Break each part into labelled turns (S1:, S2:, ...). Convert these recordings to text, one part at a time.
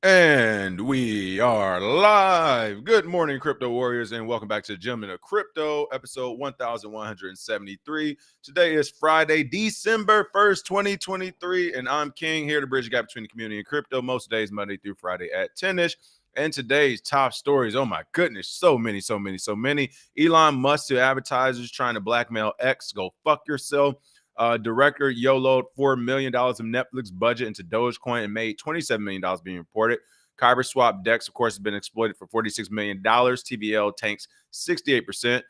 S1: And we are live. Good morning, crypto warriors, and welcome back to the Gentlemen of Crypto, episode 1173. Today is Friday, December 1st, 2023, and I'm King, here to bridge the gap between the community and crypto most days, Monday through Friday at 10-ish. And today's top stories, oh my goodness, so many. Elon Musk to advertisers trying to blackmail X, go fuck yourself. Director YOLO'd $4 million of Netflix budget into Dogecoin and made $27 million being reported. Kyber swap DEX, of course, has been exploited for $46 million. TVL tanks 68%.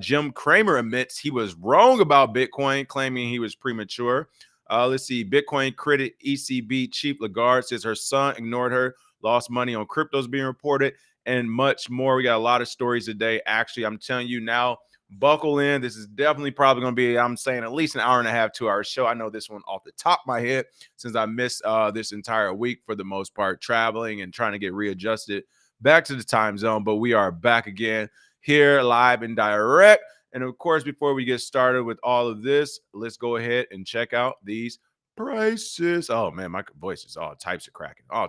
S1: Jim Cramer admits he was wrong about Bitcoin, claiming he was premature. Let's see. Bitcoin critic ECB Chief Lagarde says her son ignored her, lost money on cryptos being reported, and much more. We got a lot of stories today. Actually, I'm telling you now, buckle in. This is definitely probably going to be, I'm saying, at least an hour and a half, 2 hour show. I know this one off the top of my head since I missed this entire week for the most part, traveling and trying to get readjusted back to the time zone. But we are back again here live and direct. And of course, before we get started with all of this, let's go ahead and check out these prices. Oh man, my voice is all types of cracking. All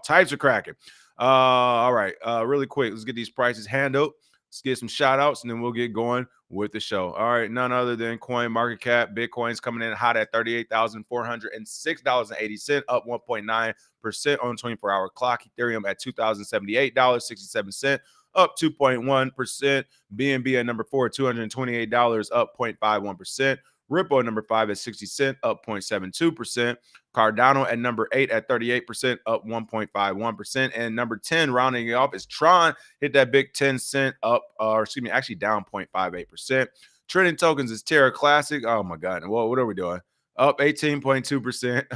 S1: right. Really quick, let's get these prices handled. Let's get some shout outs and then we'll get going with the show. All right, none other than Coin Market Cap. Bitcoin's coming in hot at $38,406.80, up 1.9% on 24-hour clock. Ethereum at $2,078.67, up 2.1%. BNB at number 4, $228, up 0.51%. Ripple at number 5 at 60 cents, up 0.72%. Cardano at number 8 at 38%, up 1.51%. And number 10, rounding it off, is Tron. Hit that big 10-cent up, actually down 0.58%. Trending tokens is Terra Classic. Oh my God. Well, what are we doing? Up 18.2%.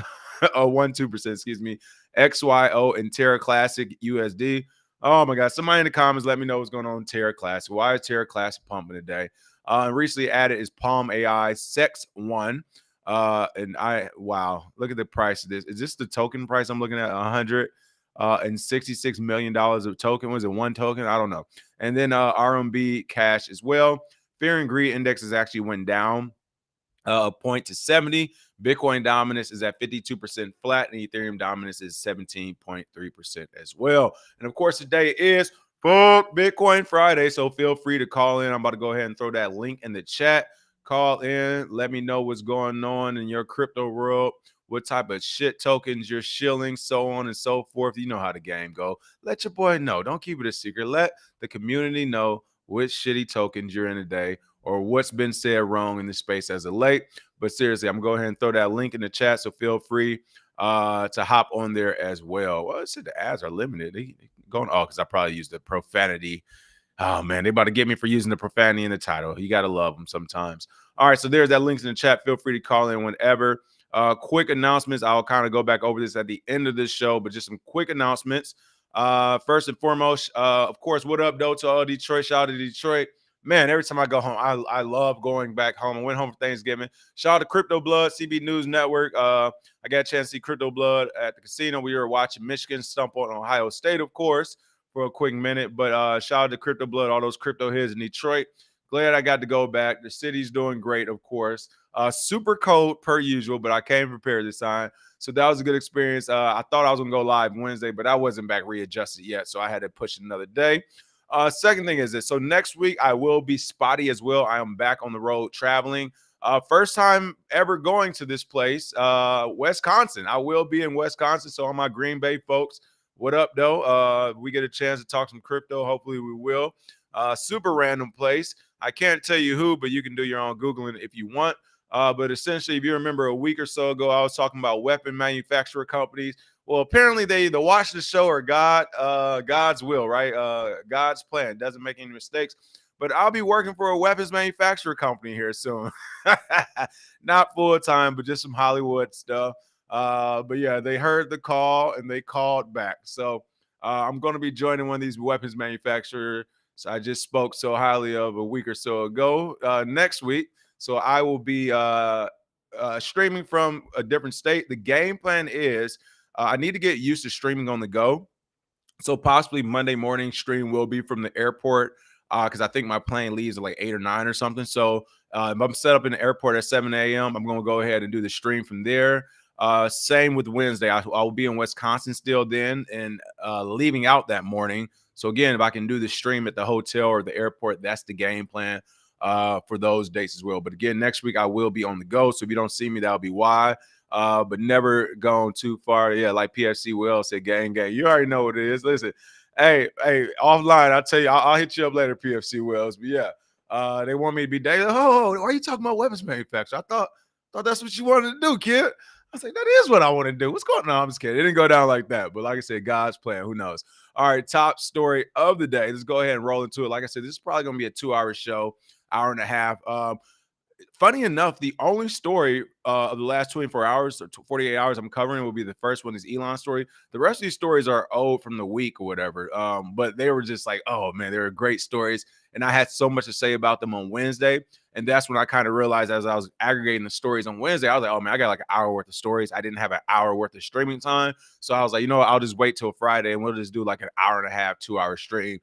S1: 12%, excuse me. XYO and Terra Classic USD. Oh my God. Somebody in the comments, let me know what's going on with Terra Classic. Why is Terra Classic pumping today? Recently added is Palm AI Sex One. Wow, look at the price of this. Is this the token price I'm looking at? $166 million of token. Was it one token? I don't know. And then RMB cash as well. Fear and greed index has actually went down a point to 70. Bitcoin dominance is at 52% flat, and Ethereum dominance is 17.3% as well. And of course, today is Fuck Bitcoin Friday, so feel free to call in. I'm about to go ahead and throw that link in the chat. Call in. Let me know what's going on in your crypto world, what type of shit tokens you're shilling, so on and so forth. You know how the game go. Let your boy know. Don't keep it a secret. Let the community know which shitty tokens you're in today or what's been said wrong in the space as of late. But seriously, I'm going to go ahead and throw that link in the chat, so feel free to hop on there as well. Well, it said the ads are limited. Going because I probably used the profanity. Oh man, they about to get me for using the profanity in the title. You gotta love them sometimes. All right, so there's that links in the chat. Feel free to call in whenever. Quick announcements. I'll kind of go back over this at the end of this show, but just some quick announcements. First and foremost, of course, what up, though, to all Detroit? Shout out to Detroit. Man, every time I go home, I love going back home. I went home for Thanksgiving. Shout out to Crypto Blood, CB News Network. I got a chance to see Crypto Blood at the casino. We were watching Michigan stump on Ohio State, of course, for a quick minute. But shout out to Crypto Blood, all those crypto heads in Detroit. Glad I got to go back. The city's doing great, of course. Super cold per usual, but I came prepared this time. So that was a good experience. I thought I was going to go live Wednesday, but I wasn't back readjusted yet, so I had to push it another day. Second thing is this. So next week, I will be spotty as well. I am back on the road traveling. First time ever going to this place, Wisconsin. I will be in Wisconsin. So all my Green Bay folks, what up, though? We get a chance to talk some crypto. Hopefully we will. Super random place. I can't tell you who, but you can do your own Googling if you want. But essentially, if you remember a week or so ago, I was talking about weapon manufacturer companies. Well, apparently they either watch the show or God's will, right? God's plan. Doesn't make any mistakes. But I'll be working for a weapons manufacturer company here soon. Not full time, but just some Hollywood stuff. But yeah, they heard the call and they called back. So I'm going to be joining one of these weapons manufacturers I just spoke so highly of a week or so ago next week. So I will be streaming from a different state. The game plan is I need to get used to streaming on the go. So possibly Monday morning stream will be from the airport because I think my plane leaves at like 8 or 9 or something. So if I'm set up in the airport at 7 a.m., I'm going to go ahead and do the stream from there. Same with Wednesday. I will be in Wisconsin still then, and leaving out that morning. So again, if I can do the stream at the hotel or the airport, that's the game plan for those dates as well. But again, next week I will be on the go. So if you don't see me, that'll be why. But never gone too far. Yeah, like PFC Will said, gang. You already know what it is. Listen, hey, offline, I'll tell you, I'll hit you up later, PFC Wells. But yeah, they want me to be daily. Oh, why are you talking about weapons manufacturer? I thought that's what you wanted to do, kid. I was like, that is what I want to do. What's going on? No, I'm just kidding. It didn't go down like that. But like I said, God's plan. Who knows? All right, top story of the day. Let's go ahead and roll into it. Like I said, this is probably going to be a 2-hour show, hour and a half. Funny enough, the only story of the last 24 hours or 48 hours I'm covering will be the first one is Elon story. The rest of these stories are old from the week or whatever. But they were just like, oh man, they were great stories. And I had so much to say about them on Wednesday. And that's when I kind of realized as I was aggregating the stories on Wednesday, I was like, oh man, I got like an hour worth of stories. I didn't have an hour worth of streaming time. So I was like, you know what? I'll just wait till Friday and we'll just do like an hour and a half, 2-hour stream.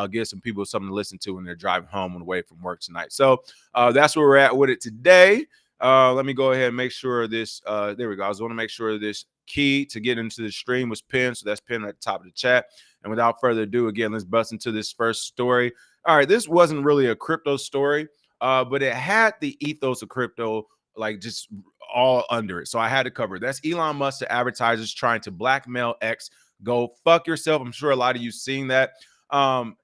S1: Give some people something to listen to when they're driving home on the way from work tonight. So that's where we're at with it today. Let me go ahead and make sure this, there we go. I just want to make sure this key to get into the stream was pinned. So that's pinned at the top of the chat. And without further ado, again, let's bust into this first story. All right, this wasn't really a crypto story, but it had the ethos of crypto, like just all under it. So I had to cover it. That's Elon Musk to advertisers trying to blackmail X. Go fuck yourself. I'm sure a lot of you seen that.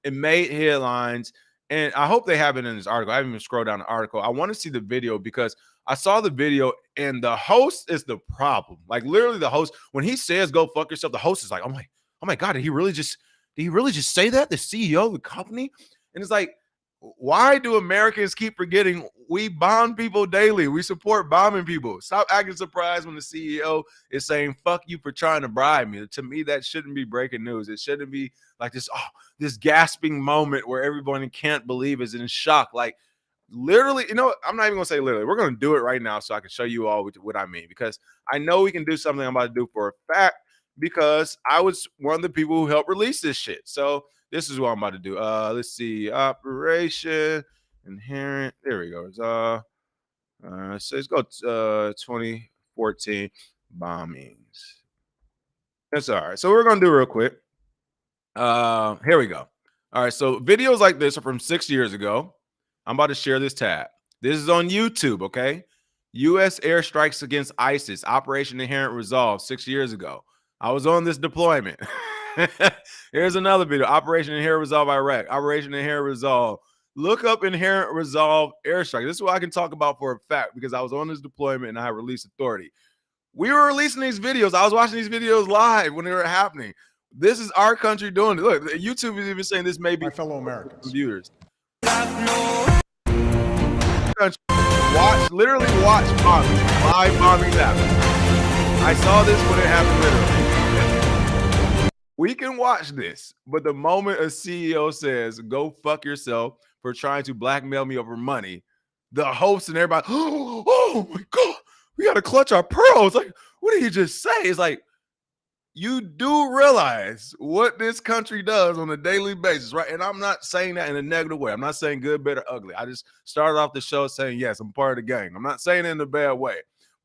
S1: It made headlines, and I hope they have it in this article. I haven't even scrolled down the article. I want to see the video because I saw the video, and the host is the problem. Like literally, the host, when he says "go fuck yourself," the host is like, oh my god, did he really just say that? The CEO of the company, and it's like, why do Americans keep forgetting we bomb people daily? We support bombing people. Stop acting surprised when the CEO is saying "fuck you" for trying to bribe me. To me, that shouldn't be breaking news. It shouldn't be like this gasping moment where everyone can't believe is in shock. Like literally, you know, I'm not even gonna say literally. We're gonna do it right now so I can show you all what I mean, because I know we can do something I'm about to do for a fact because I was one of the people who helped release this shit. So this is what I'm about to do. Let's see, operation inherent. There we go. So let's go 2014 bombings. That's all right. So we're gonna do real quick. Here we go. All right, so videos like this are from 6 years ago. I'm about to share this tab. This is on YouTube, okay? U.S. airstrikes against ISIS, Operation Inherent Resolve, 6 years ago. I was on this deployment. Here's another video, Operation Inherent Resolve, Iraq, Operation Inherent Resolve. Look up Inherent Resolve airstrike. This is what I can talk about for a fact because I was on this deployment and I had released authority. We were releasing these videos. I was watching these videos live when they were happening. This is our country doing it. Look, YouTube is even saying this may be
S2: my fellow Americans.
S1: Viewers. Literally watch bombing. Live bombings happen. I saw this when it happened literally. We can watch this, but the moment a CEO says, go fuck yourself for trying to blackmail me over money, the host and everybody, oh my God, we got to clutch our pearls. Like, what did he just say? It's like, you do realize what this country does on a daily basis, right? And I'm not saying that in a negative way. I'm not saying good, better, ugly. I just started off the show saying, yes, I'm part of the gang. I'm not saying it in a bad way,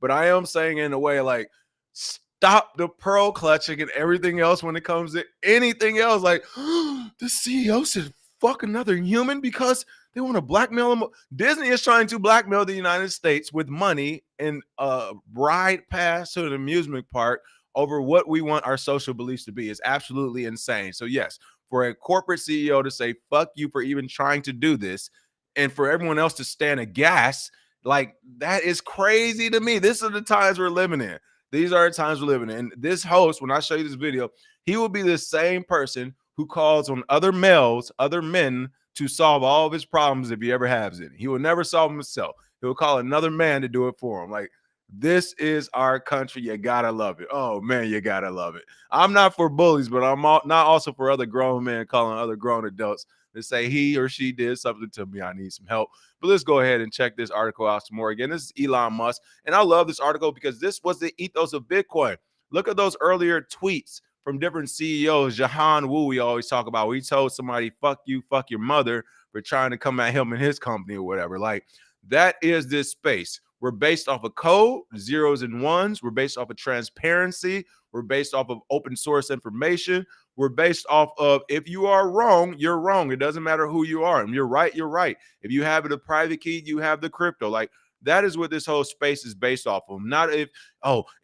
S1: but I am saying it in a way like, stop the pearl clutching and everything else when it comes to anything else. Like, the CEO said, fuck another human because they want to blackmail him. Disney is trying to blackmail the United States with money and a ride pass to an amusement park over what we want our social beliefs to be is absolutely insane. So yes, for a corporate CEO to say, fuck you for even trying to do this, and for everyone else to stand aghast, like that is crazy to me. These are the times we're living in. These are the times we're living in. And this host, when I show you this video, he will be the same person who calls on other males, other men to solve all of his problems if he ever has any. He will never solve them himself. He will call another man to do it for him. Like, this is our country. You gotta love it. Oh man, you gotta love it. I'm not for bullies, but I'm not also for other grown men calling other grown adults to say he or she did something to me. I need some help. But let's go ahead and check this article out some more. Again, this is Elon Musk, and I love this article because this was the ethos of Bitcoin. Look at those earlier tweets from different CEOs. Jahan Wu, we always talk about. We told somebody, "Fuck you, fuck your mother," for trying to come at him and his company or whatever. Like, that is this space. We're based off of code, zeros and ones. We're based off of transparency. We're based off of open source information. We're based off of, if you are wrong, you're wrong. It doesn't matter who you are. And you're right, you're right. If you have the private key, you have the crypto. Like, that is what this whole space is based off of. Not if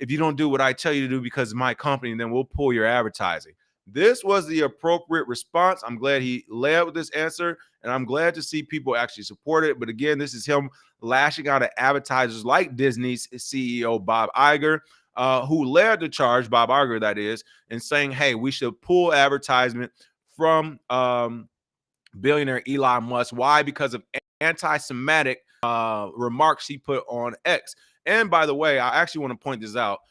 S1: you don't do what I tell you to do because of my company, then we'll pull your advertising. This was the appropriate response. I'm glad he led with this answer, and I'm glad to see people actually support it. But again, this is him lashing out at advertisers like Disney's CEO Bob Iger, who led the charge, Bob Iger that is, and saying, hey, we should pull advertisement from billionaire Elon Musk. Why? Because of anti-Semitic remarks he put on X. And by the way, I actually want to point this out.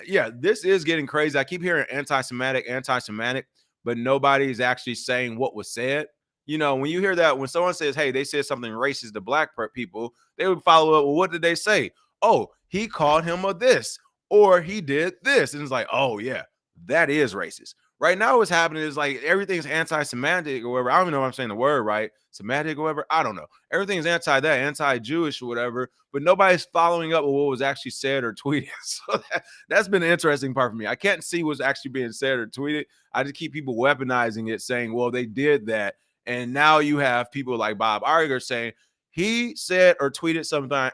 S1: Yeah, this is getting crazy. I keep hearing anti-Semitic, but nobody's actually saying what was said. You know, when you hear that, when someone says, hey, they said something racist to black people, they would follow up, well, what did they say? Oh, he called him a this, or he did this. And it's like, oh, yeah, that is racist. Right now, what's happening is like everything's anti-Semitic or whatever. I don't even know if I'm saying the word right. Semitic or whatever. I don't know. Everything's anti that, anti-Jewish or whatever, but nobody's following up with what was actually said or tweeted. So that's been an interesting part for me. I can't see what's actually being said or tweeted. I just keep people weaponizing it, saying, well, they did that. And now you have people like Bob Iger saying he said or tweeted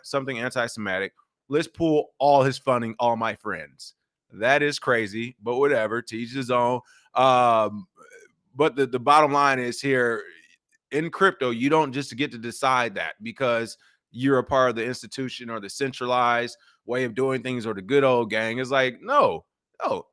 S1: something anti-Semitic. Let's pull all his funding, all my friends. That is crazy, but whatever. To each his own. But the bottom line is here, in crypto, you don't just get to decide that because you're a part of the institution or the centralized way of doing things or the good old gang. It's like, no,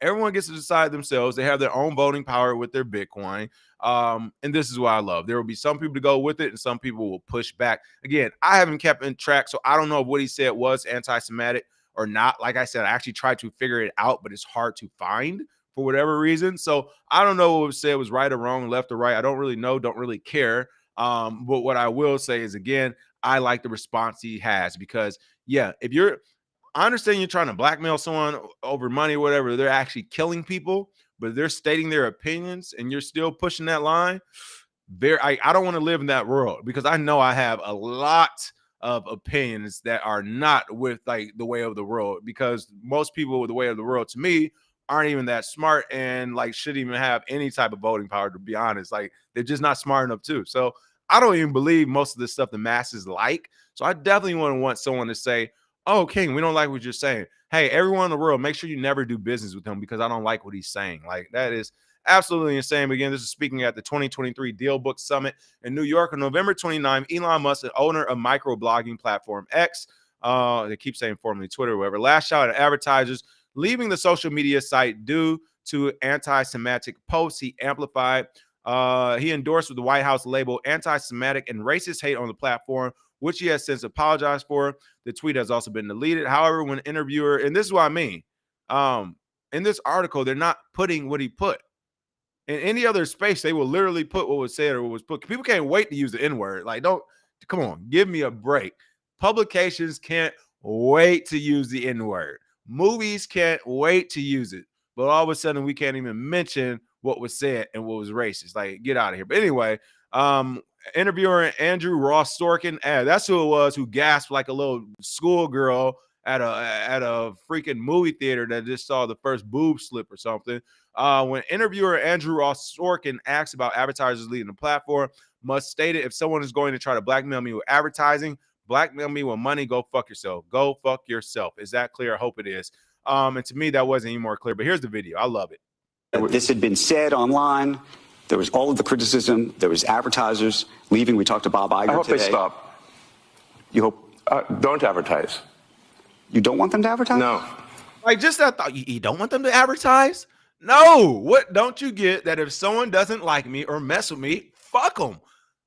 S1: everyone gets to decide themselves. They have their own voting power with their Bitcoin. And this is what I love. There will be some people to go with it and some people will push back. Again, I haven't kept in track, so I don't know if what he said was anti-Semitic or not. Like I said, I actually tried to figure it out, but it's hard to find for whatever reason. So I don't know what was said was right or wrong, left or right. I don't really know, don't really care. But what I will say is, again, I like the response he has because, yeah, I understand you're trying to blackmail someone over money or whatever. They're actually killing people, but they're stating their opinions and you're still pushing that line. I don't want to live in that world because I know I have a lot of opinions that are not with like the way of the world, because most people with the way of the world to me aren't even that smart and like shouldn't even have any type of voting power, to be honest. Like, they're just not smart enough too. So I don't even believe most of the stuff the masses like. So I definitely want someone to say, oh, King, we don't like what you're saying. Hey, everyone in the world, make sure you never do business with him because I don't like what he's saying. Like, that is absolutely insane. Again, this is speaking at the 2023 Deal Book Summit in New York on November 29th. Elon Musk, the owner of microblogging platform X, they keep saying formerly Twitter or whatever, lashed out at advertisers leaving the social media site due to anti-Semitic posts he amplified. He endorsed with the White House label anti-Semitic and racist hate on the platform, which he has since apologized for. The tweet has also been deleted. However, when interviewer, and this is what I mean, in this article, they're not putting what he put. In any other space, they will literally put what was said or what was put. People can't wait to use the N-word. Like, come on, give me a break. Publications can't wait to use the N-word. Movies can't wait to use it. But all of a sudden, we can't even mention what was said and what was racist. Like, get out of here. But anyway, interviewer Andrew Ross Sorkin, that's who it was, who gasped like a little schoolgirl at a freaking movie theater that just saw the first boob slip or something. When interviewer Andrew Ross Sorkin asked about advertisers leading the platform, Musk stated, if someone is going to try to blackmail me with advertising, blackmail me with money, go fuck yourself. Go fuck yourself. Is that clear? I hope it is. And to me, that wasn't any more clear. But here's the video. I love it.
S2: This had been said online. There was all of the criticism. There was advertisers leaving. We talked to Bob Iger today.
S3: I hope they stop.
S2: You hope?
S3: Don't advertise.
S2: You don't want them to advertise?
S3: No.
S1: Like, just that thought. You don't want them to advertise? No. What don't you get that if someone doesn't like me or mess with me, fuck them?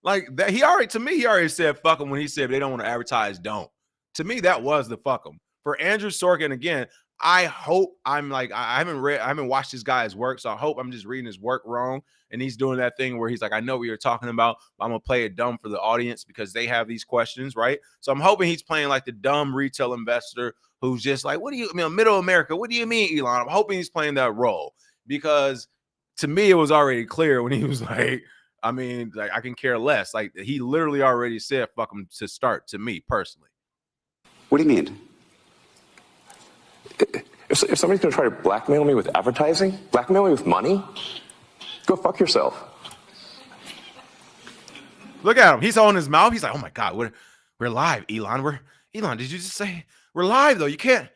S1: Like that, he already said fuck them when he said if they don't want to advertise, don't. To me, that was the fuck them. For Andrew Sorkin, again, I hope I haven't watched this guy's work, so I hope I'm just reading his work wrong. And he's doing that thing where he's like, I know what you're talking about, but I'm gonna play it dumb for the audience because they have these questions, right? So I'm hoping he's playing like the dumb retail investor who's just like, what do you mean, middle America? What do you mean, Elon? I'm hoping he's playing that role because to me, it was already clear when he was like, I mean, like, I can care less. Like, he literally already said fuck him to start, to me personally.
S2: What do you mean?
S3: If somebody's going to try to blackmail me with advertising, blackmail me with money, go fuck yourself.
S1: Look at him. He's holding his mouth. He's like, oh my God, we're live, Elon. Elon, did you just say we're live though? You can't.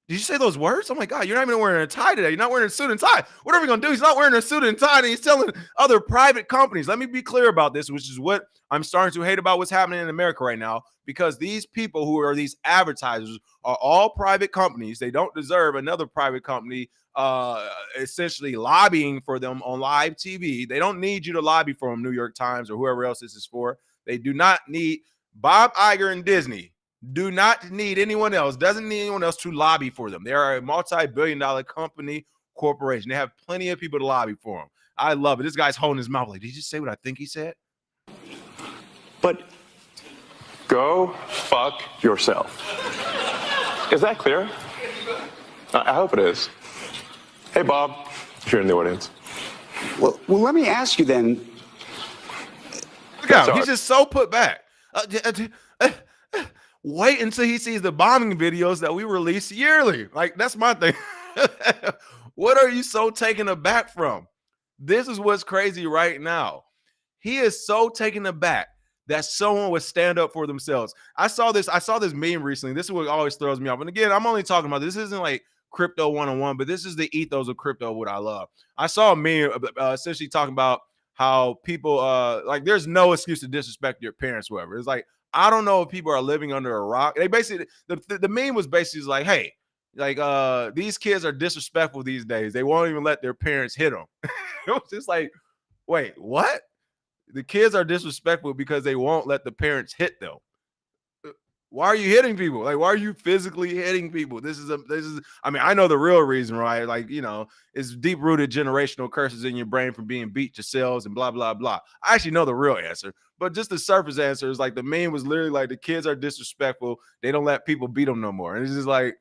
S1: Did you say those words? Oh my God, you're not even wearing a tie today. You're not wearing a suit and tie. What are we going to do? He's not wearing a suit and tie, and he's telling other private companies. Let me be clear about this, which is what I'm starting to hate about what's happening in America right now, because these people who are these advertisers are all private companies. They don't deserve another private company essentially lobbying for them on live TV. They don't need you to lobby for them, New York Times or whoever else this is for. They do not need Bob Iger and Disney. Do not need anyone else, doesn't need anyone else to lobby for them. They are a multi-billion-dollar company, corporation. They have plenty of people to lobby for them. I love it. This guy's holding his mouth like, did you say what I think he said?
S2: But
S3: Go fuck yourself. Is that clear? I hope it is. Hey, Bob, if you're in the audience.
S2: well, let me ask you then.
S1: Look at him. He's just so put back. Wait until he sees the bombing videos that we release yearly. Like, that's my thing. What are you so taken aback from? This is what's crazy right now. He is so taken aback that someone would stand up for themselves. I saw this meme recently. This is what always throws me off. And again, I'm only talking about this isn't like crypto 101, but this is the ethos of crypto, what I love. I saw a meme essentially talking about how people like there's no excuse to disrespect your parents, whoever. It's like, I don't know if people are living under a rock. They basically the meme was basically like, hey, like these kids are disrespectful these days. They won't even let their parents hit them. It was just like, wait, what? The kids are disrespectful because they won't let the parents hit them. Why are you hitting people? Like, why are you physically hitting people? I mean, I know the real reason, right? Like, you know, it's deep-rooted generational curses in your brain from being beat to cells and blah, blah, blah. I actually know the real answer, but just the surface answer is like the meme was literally like the kids are disrespectful. They don't let people beat them no more. And it's just like,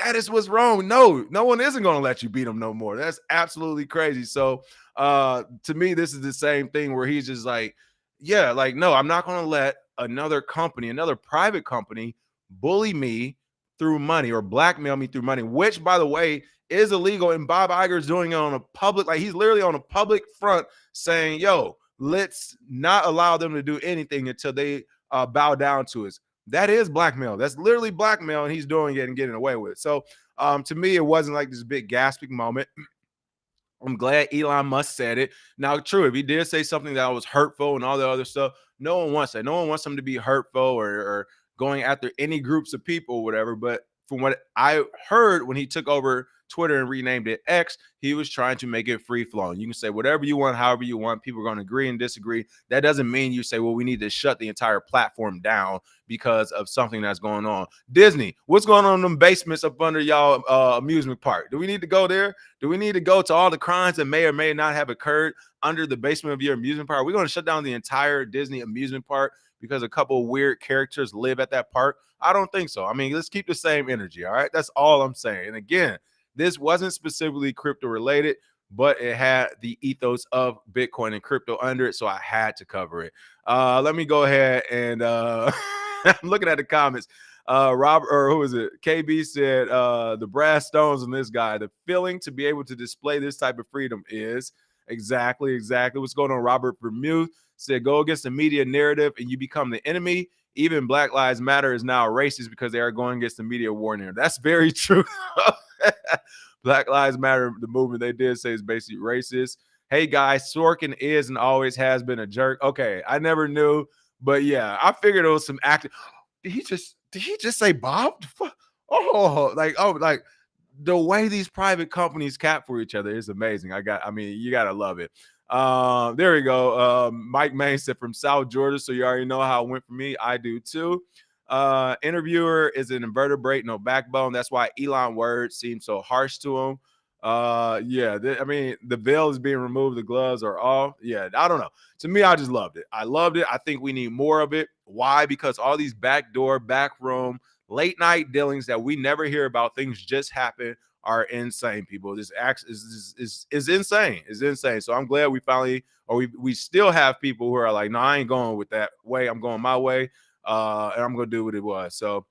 S1: that is what's wrong. No one isn't going to let you beat them no more. That's absolutely crazy. So to me, this is the same thing where he's just like, yeah, like, no, I'm not going to let another company, another private company bully me through money or blackmail me through money, which, by the way, is illegal. And Bob Iger is doing it on a public, like he's literally on a public front saying, yo, let's not allow them to do anything until they bow down to us. That is blackmail. That's literally blackmail, and he's doing it and getting away with it. So to me, it wasn't like this big gasping moment. I'm glad Elon Musk said it. Now, true, if he did say something that was hurtful and all the other stuff, no one wants that. No one wants him to be hurtful or going after any groups of people or whatever. But from what I heard when he took over Twitter and renamed it X, he was trying to make it free flowing. You can say whatever you want, however you want. People are going to agree and disagree. That doesn't mean you say, well, we need to shut the entire platform down because of something that's going on. Disney, what's going on in them basements up under y'all amusement park? Do we need to go there? Do we need to go to all the crimes that may or may not have occurred under the basement of your amusement park? We're going to shut down the entire Disney amusement park because a couple of weird characters live at that park? I don't think so. I mean, let's keep the same energy, all right? That's all I'm saying. And again, this wasn't specifically crypto related, but it had the ethos of Bitcoin and crypto under it, so I had to cover it. Let me go ahead and I'm looking at the comments. Robert, or who is it? KB said the brass stones on this guy. The feeling to be able to display this type of freedom is exactly what's going on. Robert Vermuth said, go against the media narrative and you become the enemy. Even Black Lives Matter is now racist because they are going against the media war narrative. That's very true. Black Lives Matter, the movement they did say is basically racist. Hey guys, Sorkin is and always has been a jerk. Okay, I never knew, but yeah, I figured it was some acting. Did he just say Bob? Oh, like the way these private companies cap for each other is amazing. I mean, you gotta love it. There we go. Mike Main said from South Georgia, so you already know how it went for me. I do too. Interviewer is an invertebrate, no backbone. That's why Elon words seem so harsh to him. Yeah, I mean, the veil is being removed, the gloves are off. Yeah, I don't know. To me, I just loved it. I loved it. I think we need more of it. Why? Because all these backdoor, backroom, late night dealings that we never hear about, things just happen, are insane, people. This act is insane. It's insane. So I'm glad we finally, or we still have people who are like, no, I ain't going with that way. I'm going my way. and I'm gonna do what it was. So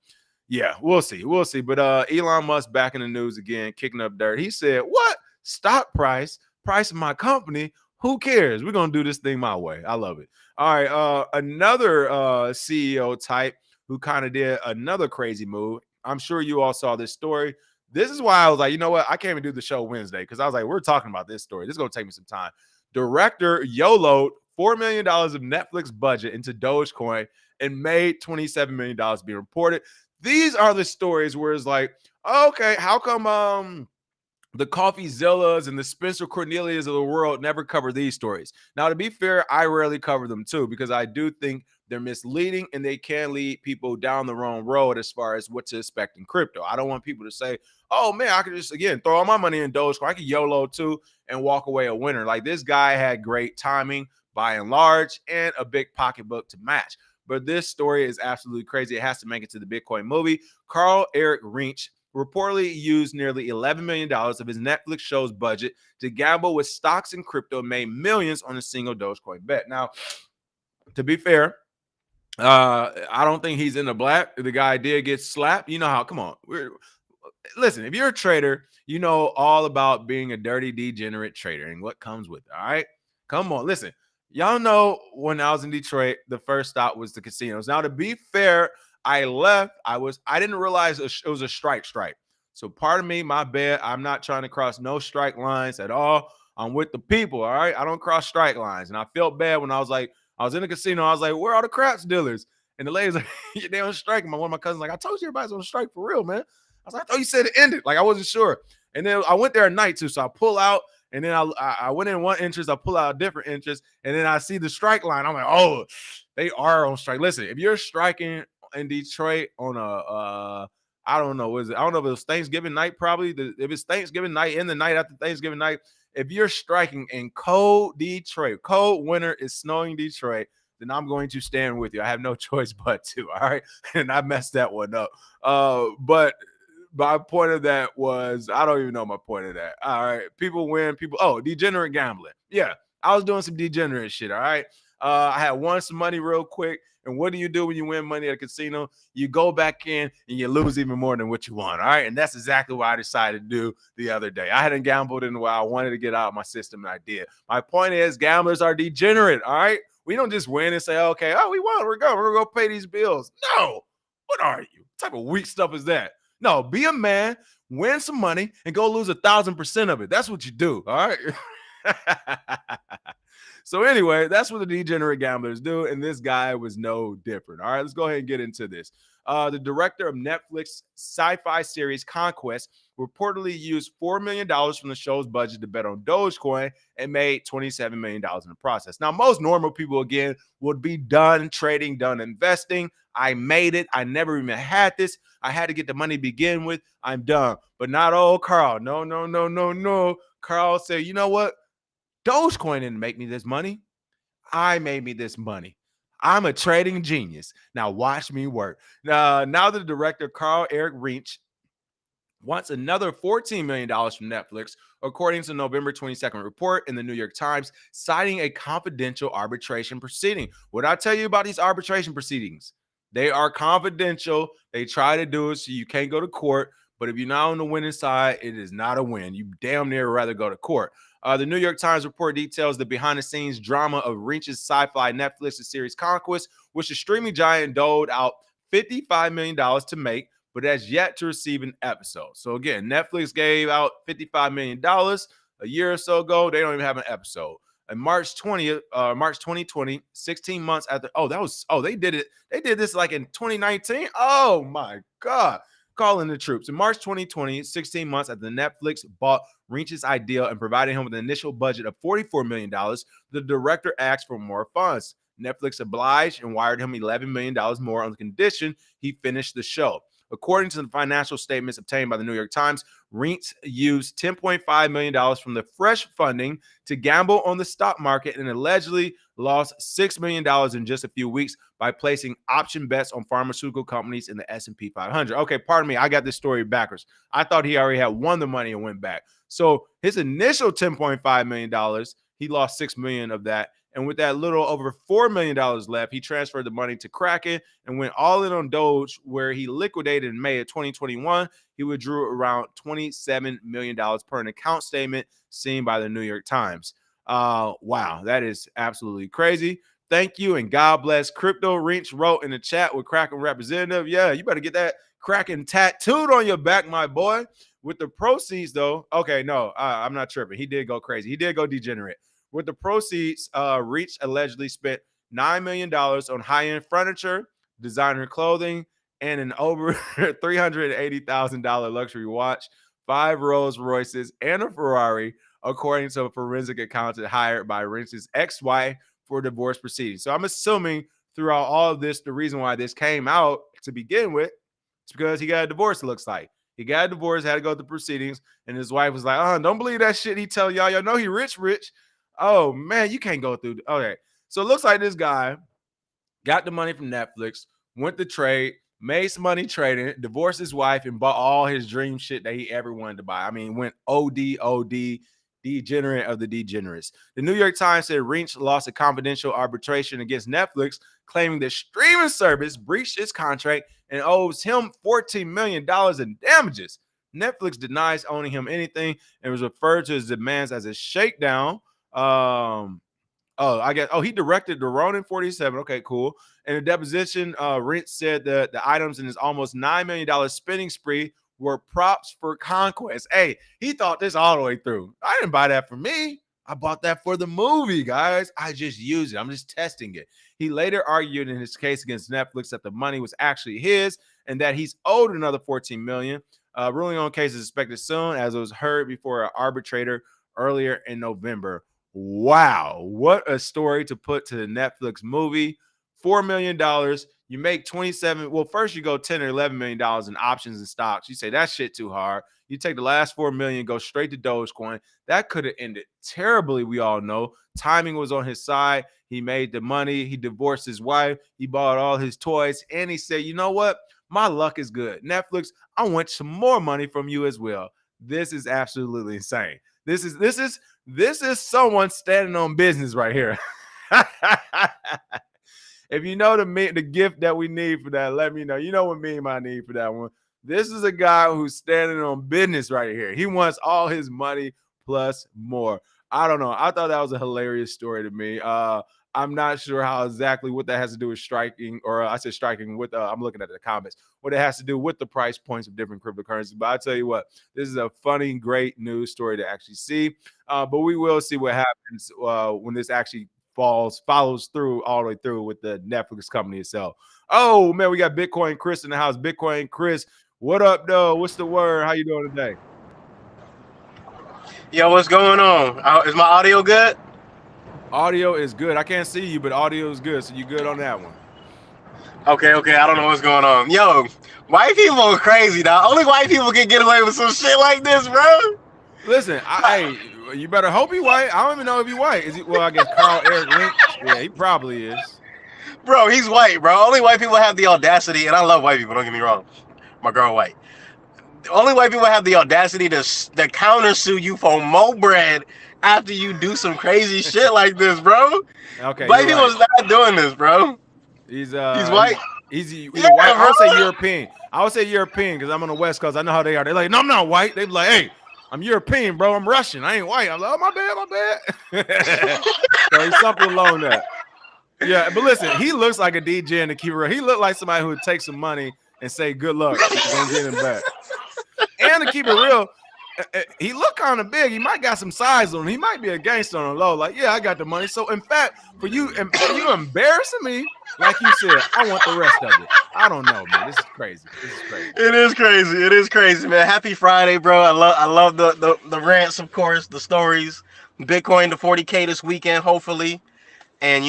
S1: yeah, we'll see. We'll see. But Elon Musk back in the news again, kicking up dirt. He said, "What? Stock price of my company? Who cares? We're gonna do this thing my way." I love it. All right. Another CEO type who kind of did another crazy move. I'm sure you all saw this story. This is why I was like, you know what? I can't even do the show Wednesday because I was like, we're talking about this story. This is gonna take me some time. Director YOLO'd $4 million of Netflix budget into Dogecoin and made $27 million being reported. These are the stories where it's like, okay, how come the CoffeeZillas and the Spencer Cornelius of the world never cover these stories? Now, to be fair, I rarely cover them too, because I do think they're misleading and they can lead people down the wrong road as far as what to expect in crypto. I don't want people to say, oh man, I could just, again, throw all my money in Dogecoin. I could YOLO too and walk away a winner. Like, this guy had great timing by and large and a big pocketbook to match. But this story is absolutely crazy. It has to make it to the Bitcoin movie. Carl Eric Reich reportedly used nearly $11 million of his Netflix show's budget to gamble with stocks and crypto and made millions on a single Dogecoin bet. Now, to be fair, I don't think he's in the black. The guy did get slapped. You know how, come on. Listen, if you're a trader, you know all about being a dirty, degenerate trader and what comes with it. All right. Come on. Listen, y'all know when I was in Detroit, the first stop was the casinos. Now, to be fair, I left. I didn't realize it was a strike. So pardon me, my bad. I'm not trying to cross no strike lines at all. I'm with the people. All right. I don't cross strike lines. And I felt bad when I was in the casino. I was like, where are all the craps dealers? And the lady's like, they on strike. One of my cousins like, I told you everybody's on strike for real, man. I was like, I thought you said it ended. Like, I wasn't sure. And then I went there at night too. So I pull out, and then I went in one interest, I pull out a different interest, and then I see the strike line. I'm like, oh, they are on strike. Listen, if you're striking in Detroit on a I don't know, I don't know if it was Thanksgiving night, probably. If it's Thanksgiving night, in the night after Thanksgiving night, if you're striking in cold Detroit, cold winter, is snowing Detroit, then I'm going to stand with you. I have no choice but to. All right. And I messed that one up. But my point of that was, I don't even know my point of that. All right. People win. Degenerate gambling. Yeah. I was doing some degenerate shit. All right. I had won some money real quick. And what do you do when you win money at a casino? You go back in and you lose even more than what you won. All right. And that's exactly what I decided to do the other day. I hadn't gambled in a while. I wanted to get out of my system, and I did. My point is, gamblers are degenerate. All right. We don't just win and say, okay, we won. We're going to go pay these bills. No. What are you? What type of weak stuff is that? No, be a man, win some money, and go lose 1,000% of it. That's what you do. All right. So anyway, that's what the degenerate gamblers do, and this guy was no different. All right, let's go ahead and get into this. The director of Netflix sci-fi series Conquest reportedly used $4 million from the show's budget to bet on Dogecoin and made $27 million in the process. Now, most normal people, again, would be done trading, done investing. I made it. I never even had this. I had to get the money to begin with. I'm done. But not old Carl. No. Carl said, you know what? Dogecoin didn't make me this money. I made me this money. I'm a trading genius. Now watch me work. Now the director, Carl Eric Reich, wants another $14 million from Netflix, according to November 22nd report in the New York Times, citing a confidential arbitration proceeding. What I tell you about these arbitration proceedings? They are confidential. They try to do it so you can't go to court. But if you're not on the winning side, it is not a win. You damn near rather go to court. The New York Times report details the behind-the-scenes drama of Reich's sci-fi Netflix series Conquest, which the streaming giant doled out $55 million to make, but has yet to receive an episode. So again, Netflix gave out $55 million a year or so ago. They don't even have an episode. And March 2020, 16 months after, they did it. They did this like in 2019. Oh my God. Calling the troops. In March 2020, 16 months after Netflix bought Reich's idea and provided him with an initial budget of $44 million, the director asked for more funds. Netflix obliged and wired him $11 million more on the condition he finished the show. According to the financial statements obtained by the New York Times, Reich used $10.5 million from the fresh funding to gamble on the stock market and allegedly lost $6 million in just a few weeks by placing option bets on pharmaceutical companies in the S&P 500. Okay, pardon me. I got this story backwards. I thought he already had won the money and went back. So his initial $10.5 million, he lost $6 million of that And with that little over $4 million left, he transferred the money to Kraken and went all in on Doge, where he liquidated in May of 2021. He withdrew around $27 million per an account statement seen by the New York Times. Wow, that is absolutely crazy. Thank you, and God bless. Crypto Reach wrote in the chat with Kraken representative. Yeah, you better get that Kraken tattooed on your back, my boy. With the proceeds, though, okay, no, I'm not tripping. He did go crazy. He did go degenerate. With the proceeds, Reach allegedly spent $9 million on high-end furniture, designer clothing, and an over $380,000 luxury watch, 5 Rolls Royces, and a Ferrari, according to a forensic accountant hired by Reach's ex-wife for divorce proceedings. So I'm assuming throughout all of this, the reason why this came out to begin with is because he got a divorce, it looks like. He got a divorce, had to go through proceedings, and his wife was like, oh, don't believe that shit he tell y'all. Y'all know he rich. Oh, man, you can't go through. Okay, so it looks like this guy got the money from Netflix, went to trade, made some money trading, divorced his wife, and bought all his dream shit that he ever wanted to buy. I mean, went OD, degenerate of the degenerates. The New York Times said Reach lost a confidential arbitration against Netflix, claiming the streaming service breached its contract and owes him $14 million in damages. Netflix denies owning him anything and was referred to his demands as a shakedown. He directed the Ronin 47. Okay, cool. In a deposition, Reach said that the items in his almost $9 million spending spree were props for conquest. Hey, he thought this all the way through. I didn't buy that for me. I bought that for the movie, guys. I just use it. I'm just testing it. He later argued in his case against Netflix that the money was actually his and that he's owed another $14 million. Ruling on the case is expected soon, as it was heard before an arbitrator earlier in November. Wow, what a story to put to the Netflix movie. $4 million. You make 27. Well, first you go 10 or $11 million in options and stocks. You say that shit too hard. You take the last 4 million, go straight to Dogecoin. That could have ended terribly. We all know timing was on his side. He made the money. He divorced his wife. He bought all his toys, and he said, "You know what? My luck is good. Netflix, I want some more money from you as well." This is absolutely insane. This is someone standing on business right here. If you know the gift that we need for that, let me know. You know what meme I need for that one. This is a guy who's standing on business right here. He wants all his money plus more. I don't know. I thought that was a hilarious story to me. I'm not sure how exactly what that has to do with striking, or I said striking with, I'm looking at the comments, what it has to do with the price points of different cryptocurrencies. But I tell you what, this is a funny, great news story to actually see. But we will see what happens when this actually follows through all the way through with the Netflix company itself. Oh man, we got Bitcoin Chris in the house. Bitcoin Chris, what up, though? What's the word? How you doing today?
S4: Yo, what's going on? Is my audio good?
S1: Audio is good. I can't see you, but audio is good. So you good on that one?
S4: Okay. I don't know what's going on. Yo, white people are crazy, dog. Only white people can get away with some shit like this, bro.
S1: Listen, you better hope he white. I don't even know if he white. Is he? Well, I guess Carl Eric Link. Yeah, he probably is.
S4: Bro, he's white, bro. Only white people have the audacity, and I love white people. Don't get me wrong. My girl white. Only white people have the audacity to countersue you for more bread after you do some crazy shit like this, bro.
S1: Okay,
S4: white people's not doing this, bro.
S1: He's
S4: white.
S1: He's either white. I would say European. I would say European because I'm on the West Coast. I know how they are. They're like, no, I'm not white. They be like, hey, I'm European, bro. I'm Russian. I ain't white. I'm like, oh, my bad. So he's something along that. Yeah, but listen, he looks like a DJ in the key real. He looked like somebody who would take some money and say, good luck. Don't get him back. And to keep it real, he look kind of big. He might got some size on him. He might be a gangster on the low. Like, yeah, I got the money. So, in fact, for you embarrassing me, like you said, I want the rest of it. I don't know, man. This is crazy.
S4: It is crazy, man. Happy Friday, bro. I love the rants, of course, the stories. Bitcoin to 40K this weekend, hopefully. And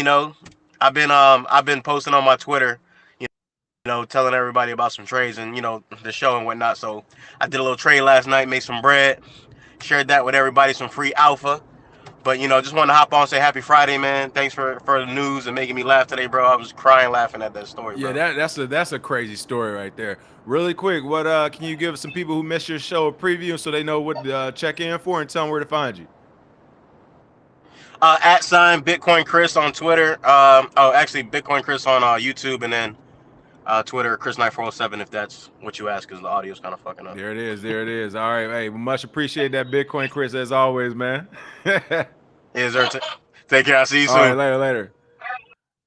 S4: I've been posting on my Twitter, telling everybody about some trades and the show and whatnot. So I did a little trade last night, made some bread, shared that with everybody, some free alpha. But just wanted to hop on and say happy Friday, man. Thanks for the news and making me laugh today, bro. I was crying laughing at that story, bro.
S1: Yeah, that's a crazy story right there. Really quick, what can you give some people who missed your show a preview so they know what to check in for and tell them where to find you?
S4: At sign Bitcoin Chris on Twitter. Actually, Bitcoin Chris on YouTube, and then Twitter Chris9407 if that's what you ask, because the audio's kind of fucking up.
S1: There it is. There it is. All right. Hey, much appreciate that Bitcoin Chris as always, man.
S4: Is there? Take care. I'll see you soon.
S1: All right. Later.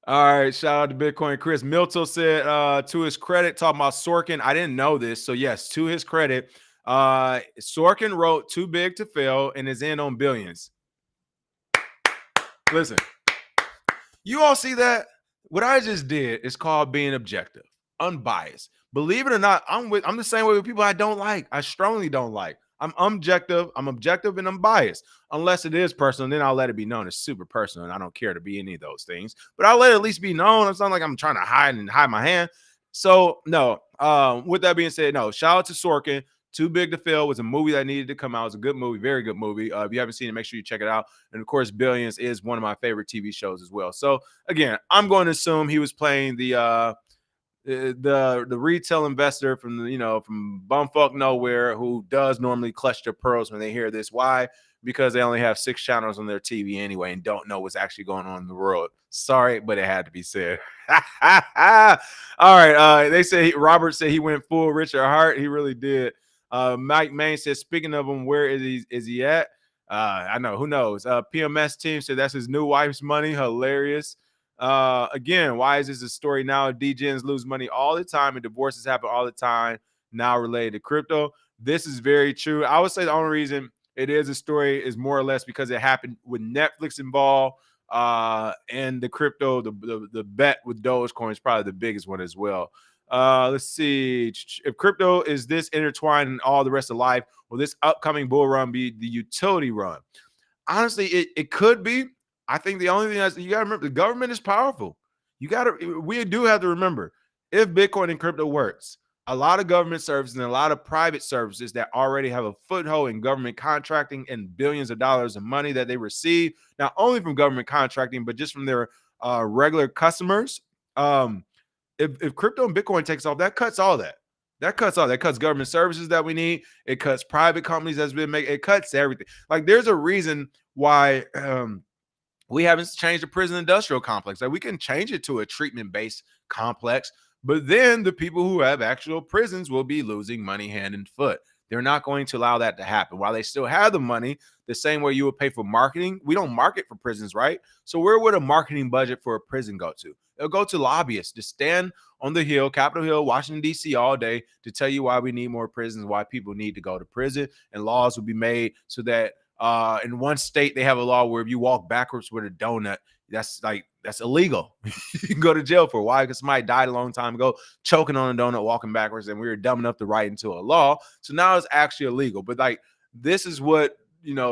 S1: All right, shout out to Bitcoin Chris. Milto said to his credit, talking about Sorkin. I didn't know this. So, yes, to his credit, Sorkin wrote Too Big to Fail and is in on billions. Listen, you all see that? What I just did is called being objective, unbiased. Believe it or not, I'm the same way with people I don't like. I strongly don't like. I'm objective and I'm biased. Unless it is personal, then I'll let it be known it's super personal, and I don't care to be any of those things. But I'll let it at least be known. It's not like I'm trying to hide my hand. So no. With that being said, no. Shout out to Sorkin. Too Big to Fail was a movie that needed to come out. It was a good movie, very good movie. If you haven't seen it, make sure you check it out. And of course, Billions is one of my favorite TV shows as well. So again, I'm going to assume he was playing the retail investor from from bumfuck nowhere who does normally clutch their pearls when they hear this. Why? Because they only have 6 channels on their TV anyway and don't know what's actually going on in the world. Sorry, but it had to be said. All right. They say Robert said he went full Richard Hart. He really did. Mike Main says, speaking of him, where is he at? I know, who knows? PMS team said that's his new wife's money. Hilarious. Again, why is this a story now? DJs lose money all the time and divorces happen all the time now related to crypto. This is very true. I would say the only reason it is a story is more or less because it happened with Netflix involved, and the crypto, the bet with Dogecoin is probably the biggest one as well. Let's see. If crypto is this intertwined in all the rest of life, will this upcoming bull run be the utility run? Honestly, it could be. I think the only thing that's, you got to remember, the government is powerful. We do have to remember, if Bitcoin and crypto works, a lot of government services and a lot of private services that already have a foothold in government contracting and billions of dollars of money that they receive, not only from government contracting, but just from their regular customers. If crypto and Bitcoin takes off, that cuts all that. That cuts government services that we need. It cuts private companies that's been making. It cuts everything. Like, there's a reason why we haven't changed the prison industrial complex. Like, we can change it to a treatment-based complex, but then the people who have actual prisons will be losing money hand and foot. They're not going to allow that to happen. While they still have the money, the same way you would pay for marketing, we don't market for prisons, right? So where would a marketing budget for a prison go to? It'll go to lobbyists to stand on the Hill, Capitol Hill, Washington, D.C. all day to tell you why we need more prisons, why people need to go to prison, and laws will be made so that in one state they have a law where if you walk backwards with a donut, that's illegal. You can go to jail for. Why? Because somebody died a long time ago choking on a donut walking backwards, and we were dumb enough to write into a law. So now it's actually illegal. But like, this is what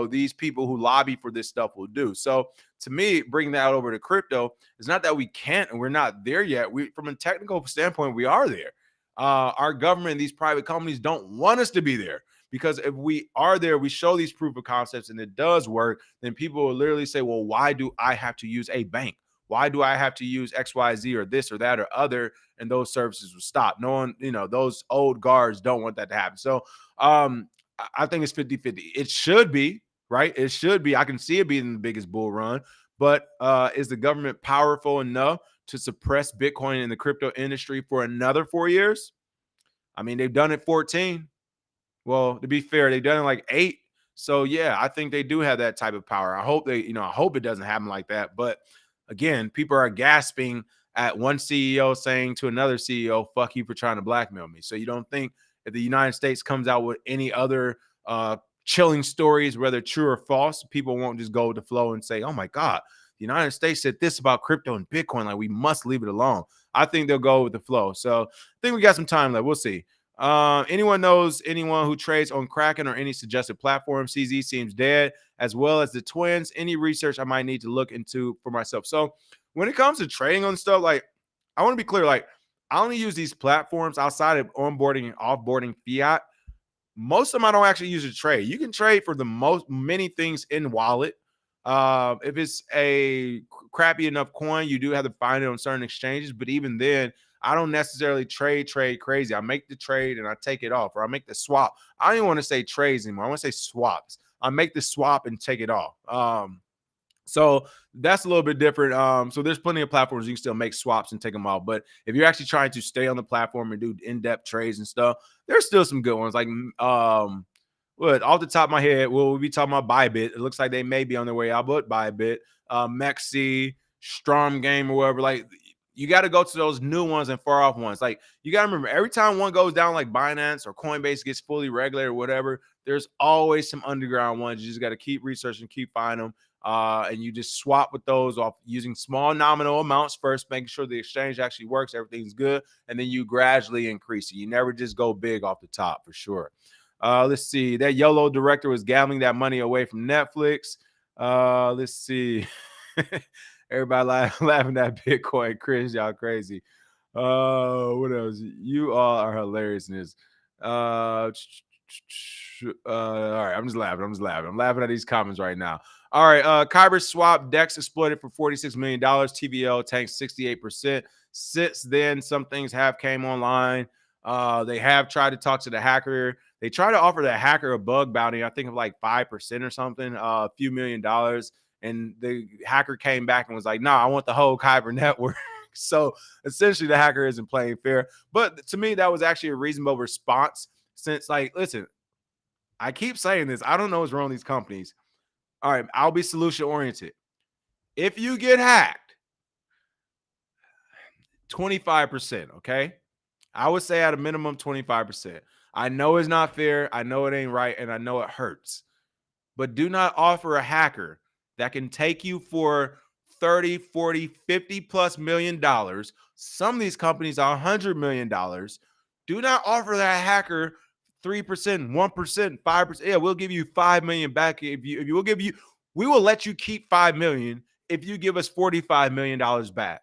S1: these people who lobby for this stuff will do. So to me, bringing that over to crypto is not that we can't and we're not there yet. From a technical standpoint, we are there. Our government and these private companies don't want us to be there. Because if we are there, we show these proof of concepts and it does work, then people will literally say, well, why do I have to use a bank? Why do I have to use XYZ or this or that or other? And those services will stop. No one, those old guards don't want that to happen. So I think it's 50-50. It should be, right? It should be. I can see it being the biggest bull run. But is the government powerful enough to suppress Bitcoin in the crypto industry for another 4 years? I mean, they've done it 14. Well, to be fair, they've done it like 8. So yeah, I think they do have that type of power. I hope I hope it doesn't happen like that. But again, people are gasping at one CEO saying to another CEO, fuck you for trying to blackmail me. So you don't think if the United States comes out with any other chilling stories, whether true or false, people won't just go with the flow and say, oh my God, the United States said this about crypto and Bitcoin, like we must leave it alone. I think they'll go with the flow. So I think we got some time left. We'll see. Anyone knows anyone who trades on Kraken or any suggested platform? CZ seems dead, as well as the twins. Any research I might need to look into for myself. So when it comes to trading on stuff, like, I want to be clear, like, I only use these platforms outside of onboarding and offboarding fiat. Most of them I don't actually use to trade. You can trade for many things in wallet. If it's a crappy enough coin, you do have to find it on certain exchanges. But even then, I don't necessarily trade crazy. I make the trade and I take it off, or I make the swap. I don't even want to say trades anymore. I want to say swaps. I make the swap and take it off. So that's a little bit different. So there's plenty of platforms you can still make swaps and take them out. But if you're actually trying to stay on the platform and do in-depth trades and stuff, there's still some good ones. Like what off the top of my head, we'll be talking about Bybit. It looks like they may be on their way out, but Bybit, Mexi, Strom Game, or whatever. Like you got to go to those new ones and far off ones. Like you got to remember, every time one goes down, like Binance or Coinbase gets fully regulated or whatever, there's always some underground ones. You just got to keep researching, keep finding them. And you just swap with those off using small nominal amounts first, making sure the exchange actually works, everything's good, and then you gradually increase it. You never just go big off the top, for sure. Let's see. That YOLO director was gambling that money away from Netflix. Let's see. Everybody laughing at Bitcoin. Chris, y'all crazy. What else? You all are hilarious in this. All right, I'm just laughing. I'm laughing at these comments right now. All right, Kyber swap DEX exploited for $46 million. TVL tanked 68%. Since then, some things have came online. They have tried to talk to the hacker. They tried to offer the hacker a bug bounty, I think of like 5% or something, a few $1,000,000. And the hacker came back and was like, "No, I want the whole Kyber network." So essentially, the hacker isn't playing fair. But to me, that was actually a reasonable response. Since, like, listen, I keep saying this. I don't know what's wrong with these companies. All right, I'll be solution oriented. If you get hacked, 25%, okay? I would say at a minimum 25%. I know it's not fair. I know it ain't right. And I know it hurts. But do not offer a hacker that can take you for 30, 40, 50 plus $1,000,000. Some of these companies are $100 million. Do not offer that hacker 3%, 1%, 5%. Yeah, we'll give you 5 million back. We will let you keep 5 million if you give us $45 million back.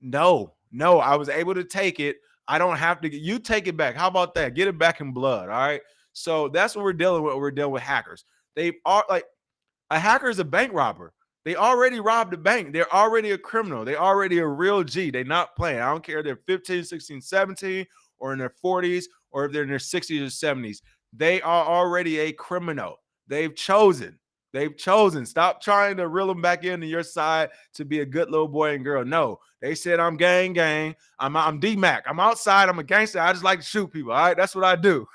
S1: No, I was able to take it. I don't have to. You take it back. How about that? Get it back in blood. All right. So that's what we're dealing with. We're dealing with hackers. They are like, a hacker is a bank robber. They already robbed a bank. They're already a criminal. They're already a real G. They're not playing. I don't care if they're 15, 16, 17, or in their 40s, or if they're in their 60s or 70s. They are already a criminal. They've chosen. Stop trying to reel them back into your side to be a good little boy and girl. No, they said, I'm gang. I'm D-Mac. I'm outside. I'm a gangster. I just like to shoot people. All right, that's what I do.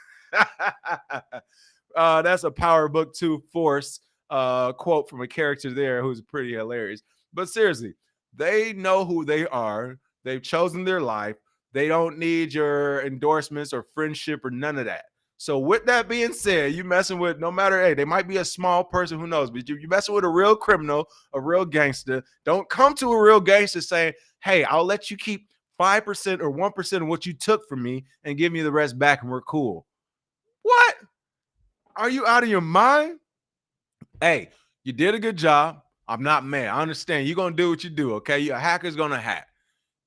S1: That's a Power Book 2 Force quote from a character there who's pretty hilarious. But seriously, they know who they are. They've chosen their life. They don't need your endorsements or friendship or none of that. So with that being said, you messing with, no matter, hey, they might be a small person, who knows, but you messing with a real criminal, a real gangster. Don't come to a real gangster saying, hey, I'll let you keep 5% or 1% of what you took from me and give me the rest back and we're cool. What? Are you out of your mind? Hey, you did a good job. I'm not mad. I understand. You're going to do what you do, okay? A hacker's going to hack.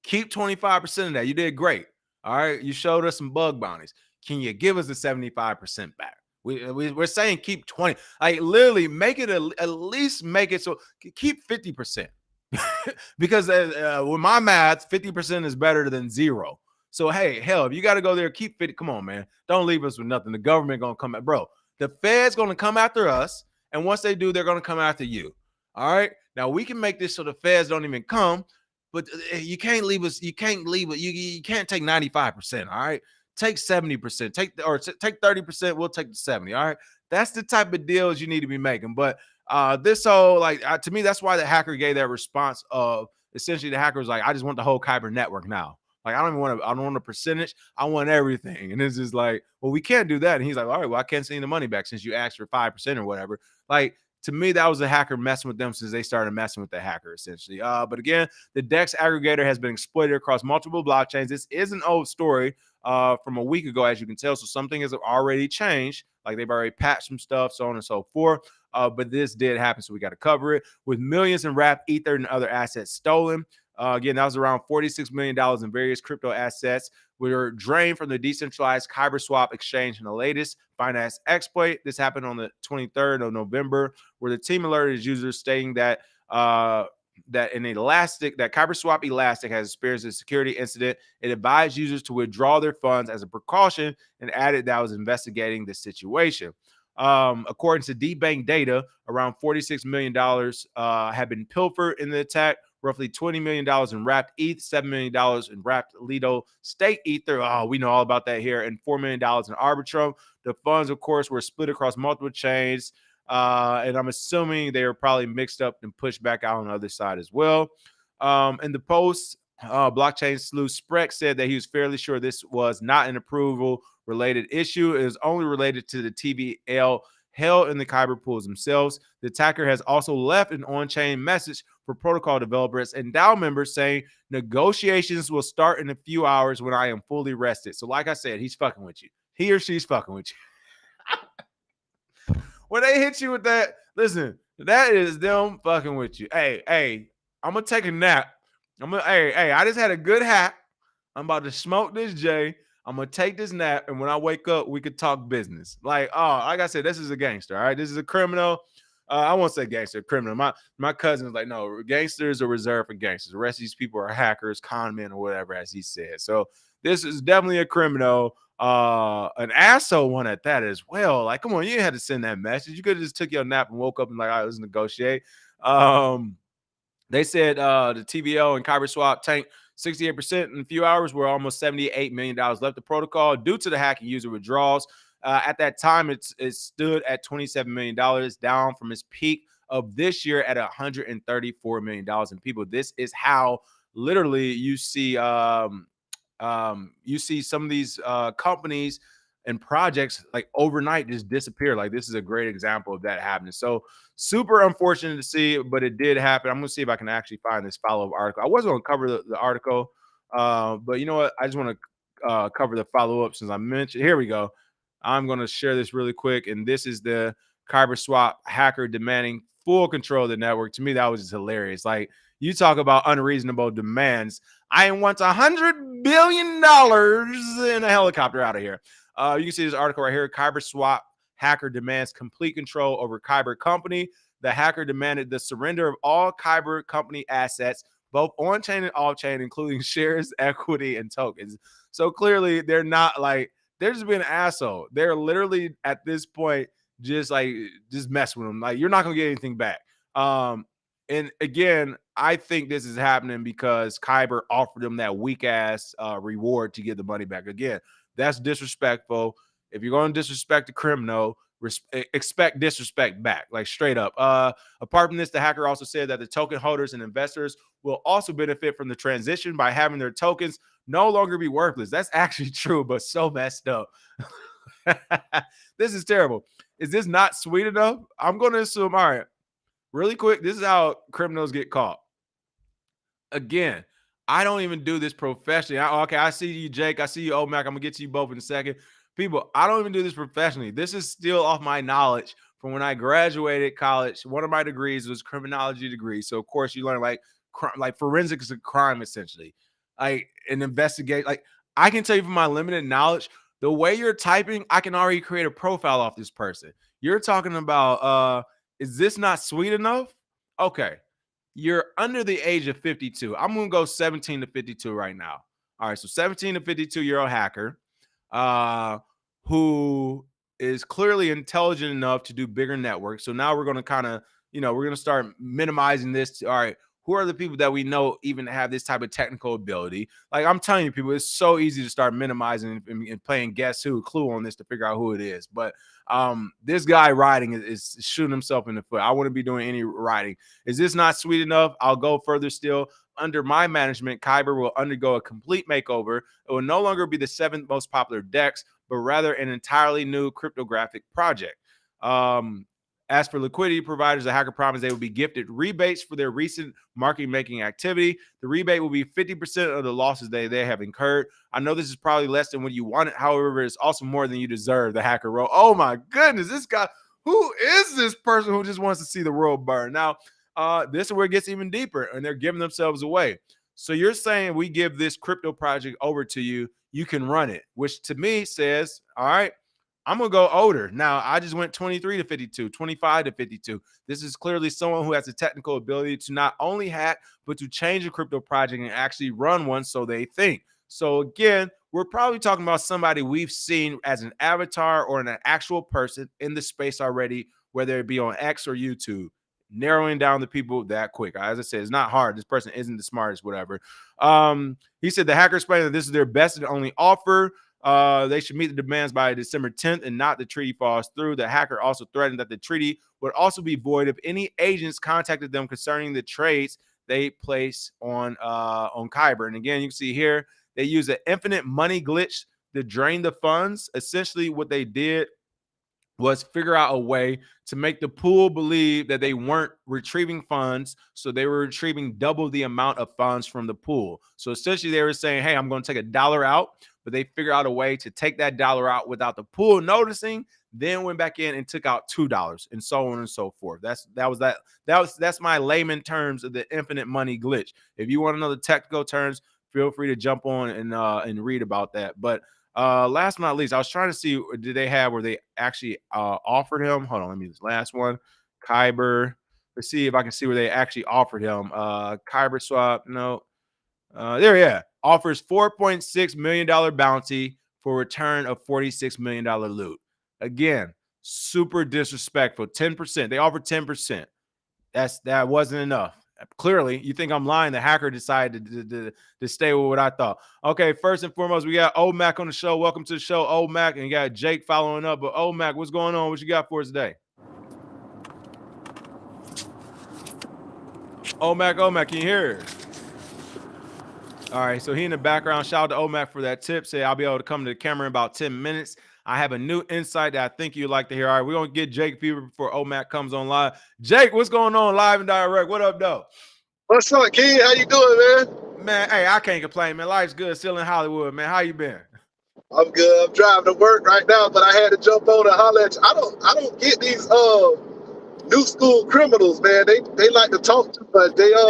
S1: Keep 25% of that. You did great. All right? You showed us some bug bounties. Can you give us the 75% back? We're saying keep 20. Like, literally make it at least make it so keep 50%. Because with my math, 50% is better than zero. So, hey, hell, if you got to go there, keep 50. Come on, man. Don't leave us with nothing. The government going to come at, bro. The Fed's going to come after us. And once they do, they're going to come after you. All right. Now we can make this so the Feds don't even come, but you can't leave us. You can't leave it. You can't take 95%. All right. Take 70%. Take 30%. We'll take the 70. All right. That's the type of deals you need to be making. But this whole, like, to me, that's why the hacker gave that response of essentially the hacker was like, I just want the whole Kyber network now. Like, I don't want a percentage. I want everything. And it's just like, well, we can't do that. And he's like, all right, well, I can't send you the money back since you asked for 5% or whatever. Like, to me, that was a hacker messing with them since they started messing with the hacker, essentially. But again, the DEX aggregator has been exploited across multiple blockchains. This is an old story from a week ago, as you can tell. So something has already changed. Like, they've already patched some stuff, so on and so forth. But this did happen, so we got to cover it. With millions in wrapped Ether and other assets stolen. Again, that was around $46 million in various crypto assets were drained from the decentralized Kyber swap exchange in the latest finance exploit. This happened on the 23rd of November, where the team alerted users stating that Kyber swap Elastic has experienced a security incident. It advised users to withdraw their funds as a precaution and added that was investigating the situation. According to DBank data, around $46 million have been pilfered in the attack, roughly $20 million in wrapped ETH, $7 million in wrapped Lido State Ether. Oh, we know all about that here. And $4 million in Arbitrum. The funds, of course, were split across multiple chains. And I'm assuming they were probably mixed up and pushed back out on the other side as well. In the post, blockchain sleuth Spreck said that he was fairly sure this was not an approval related issue. It is only related to the TVL held in the Kyber pools themselves. The attacker has also left an on-chain message for protocol developers and DAO members saying negotiations will start in a few hours when I am fully rested. So like I said, he's fucking with you. He or she's fucking with you. When they hit you with that, listen, that is them fucking with you. Hey, I'm going to take a nap. I just had a good hack. I'm about to smoke this J. I'm gonna take this nap, and when I wake up, we could talk business. Like I said, this is a gangster. All right, this is a criminal. I won't say gangster, criminal. My cousin was like, no, gangsters are reserved for gangsters. The rest of these people are hackers, con men, or whatever, as he said. So this is definitely a criminal, an asshole one at that as well. Like, come on, you had to send that message. You could have just took your nap and woke up and like, all right, let's negotiate. They said the TVL and Kyber swap tanked 68% in a few hours, where almost $78 million left the protocol due to the hacking user withdrawals. At that time, it stood at $27 million, down from its peak of this year at $134 million. And people, this is how literally you see some of these companies and projects like overnight just disappear. Like this is a great example of that happening. So super unfortunate to see, but it did happen. I'm gonna see if I can actually find this follow-up article. I wasn't gonna cover the article, but you know what? I just want to cover the follow-up since I mentioned. Here we go. I'm gonna share this really quick, and this is the Kyber swap hacker demanding full control of the network. To me, that was just hilarious. Like you talk about unreasonable demands. I want $100 billion in a helicopter out of here. You can see this article right here. Kyber swap hacker demands complete control over Kyber company. The hacker demanded the surrender of all Kyber company assets, both on-chain and off-chain, including shares, equity, and tokens. So clearly, they're not like, they're just being an asshole. They're literally at this point just mess with them. Like, you're not gonna get anything back. And again, I think this is happening because Kyber offered them that weak ass reward to get the money back. Again, that's disrespectful. If you're going to disrespect the criminal, expect disrespect back, like straight up. Apart from this, the hacker also said that the token holders and investors will also benefit from the transition by having their tokens no longer be worthless. That's actually true, but so messed up. This is terrible. Is this not sweet enough? I'm going to assume, all right, really quick, this is how criminals get caught. Again, I don't even do this professionally. Okay, I see you, Jake. I see you, Omac. I'm going to get to you both in a second. People, I don't even do this professionally. This is still off my knowledge from when I graduated college. One of my degrees was criminology degree. So, of course, you learn like forensics of crime, essentially. Like an investigate. Like I can tell you from my limited knowledge, the way you're typing, I can already create a profile off this person. You're talking about, is this not sweet enough? Okay. You're under the age of 52. I'm going to go 17 to 52 right now. All right. So 17 to 52-year-old hacker who is clearly intelligent enough to do bigger networks. So now we're going to kind of, we're going to start minimizing this. All right. Who are the people that we know even have this type of technical ability? Like I'm telling you, people, it's so easy to start minimizing and playing guess who, clue on this to figure out who it is. But this guy riding is shooting himself in the foot. I wouldn't be doing any riding. Is this not sweet enough? I'll go further still. Under my management, Kyber will undergo a complete makeover. It will no longer be the 7th most popular DEX, but rather an entirely new cryptographic project. As for liquidity providers, the hacker promised they will be gifted rebates for their recent market-making activity. The rebate will be 50% of the losses they have incurred. I know this is probably less than what you wanted. However, it's also more than you deserve, the hacker wrote. Oh, my goodness. This guy, who is this person who just wants to see the world burn? Now, this is where it gets even deeper, and they're giving themselves away. So you're saying we give this crypto project over to you, you can run it, which to me says, all right, I'm going to go older. Now, I just went 23 to 52, 25 to 52. This is clearly someone who has the technical ability to not only hack, but to change a crypto project and actually run one, so they think. So again, we're probably talking about somebody we've seen as an avatar or an actual person in the space already, whether it be on X or YouTube. Narrowing down the people that quick. As I said, it's not hard. This person isn't the smartest, whatever. He said the hacker explained that this is their best and only offer. They should meet the demands by December 10th and not the treaty falls through. The hacker also threatened that the treaty would also be void if any agents contacted them concerning the trades they place on Kyber. And again, you can see here, they use an infinite money glitch to drain the funds. Essentially, what they did was figure out a way to make the pool believe that they weren't retrieving funds. So they were retrieving double the amount of funds from the pool. So essentially they were saying, hey, I'm going to take $1 out, but they figured out a way to take that $1 out without the pool noticing, then went back in and took out $2 and so on and so forth. That's my layman terms of the infinite money glitch. If you want to know the technical terms, feel free to jump on and read about that. But last but not least, I was trying to see, did they have where they actually offered him? Hold on, let me this last one. Kyber. Let's see if I can see where they actually offered him. Kyber swap. No. There, yeah. Offers $4.6 million bounty for return of $46 million loot. Again, super disrespectful. 10%. They offered 10%. That wasn't enough. Clearly, you think I'm lying. The hacker decided to stay with what I thought. Okay, first and foremost, we got Omac on the show. Welcome to the show, Omac, and you got Jake following up. But Omac, what's going on? What you got for us today? Omac, can you hear us? All right, so he in the background. Shout out to Omac for that tip. Say I'll be able to come to the camera in about 10 minutes. I have a new insight that I think you'd like to hear. All right, we're going to get Jake Fever before Omac comes on live. Jake, what's going on live and direct? What up, though?
S5: What's up, King? How you doing, man?
S1: Man, hey, I can't complain, man. Life's good. Still in Hollywood, man. How you been?
S5: I'm good. I'm driving to work right now, but I had to jump on and holler at you. I don't get these new school criminals, man. They like to talk too much. They'll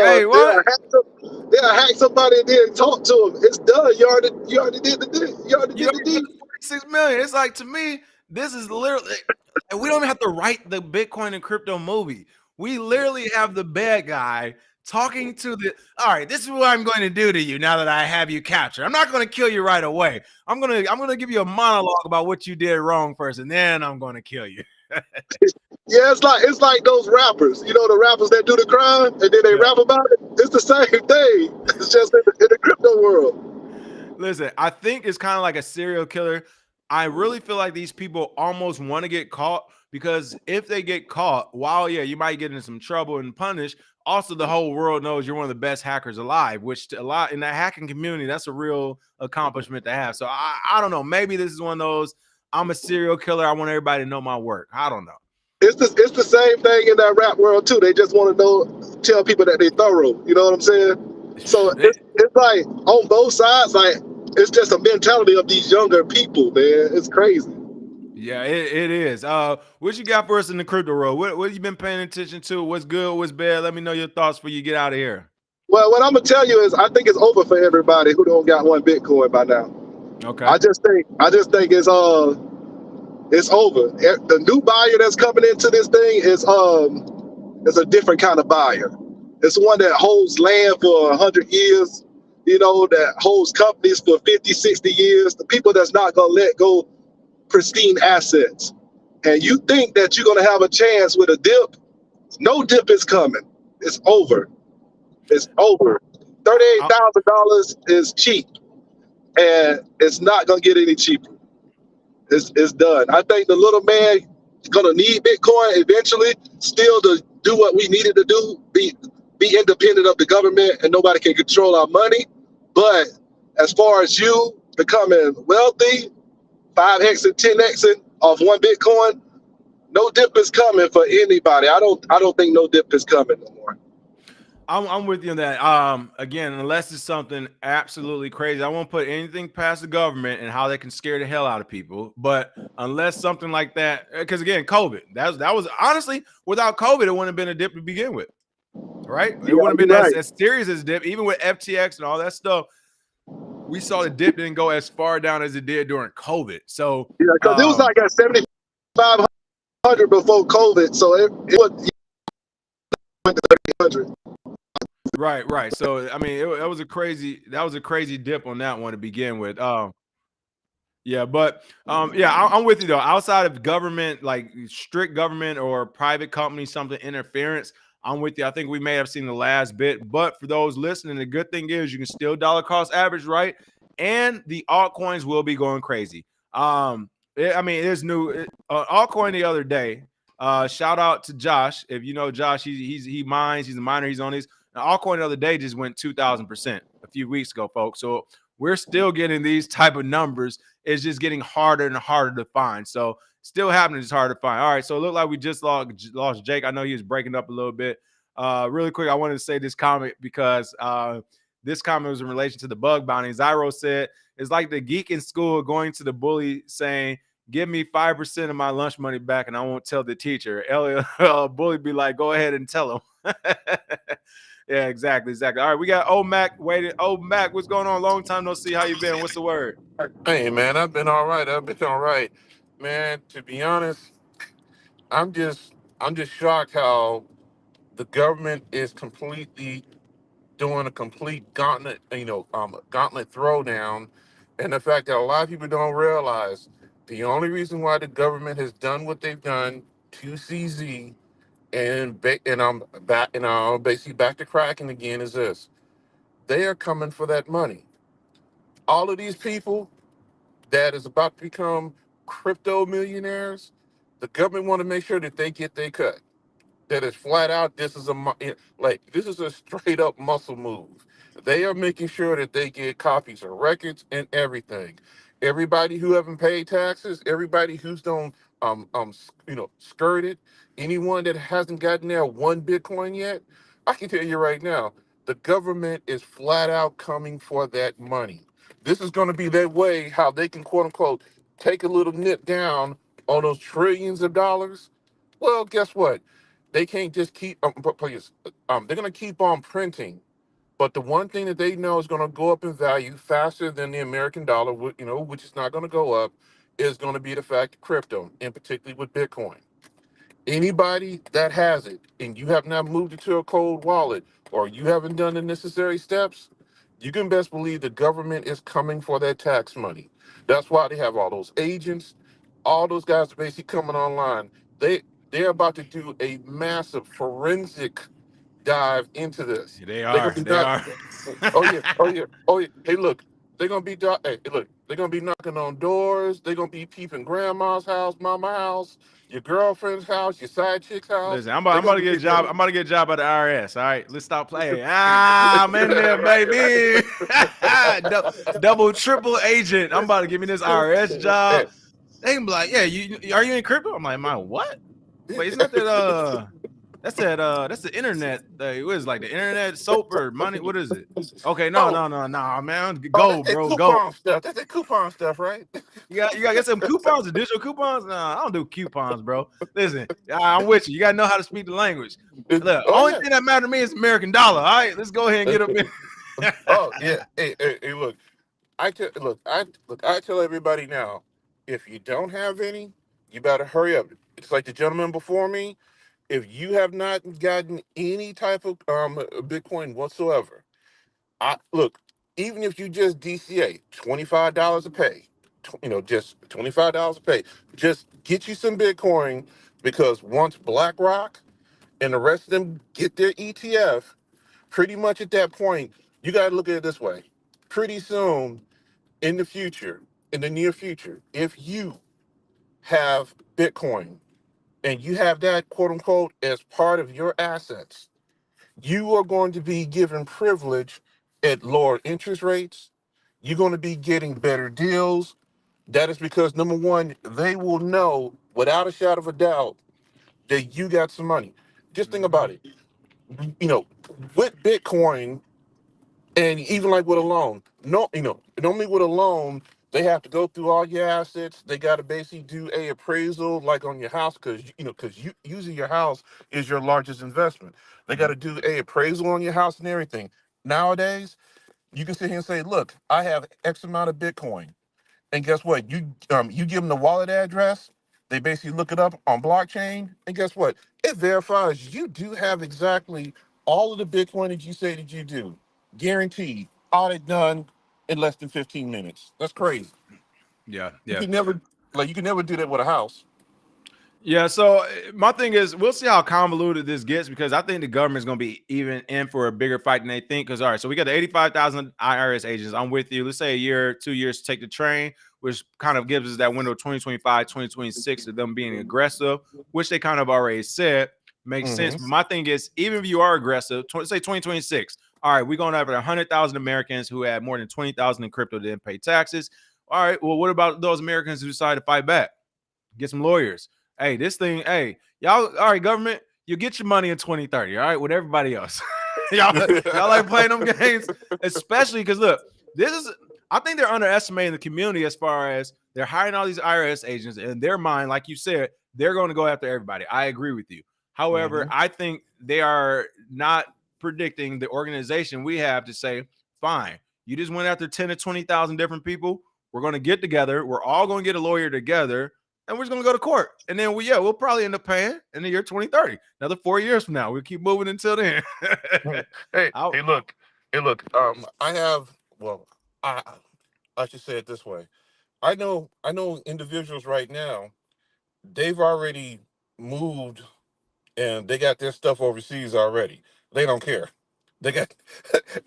S5: hack somebody and then talk to them. It's done. You already did the deed. You already did the deed.
S1: 6 million. It's like, to me, this is literally, and we don't even have to write the Bitcoin and crypto movie. We literally have the bad guy talking to the, all right, this is what I'm going to do to you now that I have you captured. I'm not going to kill you right away. I'm going to give you a monologue about what you did wrong first, and then I'm going to kill you.
S5: Yeah, it's like those rappers. You know, the rappers that do the crime and then they rap about it. It's the same thing. It's just in the crypto world.
S1: Listen, I think it's kind of like a serial killer. I really feel like these people almost want to get caught, because if they get caught, while you might get in some trouble and punished, also the whole world knows you're one of the best hackers alive, which a lot in that hacking community, that's a real accomplishment to have. So I don't know. Maybe this is one of those, I'm a serial killer. I want everybody to know my work. I don't know.
S5: It's the same thing in that rap world too. They just want to tell people that they thorough. You know what I'm saying? So it's like on both sides, like it's just a mentality of these younger people, man. It's crazy.
S1: Yeah, it is. What you got for us in the crypto world? What have you been paying attention to? What's good? What's bad? Let me know your thoughts before you get out of here.
S5: Well, what I'm gonna tell you is I think it's over for everybody who don't got one Bitcoin by now.
S1: Okay.
S5: I just think it's over. The new buyer that's coming into this thing is a different kind of buyer. It's one that holds land for 100 years, you know, that holds companies for 50, 60 years. The people that's not gonna let go pristine assets. And you think that you're gonna have a chance with a dip? No dip is coming. It's over. It's over. $38,000 is cheap, and it's not gonna get any cheaper. It's done. I think the little man is gonna need Bitcoin eventually, still to do what we needed to do, be independent of the government, and nobody can control our money. But as far as you becoming wealthy, 5x and 10x off one Bitcoin, no dip is coming for anybody. I don't think no dip is coming no more.
S1: I'm with you on that. Again, unless it's something absolutely crazy, I won't put anything past the government and how they can scare the hell out of people. But unless something like that, because again, COVID, that was honestly, without COVID, it wouldn't have been a dip to begin with, right? It wouldn't have been as serious as a dip, even with FTX and all that stuff. We saw the dip didn't go as far down as it did during COVID. So
S5: yeah, because it was like at 7,500 before COVID, so it was 300.
S1: Right. So I mean, that was a crazy dip on that one to begin with. Yeah, but yeah, I'm with you though. Outside of government, like strict government or private company, something interference, I'm with you. I think we may have seen the last bit. But for those listening, the good thing is you can still dollar cost average, right? And the altcoins will be going crazy. I mean, it is new. Altcoin the other day. Shout out to Josh. If you know Josh, he mines. He's a miner. He's on these. Altcoin the other day just went 2,000% a few weeks ago, folks. So we're still getting these type of numbers. It's just getting harder and harder to find. So still happening, it's hard to find. All right, so it looked like we just lost Jake. I know he was breaking up a little bit. Really quick, I wanted to say this comment because this comment was in relation to the bug bounty. Zyro said, it's like the geek in school going to the bully saying, give me 5% of my lunch money back and I won't tell the teacher. Bully be like, go ahead and tell him. Yeah, exactly. All right, we got Mac waiting. Mac, what's going on? Long time no see. How you been? What's the word?
S6: Hey man, I've been all right. Man, to be honest, I'm just shocked how the government is completely doing a complete gauntlet throwdown, and the fact that a lot of people don't realize the only reason why the government has done what they've done to CZ and I'm back and basically back to cracking again is this: they are coming for that money. All of these people that is about to become crypto millionaires, the government want to make sure that they get their cut. That is flat out. This is a straight up muscle move. They are making sure that they get copies of records and everything. Everybody who haven't paid taxes, everybody who's don't skirted, anyone that hasn't gotten their one Bitcoin yet, I can tell you right now, the government is flat out coming for that money. This is going to be that way how they can quote unquote take a little nip down on those trillions of dollars. Well, guess what? They can't just keep please. They're going to keep on printing, but the one thing that they know is going to go up in value faster than the American dollar, which is not going to go up, is going to be the fact of crypto, and particularly with Bitcoin. Anybody that has it and you have not moved it to a cold wallet or you haven't done the necessary steps, you can best believe the government is coming for that tax money. That's why they have all those agents, all those guys are basically coming online. They're about to do a massive forensic dive into this.
S1: They
S6: They're gonna
S1: are.
S6: be
S1: They
S6: not.
S1: are.
S6: Oh yeah. Hey, look, they're gonna be knocking on doors. They're gonna be peeping grandma's house, mama house, your girlfriend's house, your side chick's house.
S1: Listen, I'm
S6: They're
S1: about
S6: gonna
S1: to
S6: be
S1: get a
S6: getting
S1: job. I'm about to get a job at the IRS. All right, let's stop playing. I'm in there, baby. Double, triple agent. I'm about to give me this IRS job. They can be like, yeah, you are you in crypto? I'm like, my what? Wait, isn't that that's the internet. What is it, like the internet soap or money? What is it? Okay, no,
S6: Oh,
S1: man.
S6: that's
S1: Go,
S6: that
S1: bro, go.
S6: coupon stuff. That's that coupon stuff, right?
S1: You gotta get some coupons, additional coupons. Nah, I don't do coupons, bro. Listen, I'm with you. You gotta know how to speak the language. Look,
S6: Oh
S1: only
S6: yeah.
S1: thing that matter to me is American dollar. All right, let's go ahead and get up in.
S6: Oh yeah. Hey, look. I tell everybody now, if you don't have any, you better hurry up. It's like the gentleman before me. If you have not gotten any type of Bitcoin whatsoever, I look. Even if you just DCA $25 a pay, just $25 a pay, just get you some Bitcoin because once BlackRock and the rest of them get their ETF, pretty much at that point, you got to look at it this way. Pretty soon in the future, in the near future, if you have Bitcoin and you have that quote unquote as part of your assets, you are going to be given privilege at lower interest rates. You're going to be getting better deals. That is because number one, they will know without a shadow of a doubt that you got some money. Just think about
S1: Mhm.
S6: it. You know, with Bitcoin, and even like with a loan, no, normally with a loan, they have to go through all your assets. They got to basically do a appraisal, like on your house, because using your house is your largest investment. They got to do a appraisal on your house and everything. Nowadays, you can sit here and say, "Look, I have X amount of Bitcoin," and guess what? You give them the wallet address. They basically look it up on blockchain, and guess what? It verifies you do have exactly all of the Bitcoin that you say that you do, guaranteed, audit done in less than 15 minutes. That's crazy.
S1: Yeah,
S6: You
S1: yeah.
S6: can never you can never do that with a house.
S1: Yeah, so my thing is, we'll see how convoluted this gets because I think the government's going to be even in for a bigger fight than they think. Because, all right, so we got the 85,000 IRS agents. I'm with you. Let's say a year, 2 years to take the train, which kind of gives us that window 2025, 2026 of them being aggressive, which they kind of already said makes sense. But my thing is, even if you are aggressive, say 2026, all right, we're going to have 100,000 Americans who had more than 20,000 in crypto that didn't pay taxes. All right, well, what about those Americans who decide to fight back? Get some lawyers. Hey, this thing, hey, y'all, all right, government, you get your money in 2030, all right, with everybody else. y'all like playing them games, especially because look, I think they're underestimating the community as far as they're hiring all these IRS agents. In their mind, like you said, they're going to go after everybody. I agree with you. However, I think they are not predicting the organization we have to say, fine, you just went after 10 to 20,000 different people. We're going to get together. We're all going to get a lawyer together. And we're just gonna go to court, and then we'll probably end up paying in the year 2030. Another 4 years from now, we'll keep moving until then.
S6: Hey, look. I have. Well, I I should say it this way. I know individuals right now. They've already moved, and they got their stuff overseas already. They don't care. They got.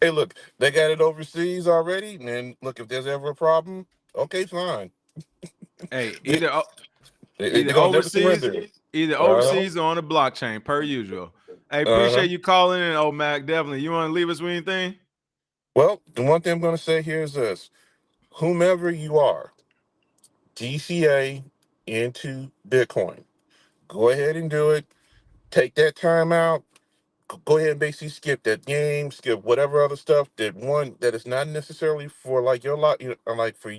S6: Hey, look. They got it overseas already. And then look, if there's ever a problem, okay, fine.
S1: Hey,
S6: They,
S1: either
S6: they're gonna never
S1: overseas,
S6: surrender.
S1: either
S6: Uh
S1: overseas or on the blockchain, per usual. Hey,
S6: huh.
S1: appreciate you calling in, old Mac. Definitely. You want to leave us with anything?
S6: Well, the one thing I'm gonna say here is this: whomever you are, DCA into Bitcoin. Go ahead and do it. Take that time out. Go ahead and basically skip that game, skip whatever other stuff that is not necessarily for like your life, like for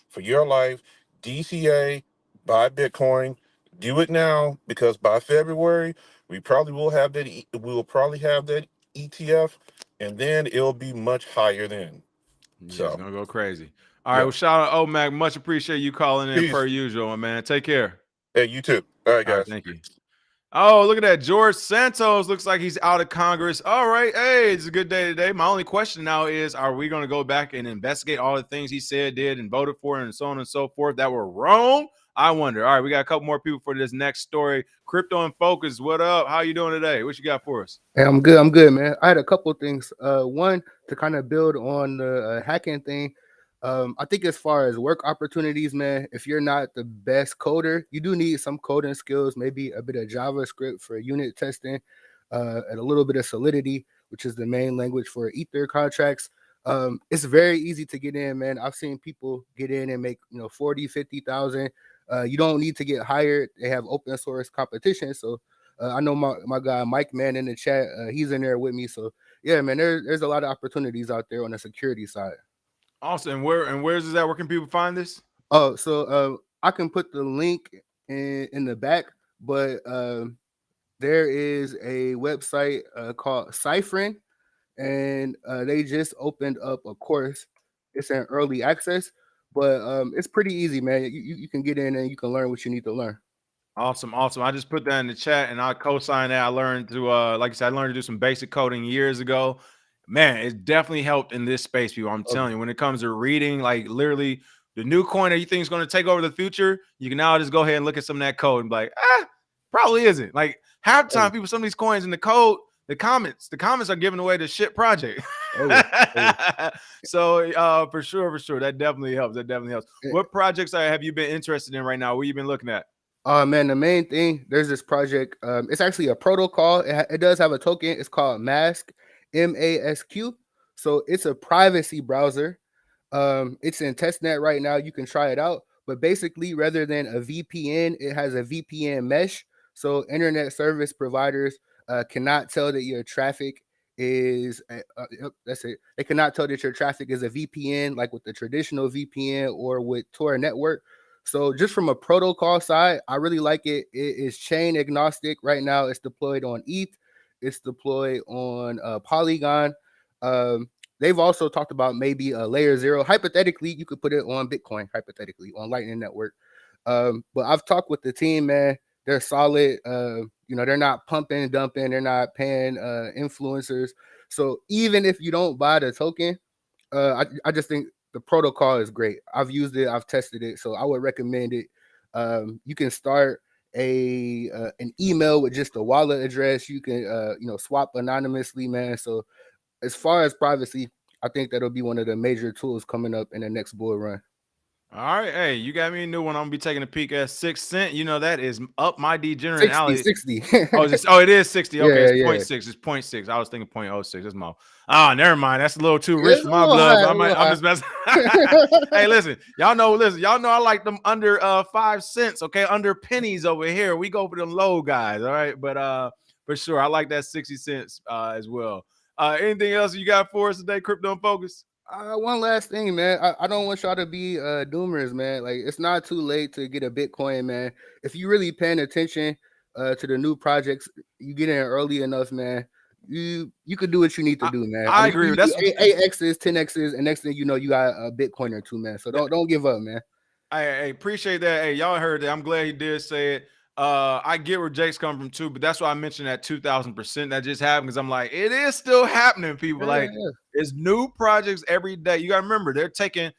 S6: for your life. DCA, buy Bitcoin. Do it now because by February we probably will have that. We will probably have that ETF, and then it'll be much higher then.
S1: Yeah, it's
S6: So
S1: gonna go crazy. All right,
S6: yeah,
S1: well, shout out, old Mac. Much appreciate you calling in, per
S6: peace.
S1: usual, my man. Take care.
S6: Hey, you too. All right,
S1: All right,
S6: guys.
S1: thank you. Oh, look at that. George Santos looks like he's out of Congress. All right. Hey, it's a good day today. My only question now is, are we going to go back and investigate all the things he said, did, and voted for, and so on and so forth that were wrong? I wonder. All right, we got a couple more people for this next story. Crypto in Focus, what up? How you doing today? What you got for us?
S7: Hey, I'm good. I'm good, man. I had a couple of things. One, to kind of build on the hacking thing. I think as far as work opportunities, man, if you're not the best coder, you do need some coding skills, maybe a bit of JavaScript for unit testing, and a little bit of Solidity, which is the main language for Ether contracts. It's very easy to get in, man. I've seen people get in and make 40, 50,000. You don't need to get hired. They have open source competition, so I know my guy Mike, man, in the chat. He's in there with me. So yeah, man, there's a lot of opportunities out there on the security side.
S1: Awesome. Where's this at? Where can people find this?
S7: Oh, so I can put the link in the back, but there is a website called Cyphering, and they just opened up a course. It's in early access, but it's pretty easy, man. You can get in and you can learn what you need to learn.
S1: Awesome, awesome. I just put that in the chat and I co-sign that. I learned to like I said, I learned to do some basic coding years ago. Man, it definitely helped in this space, people. I'm telling you, when it comes to reading, like literally the new coin that you think is going to take over the future, you can now just go ahead and look at some of that code and be like, probably isn't. Like half the time, people, some of these coins in the code, the comments are giving away the shit project. So for sure, that definitely helps. That definitely helps. What projects have you been interested in right now? What you been looking at?
S7: Man, the main thing, there's this project. It's actually a protocol. It does have a token. It's called Mask, MASQ. So it's a privacy browser. It's in testnet right now. You can try it out. But basically, rather than a VPN, it has a VPN mesh. So internet service providers cannot tell that your traffic is that's it. They cannot tell that your traffic is a VPN, like with the traditional VPN or with Tor network. So just from a protocol side, I really like it. It is chain agnostic right now. It's deployed on ETH. It's deployed on Polygon. They've also talked about maybe a layer 0. Hypothetically, you could put it on Bitcoin, hypothetically, on Lightning Network. But I've talked with the team, man. They're solid. They're not pumping, dumping. They're not paying influencers. So even if you don't buy the token, I just think the protocol is great. I've used it. I've tested it. So I would recommend it. You can start an email with just a wallet address. You can swap anonymously, man. So as far as privacy, I think that'll be one of the major tools coming up in the next bull run.
S1: All right, hey, you got me a new one. I'm gonna be taking a peek at 6 cent. That is up my degenerate alley.
S7: 60.
S1: It is 60. Okay,
S7: Yeah,
S1: it's
S7: yeah.
S1: 0.6. It's 0.6. I was thinking 0.06. That's my. Oh, never mind. That's a little too rich
S7: It's
S1: for
S7: a
S1: my
S7: little
S1: blood.
S7: high,
S1: I'm just messing. Hey, listen, y'all know I like them under 5 cents. Okay, under pennies over here. We go for them low guys. All right, but for sure, I like that 60 cents as well. Anything else you got for us today, Crypto in Focus?
S7: One last thing, man. I don't want y'all to be doomers, man. Like, it's not too late to get a Bitcoin, man. If you really paying attention to the new projects, you get in early enough, man. You could do what you need to do, man.
S1: I agree. That's
S7: 8x's, 10x's, and next thing you know, you got a Bitcoin or two, man. So don't give up, man.
S1: I appreciate that. Hey, y'all heard that. I'm glad he did say it. I get where Jake's coming from too, but that's why I mentioned that 2,000% that just happened, because I'm like, it is still happening, people. Like, it's new projects every day. You gotta remember, they're taking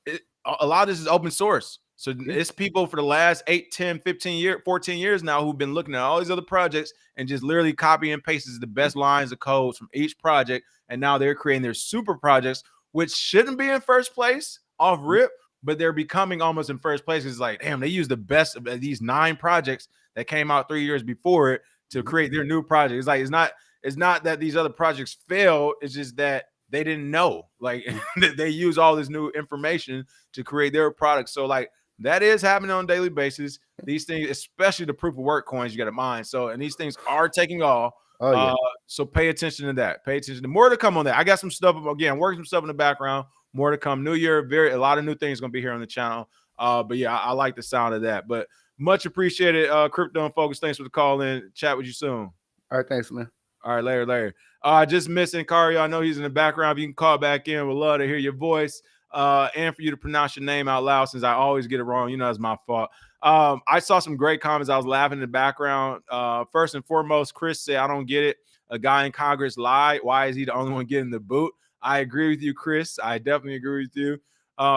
S1: it, a lot of this is open source. So it's people for the last 8, 10, 15 years, 14 years now who've been looking at all these other projects and just literally copy and pastes the best lines of codes from each project. And now they're creating their super projects, which shouldn't be in first place off rip, but they're becoming almost in first place. It's like, damn, they use the best of these 9 projects that came out 3 years before it to create their new project. It's like, it's not that these other projects failed. It's just that they didn't know. Like, they use all this new information to create their products. So like, that is happening on a daily basis. These things, especially the proof of work coins, you got to mind. So, and these things are taking off.
S7: Oh, yeah.
S1: So pay attention to that. Pay attention to more to come on that. I got some stuff, again, working some stuff in the background. More to come. New year, a lot of new things going to be here on the channel. But yeah, I like the sound of that. But much appreciated, Crypto in Focus. Thanks for the call in. Chat with you soon.
S7: All right, thanks, man.
S1: All right, later. Just missing Kario. I know he's in the background. If you can call back in, we'd love to hear your voice and for you to pronounce your name out loud, since I always get it wrong. That's my fault. I saw some great comments. I was laughing in the background. First and foremost, Chris said, I don't get it. A guy in Congress lied. Why is he the only one getting the boot? I agree with you, Chris. I definitely agree with you.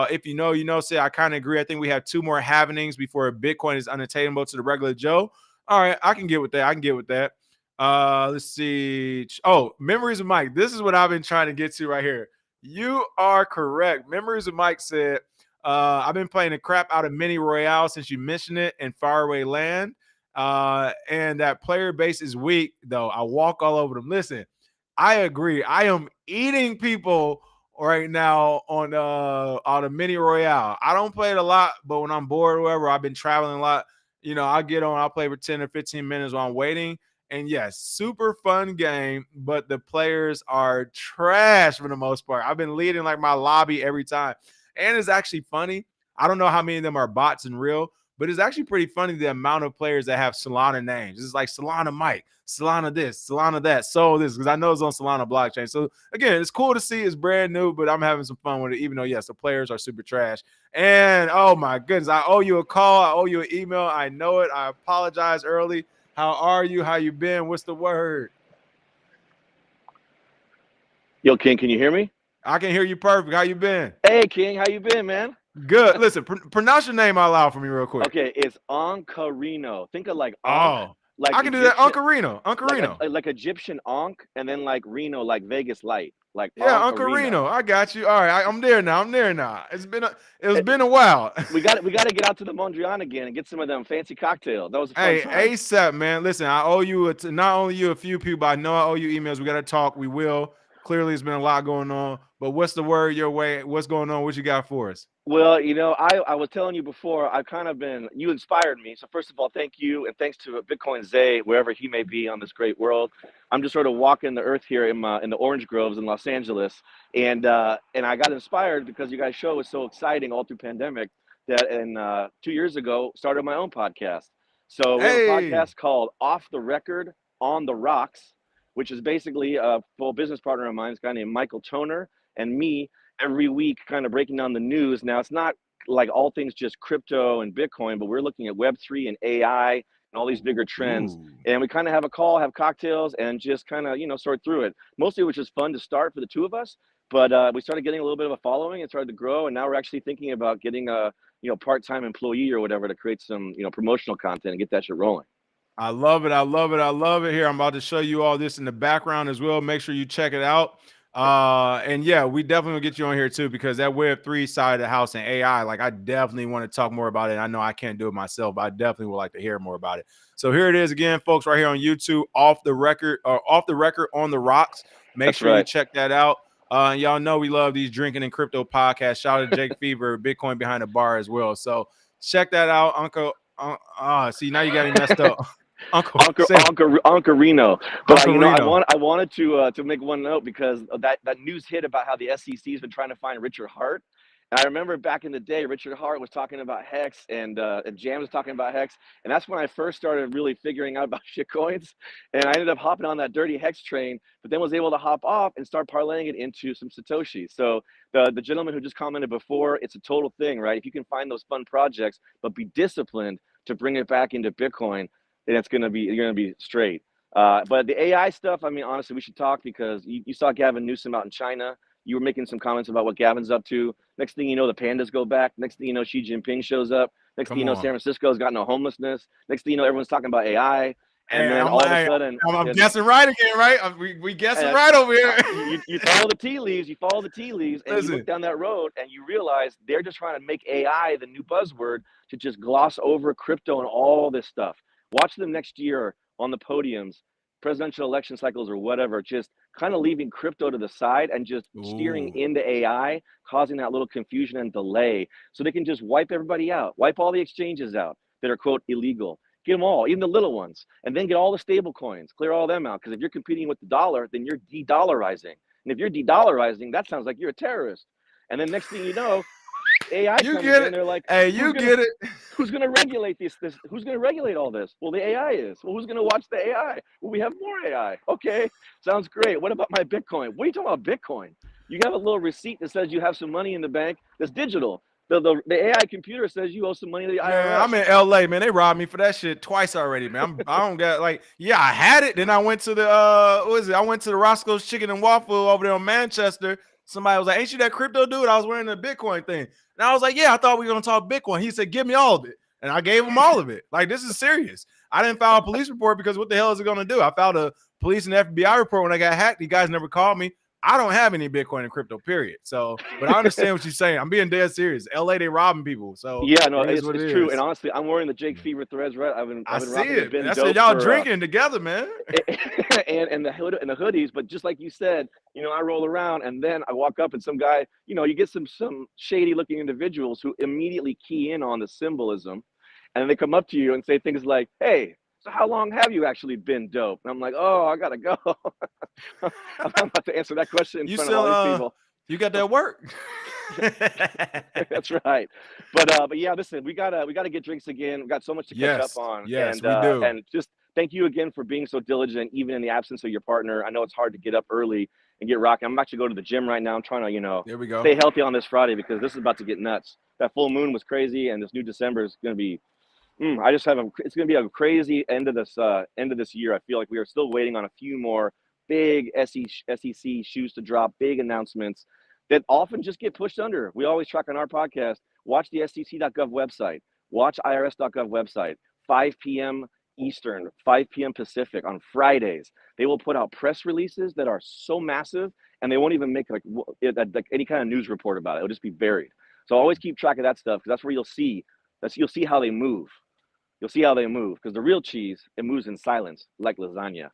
S1: If you know, say I kind of agree. I think we have 2 more happenings before Bitcoin is unattainable to the regular Joe. All right, I can get with that. Let's see. Oh, Memories of Mike. This is what I've been trying to get to right here. You are correct. Memories of Mike said, I've been playing the crap out of Mini Royale since you mentioned it in Faraway Land. And that player base is weak, though. I walk all over them. Listen, I agree. I am eating people right now on the Mini Royale. I don't play it a lot, but when I'm bored or whatever, I've been traveling a lot. I'll get on, I'll play for 10 or 15 minutes while I'm waiting. And yes, super fun game, but the players are trash for the most part. I've been leading like my lobby every time. And it's actually funny. I don't know how many of them are bots and real, but it's actually pretty funny the amount of players that have Solana names. It's like Solana Mike, Solana this, Solana that, so this, because I know it's on Solana blockchain. So again, it's cool to see. It's brand new, but I'm having some fun with it, even though, yes, the players are super trash. And oh my goodness, I owe you a call. I owe you an email. I know it. I apologize early. How are you? How you been? What's the word?
S8: Yo, King, can you hear me?
S1: I can hear you perfect. How you been?
S8: Hey, King, how you been, man?
S1: Good. Listen, pronounce your name out loud for me real quick.
S8: Okay, it's Oncarino. Think of like
S1: Ankh, like I can
S8: Egyptian,
S1: do that. Oncarino.
S8: like Egyptian Ankh, and then like Reno, like Vegas light. Like
S1: Oncarino. I got you. All right, I'm there now. It's been a while.
S8: we got to get out to the Mondrian again and get some of them fancy cocktails. That was a fun time.
S1: ASAP, man. Listen, I owe you not only you a few people, but I know I owe you emails. We got to talk. We will. Clearly, it's been a lot going on. But what's the word your way? What's going on? What you got for us?
S8: Well, I was telling you before, you inspired me. So first of all, thank you. And thanks to Bitcoin Zay, wherever he may be on this great world. I'm just sort of walking the earth here in the orange groves in Los Angeles. And I got inspired because you guys' show was so exciting all through pandemic that 2 years ago, started my own podcast. So we have a podcast called Off the Record, On the Rocks, which is basically a full business partner of mine, this guy named Michael Toner, and me, every week kind of breaking down the news. Now, it's not like all things just crypto and Bitcoin, but we're looking at Web3 and AI all these bigger trends.
S1: Ooh.
S8: And we kind of have a call, have cocktails, and just kind of, sort through it. Mostly, which is fun to start for the two of us. But we started getting a little bit of a following and started to grow. And now we're actually thinking about getting a, part-time employee or whatever to create some, promotional content and get that shit rolling.
S1: I love it. I love it. I love it. Here, I'm about to show you all this in the background as well. Make sure you check it out. And yeah, we definitely will get you on here too, because that Web3 side of the house and AI, like I definitely want to talk more about it. I know I can't do it myself, but I definitely would like to hear more about it. So here it is again, folks, right here on YouTube, off the record on the rocks. Make
S8: That's
S1: sure
S8: right.
S1: you check that out. Y'all know we love these drinking and crypto podcasts. Shout out to Jake Fever, Bitcoin Behind the Bar as well. So check that out, Uncle. See, now you got him messed up. Uncle
S8: Reno. But
S1: Uncle Reno.
S8: I wanted to make one note because of that news hit about how the SEC has been trying to find Richard Hart. And I remember back in the day, Richard Hart was talking about Hex and Jam was talking about Hex. And that's when I first started really figuring out about shitcoins. And I ended up hopping on that dirty Hex train, but then was able to hop off and start parlaying it into some Satoshi. So the gentleman who just commented before, it's a total thing, right? If you can find those fun projects, but be disciplined to bring it back into Bitcoin, then you're gonna be straight. But the AI stuff, I mean, honestly, we should talk because you saw Gavin Newsom out in China. You were making some comments about what Gavin's up to. Next thing you know, the pandas go back. Next thing you know, Xi Jinping shows up. Next thing you know, San Francisco's got no homelessness. Next thing you know, everyone's talking about AI. And then all of a sudden,
S1: I'm guessing right again, right? We guessing right over here.
S8: You follow the tea leaves. You follow the tea leaves, and you look down that road, and you realize they're just trying to make AI the new buzzword to just gloss over crypto and all this stuff. Watch them next year on the podiums, presidential election cycles or whatever, just kind of leaving crypto to the side and just steering into AI, causing that little confusion and delay so they can just wipe everybody out, wipe all the exchanges out that are, quote, illegal. Get them all, even the little ones, and then get all the stable coins, clear all them out. Because if you're competing with the dollar, then you're de-dollarizing. And if you're de-dollarizing, that sounds like you're a terrorist. And then next thing you know, AI comes in, they're like,
S1: hey, get it.
S8: Who's going to regulate this? Who's going to regulate all this? Well, the AI is. Well, who's going to watch the AI? Well, we have more AI. Okay, sounds great. What about my Bitcoin? What are you talking about Bitcoin? You have a little receipt that says you have some money in the bank that's digital. The AI computer says you owe some money to the IRS.
S1: Man, I'm in LA, man. They robbed me for that shit twice already, man. I don't got I had it. Then I went to the I went to the Roscoe's Chicken and Waffle over there in Manchester. Somebody was like, "Ain't you that crypto dude?" I was wearing the Bitcoin thing. And I was like, "Yeah, I thought we were gonna talk Bitcoin." He said, "Give me all of it." And I gave him all of it. Like, this is serious. I didn't file a police report because what the hell is it gonna do? I filed a police and FBI report when I got hacked. You guys never called me. I don't have any Bitcoin and crypto, period. So, but I understand what you're saying. I'm being dead serious. LA, they robbing people. So
S8: yeah, no, it's true. And honestly, I'm wearing the Jake Fever threads, right? I've been
S1: see it. That's what y'all drinking together, man.
S8: and the hoodies. But just like you said, I roll around and then I walk up and some guy, you get some shady looking individuals who immediately key in on the symbolism, and they come up to you and say things like, "Hey, so how long have you actually been dope?" And I'm like, "Oh, I gotta go." I'm about to answer that question in front of all these people.
S1: You got that work.
S8: That's right. But yeah, listen, we gotta get drinks again. We've got so much to catch up on.
S1: Yes, we do.
S8: And just thank you again for being so diligent, even in the absence of your partner. I know it's hard to get up early and get rocking. I'm actually going to the gym right now. I'm trying to,
S1: there we go,
S8: stay healthy on this Friday because this is about to get nuts. That full moon was crazy, and this new December is going to be. It's going to be a crazy end of this year. I feel like we are still waiting on a few more big SEC shoes to drop, big announcements that often just get pushed under. We always track on our podcast. Watch the SEC.gov website. Watch IRS.gov website. 5 p.m. Eastern, 5 p.m. Pacific on Fridays. They will put out press releases that are so massive, and they won't even make like any kind of news report about it. It'll just be buried. So always keep track of that stuff because that's where you'll see how they move. You'll see how they move because the real cheese, it moves in silence like lasagna.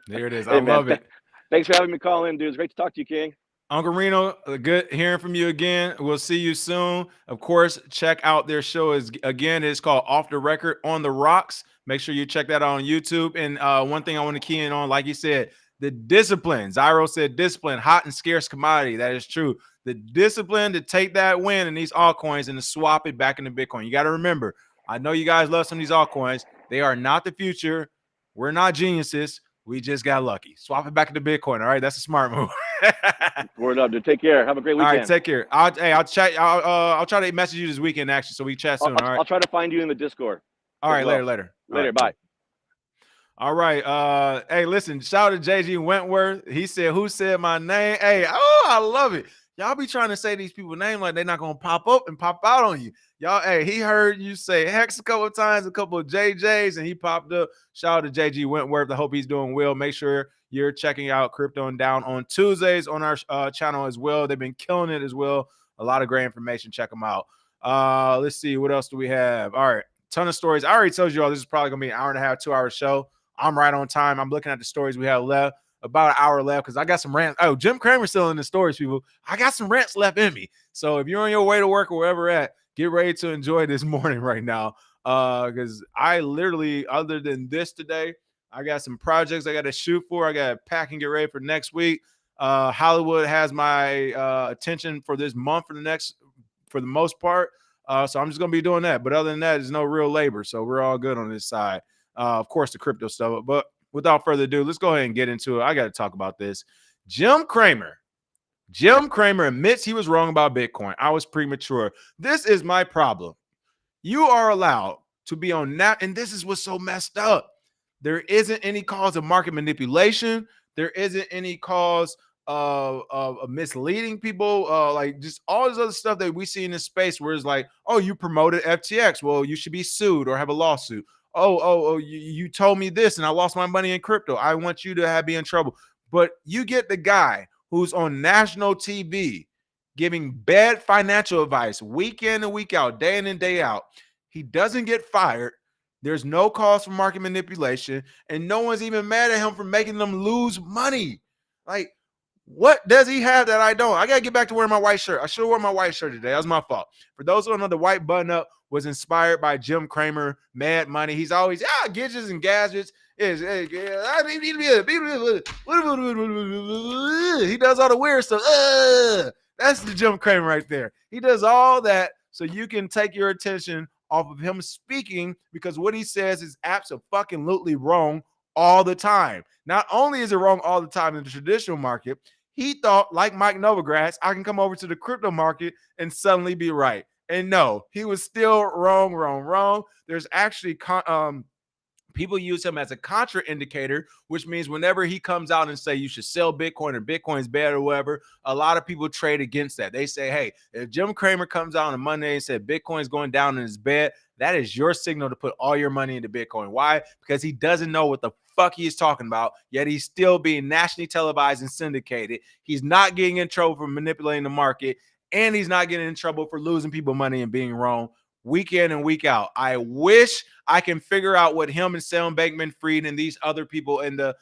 S1: There it is. I love it.
S8: Thanks for having me call in, dude. It's great to talk to you, King.
S1: Uncle Reno, good hearing from you again. We'll see you soon. Of course, check out their show. It's called Off the Record on the Rocks. Make sure you check that out on YouTube. And one thing I want to key in on, like you said, the discipline. Zyro said discipline, hot and scarce commodity. That is true. The discipline to take that win in these altcoins and to swap it back into Bitcoin. You got to remember, I know you guys love some of these altcoins. They are not the future. We're not geniuses. We just got lucky. Swap it back into Bitcoin. All right, that's a smart move.
S8: Word up, dude. Take care. Have a great weekend.
S1: All right, take care. I'll chat. I'll try to message you this weekend actually, so we chat soon. All right.
S8: I'll try to find you in the Discord.
S1: All right, later.
S8: Later. Bye.
S1: All right. Hey, listen, shout out to JG Wentworth. He said, who said my name? Hey, oh, I love it. Y'all be trying to say these people's name like they're not gonna pop up and pop out on you. Y'all, hey, he heard you say Hex a couple of times, a couple of JJs, and he popped up. Shout out to JG Wentworth. I hope he's doing well. Make sure you're checking out Crypto and Down on Tuesdays on our channel as well. They've been killing it as well. A lot of great information. Check them out. Let's see, what else do we have? All right, ton of stories. I already told you all this is probably gonna be an hour and a half, 2 hour show. I'm right on time. I'm looking at the stories we have left. About an hour left because I got some rants. Oh, Jim Cramer's still in the stories, people. I got some rants left in me. So if you're on your way to work or wherever at, get ready to enjoy this morning right now. Because I literally, other than this today, I got some projects I got to shoot for. I got to pack and get ready for next week. Hollywood has my attention for this month for the most part. So I'm just gonna be doing that. But other than that, there's no real labor. So we're all good on this side. Of course, the crypto stuff. But without further ado, let's go ahead and get into it. I got to talk about this. Jim Cramer admits he was wrong about Bitcoin. I was premature. This is my problem. You are allowed to be on that, and this is what's so messed up. There isn't any cause of market manipulation. There isn't any cause of misleading people, like just all this other stuff that we see in this space where it's like, oh, you promoted FTX. Well, you should be sued or have a lawsuit. Oh, you told me this and I lost my money in crypto. I want you to be in trouble. But you get the guy who's on national TV giving bad financial advice week in and week out, day in and day out. He doesn't get fired. There's no cause for market manipulation, and no one's even mad at him for making them lose money. Like, what does he have that I don't? I got to get back to wearing my white shirt. I should have worn my white shirt today. That was my fault. For those who don't know, the white button-up was inspired by Jim Cramer, Mad Money. He's always, gadgets and gadgets. He does all the weird stuff. That's the Jim Cramer right there. He does all that so you can take your attention off of him speaking, because what he says is absolutely wrong all the time. Not only is it wrong all the time in the traditional market, he thought, like Mike Novogratz, I can come over to the crypto market and suddenly be right. And no, he was still wrong. There's actually people use him as a contraindicator, which means whenever he comes out and say you should sell Bitcoin or Bitcoin's bad or whatever, a lot of people trade against that. They say, hey, if Jim Cramer comes out on Monday and said Bitcoin's going down and it's bad, that is your signal to put all your money into Bitcoin. Why? Because he doesn't know what the fuck he is talking about, yet he's still being nationally televised and syndicated. He's not getting in trouble for manipulating the market, and he's not getting in trouble for losing people money and being wrong week in and week out. I wish I can figure out what him and Sam Bankman-Fried and these other people in the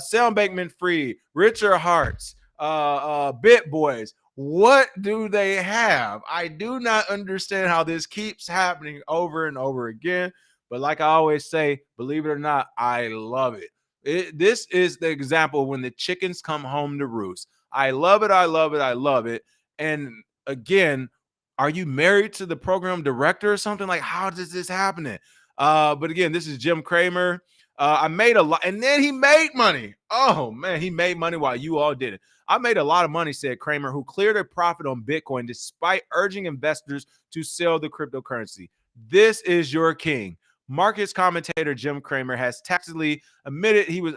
S1: Sam Bankman-Fried, Richard Hartz, Bit Boys, what do they have? I do not understand how this keeps happening over and over again. But like I always say, believe it or not, I love it. This is the example when the chickens come home to roost. I love it. And again, are you married to the program director or something? Like, how does this happen? But again, this is Jim Cramer. I made a lot, and then he made money. Oh man, he made money while you all didn't. I made a lot of money, said Cramer, who cleared a profit on Bitcoin despite urging investors to sell the cryptocurrency. This is your king. Markets commentator Jim Cramer has tacitly admitted he was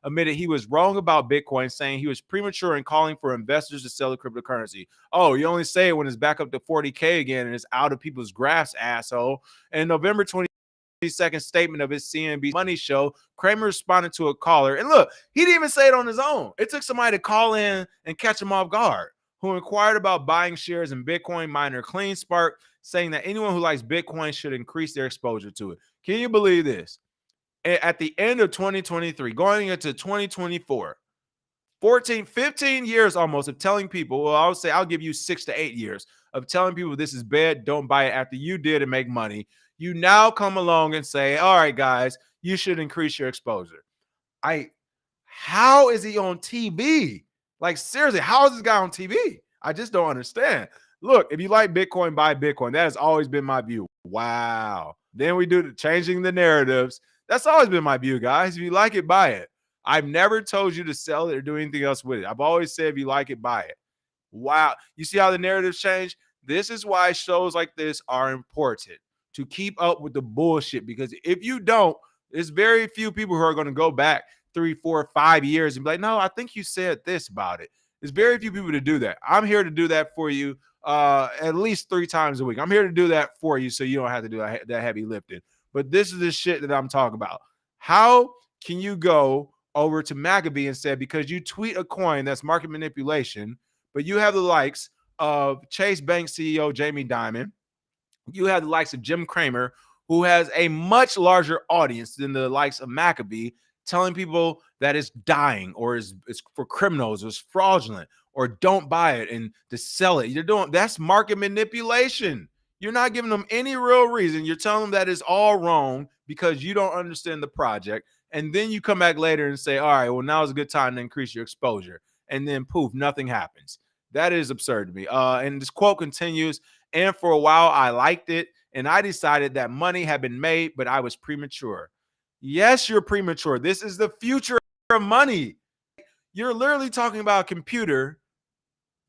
S1: admitted he was wrong about Bitcoin, saying he was premature in calling for investors to sell the cryptocurrency. Oh, you only say it when it's back up to 40K again and it's out of people's grasp, asshole. In November 22nd statement of his CNBC Money Show, Cramer responded to a caller, and look, he didn't even say it on his own. It took somebody to call in and catch him off guard, who inquired about buying shares in Bitcoin miner CleanSpark, saying that anyone who likes Bitcoin should increase their exposure to it. Can you believe this? At the end of 2023, going into 2024, 15 years almost of telling people, well, I'll give you 6 to 8 years of telling people this is bad, don't buy it after you did and make money. You now come along and say, all right, guys, you should increase your exposure. How is he on TV? Like, seriously, how is this guy on TV? I just don't understand. Look, if you like Bitcoin, buy Bitcoin. That has always been my view. Wow. Then we do changing the narratives. That's always been my view, guys. If you like it, buy it. I've never told you to sell it or do anything else with it. I've always said if you like it, buy it. Wow. You see how the narratives change? This is why shows like this are important, to keep up with the bullshit, because if you don't, There's very few people who are going to go back 3, 4, 5 years and be like, no, I think you said this about it. There's very few people to do that. I'm here to do that for you at least 3 times a week. I'm here to do that for you so you don't have to do that heavy lifting. But this is the shit that I'm talking about. How can you go over to Maccabee and say, because you tweet a coin that's market manipulation, but you have the likes of Chase Bank CEO Jamie Dimon, you have the likes of Jim Cramer, who has a much larger audience than the likes of Maccabee, telling people that it's dying or it's for criminals or it's fraudulent or don't buy it and to sell it. You're doing that's market manipulation. You're not giving them any real reason. You're telling them that it's all wrong because you don't understand the project. And then you come back later and say, all right, well, now is a good time to increase your exposure. And then poof, nothing happens. That is absurd to me. And this quote continues, and for a while I liked it, and I decided that money had been made, but I was premature. Yes, you're premature. This is the future of money. You're literally talking about a computer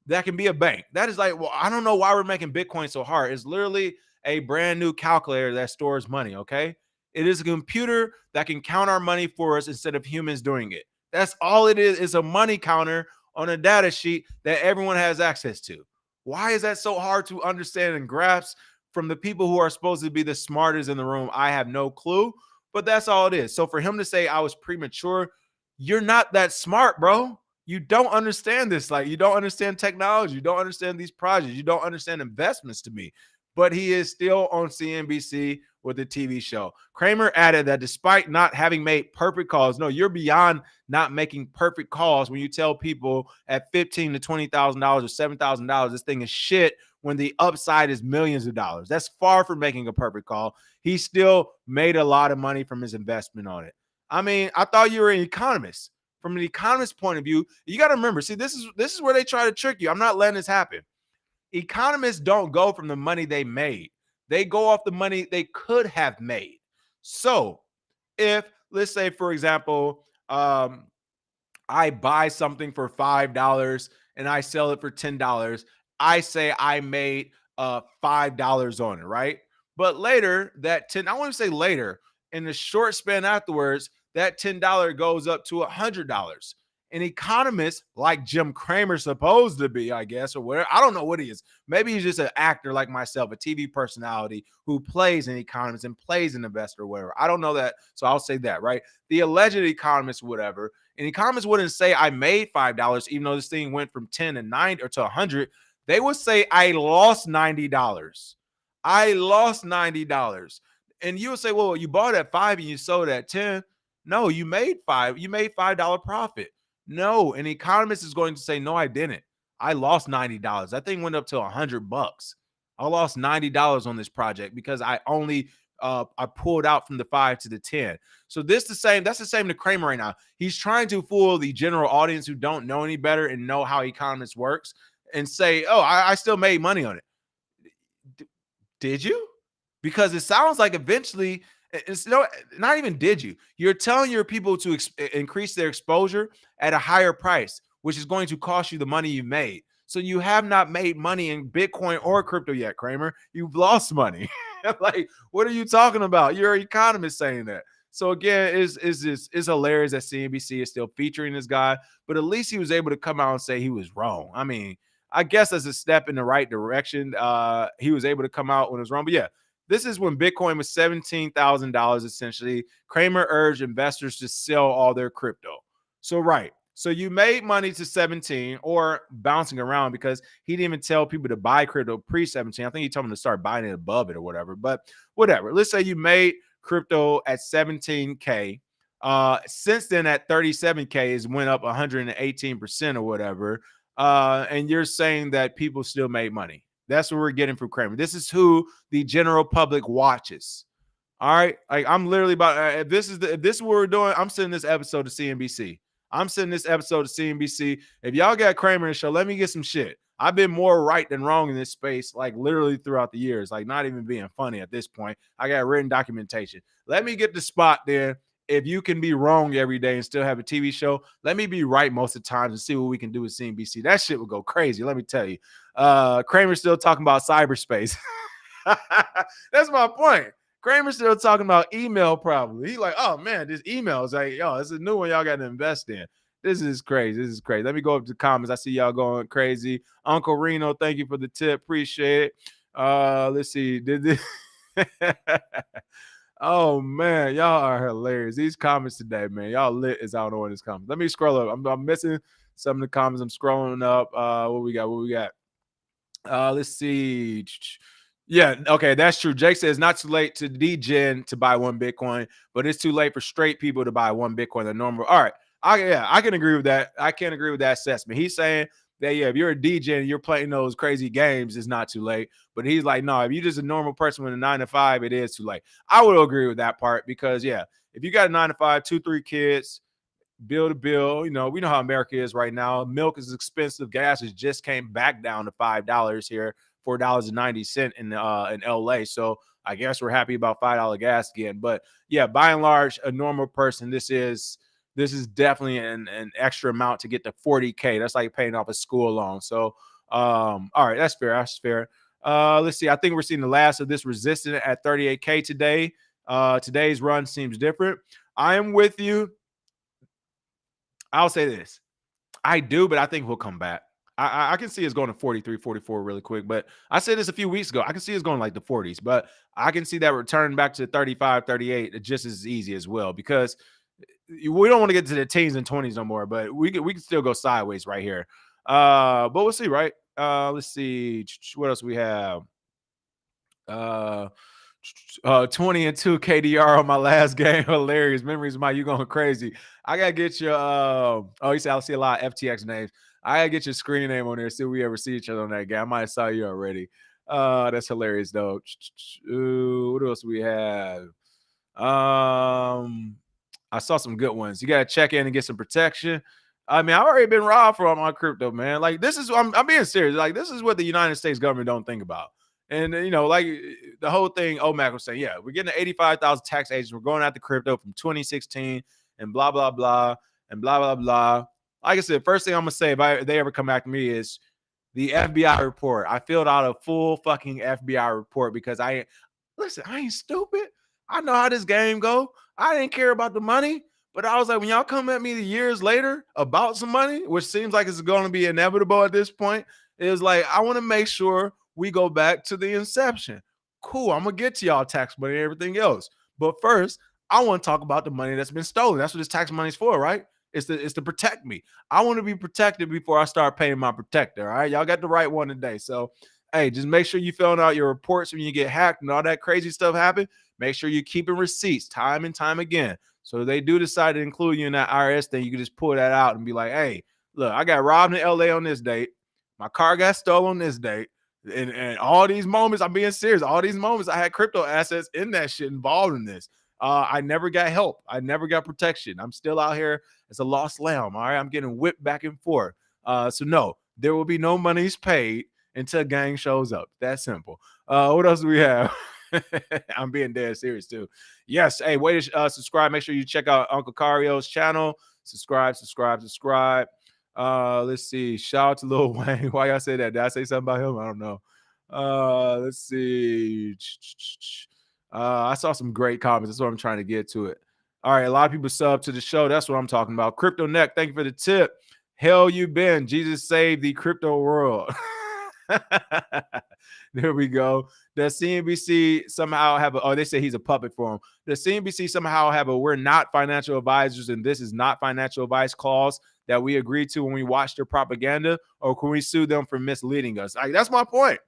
S1: that can be a bank. That is like, well, I don't know why we're making Bitcoin so hard. It's literally a brand new calculator that stores money, okay? It is a computer that can count our money for us instead of humans doing it. That's all it is. It's a money counter on a data sheet that everyone has access to. Why is that so hard to understand and grasp from the people who are supposed to be the smartest in the room? I have no clue, but that's all it is. So for him to say I was premature, you're not that smart, bro. You don't understand this. Like, you don't understand technology. You don't understand these projects. You don't understand investments to me. But he is still on CNBC with a TV show. Cramer added that despite not having made perfect calls, no, you're beyond not making perfect calls when you tell people at $15,000 to $20,000 or $7,000 this thing is shit when the upside is millions of dollars. That's far from making a perfect call. He still made a lot of money from his investment on it. I mean, I thought you were an economist. From an economist point of view, you got to remember, see, this is where they try to trick you. I'm not letting this happen. Economists don't go from the money they made. They go off the money they could have made. So if, let's say, for example, I buy something for $5 and I sell it for $10, I say I made $5 on it, right? But later, that 10, I want to say later, in the short span afterwards, that $10 goes up to $100. An economist like Jim Cramer supposed to be, I guess, or whatever. I don't know what he is. Maybe he's just an actor like myself, a TV personality who plays an economist and plays an investor or whatever. I don't know that, so I'll say that, right? The alleged economist, whatever. An economist wouldn't say I made $5, even though this thing went from 10 to 9 or to 100. They would say I lost $90. I lost $90. And you would say, well, you bought at 5 and you sold at 10. No, you made 5. You made $5 profit. No, an economist is going to say, no, I didn't. I lost $90. That thing went up to $100. I lost $90 on this project because I only I pulled out from the 5 to the 10. So that's the same to Cramer right now. He's trying to fool the general audience who don't know any better and know how economists works and say, oh, I still made money on it. Did you? Because it sounds like eventually it's not even did you. You're telling your people to increase their exposure at a higher price, which is going to cost you the money you made. So you have not made money in Bitcoin or crypto yet, Cramer. You've lost money. Like, what are you talking about? You're an economist saying that. So again, it's hilarious that CNBC is still featuring this guy, but at least he was able to come out and say he was wrong. I mean, I guess as a step in the right direction, he was able to come out when it was wrong. But yeah, this is when Bitcoin was $17,000 essentially. Cramer urged investors to sell all their crypto. So, right. So you made money to 17 or bouncing around because he didn't even tell people to buy crypto pre-17. I think he told them to start buying it above it or whatever. But whatever. Let's say you made crypto at 17K. Since then, at 37K, it went up 118% or whatever. And you're saying that people still made money. That's what we're getting from Cramer. This is who the general public watches. All right. Like, I'm literally about, if this is what we're doing, I'm sending this episode to CNBC. I'm sending this episode to CNBC. If y'all got Cramer in the show, let me get some shit. I've been more right than wrong in this space, like literally throughout the years, like not even being funny at this point. I got written documentation. Let me get the spot there. If you can be wrong every day and still have a TV show, let me be right most of the times and see what we can do with CNBC. That shit would go crazy. Let me tell you. Cramer's still talking about cyberspace. That's my point. Cramer's still talking about email probably. He like, oh man, this email is like, yo, it's a new one y'all got to invest in. This is crazy. This is crazy. Let me go up to the comments. I see y'all going crazy. Uncle Reno, thank you for the tip. Appreciate it. Let's see. Did this Oh man, y'all are hilarious. These comments today, man. Y'all lit as I don't know in these comments. Let me scroll up. I'm missing some of the comments. I'm scrolling up. What we got? What we got? Let's see. Yeah, okay, that's true. Jake says not too late to degen to buy one Bitcoin, but it's too late for straight people to buy one Bitcoin. The normal. All right, I can agree with that. I can agree with that assessment. He's saying that if you're a degen and you're playing those crazy games, it's not too late. But he's like, no, if you're just a normal person with a 9 to 5, it is too late. I would agree with that part because if you got a 9 to 5, 2-3 kids, bill to bill. We know how America is right now. Milk is expensive. Gas has just came back down to $5 here, $4.90 in LA. So I guess we're happy about $5 gas again. But by and large, a normal person, this is definitely an extra amount to get to 40K. That's like paying off a school loan. So all right, that's fair. That's fair. Let's see. I think we're seeing the last of this resistance at 38K today. Today's run seems different. I am with you. I'll say this. I do, but I think we'll come back. I can see us going to 43, 44 really quick. But I said this a few weeks ago. I can see us going like the 40s. But I can see that return back to 35, 38 just as easy as well. Because we don't want to get to the teens and 20s no more. But we can still go sideways right here. But we'll see, right? Let's see. What else we have? 20 and 2 KDR on my last game. Hilarious. Memories, Mike. You going crazy. I gotta get your you see, I see a lot of FTX names. I gotta get your screen name on there. See if we ever see each other on that game. I might have saw you already. That's hilarious though. What else we have? I saw some good ones. You gotta check in and get some protection. I mean, I've already been robbed for all my crypto, man. Like, this is I'm being serious. Like, this is what the United States government don't think about. And like the whole thing, OMAC was saying, we're getting 85,000 tax agents. We're going after crypto from 2016 and blah, blah, blah, and blah, blah, blah. Like I said, first thing I'm going to say if they ever come back to me is the FBI report. I filled out a full fucking FBI report because I ain't stupid. I know how this game go. I didn't care about the money. But I was like, when y'all come at me years later about some money, which seems like it's going to be inevitable at this point, it was like, I want to make sure we go back to the inception. Cool, I'm going to get to y'all tax money and everything else. But first, I want to talk about the money that's been stolen. That's what this tax money is for, right? It's to protect me. I want to be protected before I start paying my protector, all right? Y'all got the right one today. So, hey, just make sure you filling out your reports when you get hacked and all that crazy stuff happen. Make sure you're keeping receipts time and time again. So if they do decide to include you in that IRS thing, you can just pull that out and be like, hey, look, I got robbed in LA on this date. My car got stolen on this date. And all these moments, I'm being serious. All these moments, I had crypto assets in that shit involved in this. I never got help. I never got protection. I'm still out here as a lost lamb. All right, I'm getting whipped back and forth. So no, there will be no monies paid until gang shows up. That simple. What else do we have? I'm being dead serious too. Yes. Hey, wait to subscribe. Make sure you check out Uncle Cario's channel. Subscribe. Let's see. Shout out to Lil Wayne. Why y'all say that? Did I say something about him? I don't know. Let's see. I saw some great comments. That's what I'm trying to get to it. All right. A lot of people sub to the show. That's what I'm talking about. Crypto Neck, thank you for the tip. Hell you been. Jesus saved the crypto world. There we go. Does CNBC somehow have they say he's a puppet for him. Does CNBC somehow have we're not financial advisors and this is not financial advice clause that we agreed to when we watched their propaganda, or can we sue them for misleading us? Like, that's my point.